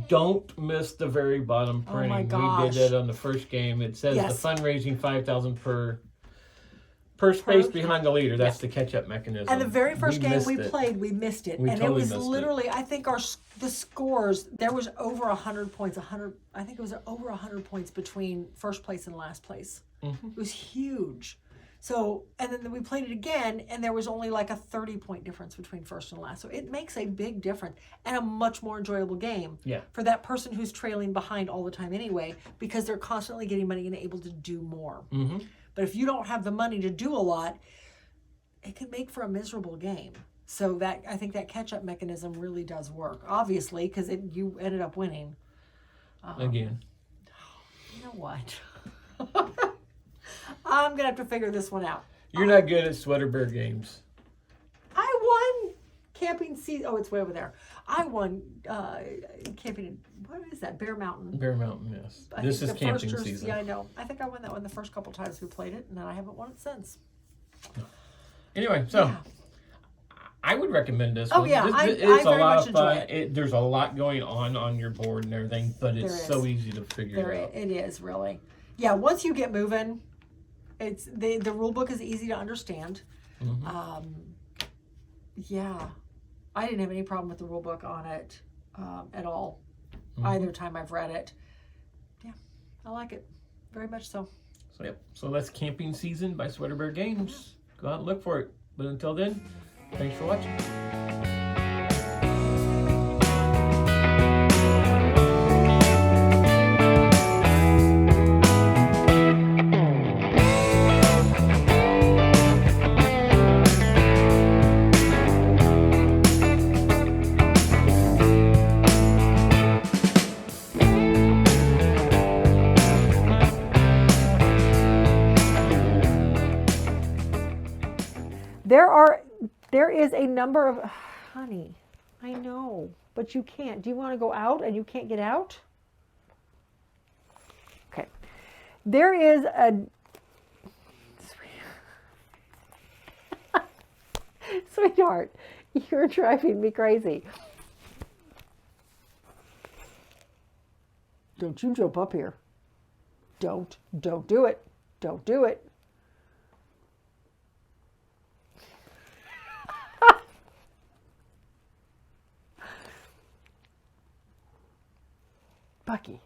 Speaker 2: Don't miss the very bottom printing.
Speaker 3: Oh my gosh.
Speaker 2: We did that on the first game. It says the fundraising 5,000 per space behind the leader. That's the catch-up mechanism.
Speaker 3: And the very first game we played, we missed it. And it was literally, I think the scores, there was over 100 points, I think it was over 100 points between first place and last place. It was huge. So, and then we played it again, and there was only like a 30-point difference between first and last. So it makes a big difference and a much more enjoyable game for that person who's trailing behind all the time anyway, because they're constantly getting money and able to do more. But if you don't have the money to do a lot, it can make for a miserable game. So that, I think that catch-up mechanism really does work. Obviously, because you ended up winning.
Speaker 2: Again.
Speaker 3: You know what? I'm going to have to figure this one out.
Speaker 2: You're not good at Sweaterberg Games.
Speaker 3: I won camping season. Oh, it's way over there. I won camping. What is that? Bear Mountain.
Speaker 2: Bear Mountain, yes. This is camping season.
Speaker 3: Yeah, I know. I think I won that one the first couple times we played it, and then I haven't won it since.
Speaker 2: Anyway, so I would recommend this
Speaker 3: one.
Speaker 2: one.
Speaker 3: Yeah,
Speaker 2: it's
Speaker 3: I
Speaker 2: a
Speaker 3: very
Speaker 2: lot
Speaker 3: much
Speaker 2: of fun.
Speaker 3: enjoy it.
Speaker 2: There's a lot going on your board and everything, but it's so easy to figure it out.
Speaker 3: It is really. Yeah, once you get moving, it's the rule book is easy to understand. Yeah, I didn't have any problem with the rule book on it at all. Either time I've read it. Yeah, I like it very much so.
Speaker 2: So yep. So that's Camping Season by Sweater Bear Games. Go out and look for it. But until then, thanks for watching.
Speaker 1: There is a number of, honey, I know, but you can't. Do you want to go out and you can't get out? Okay. There is a, sweetheart, you're driving me crazy. Don't you jump up here. Don't do it. Don't do it. Bucky.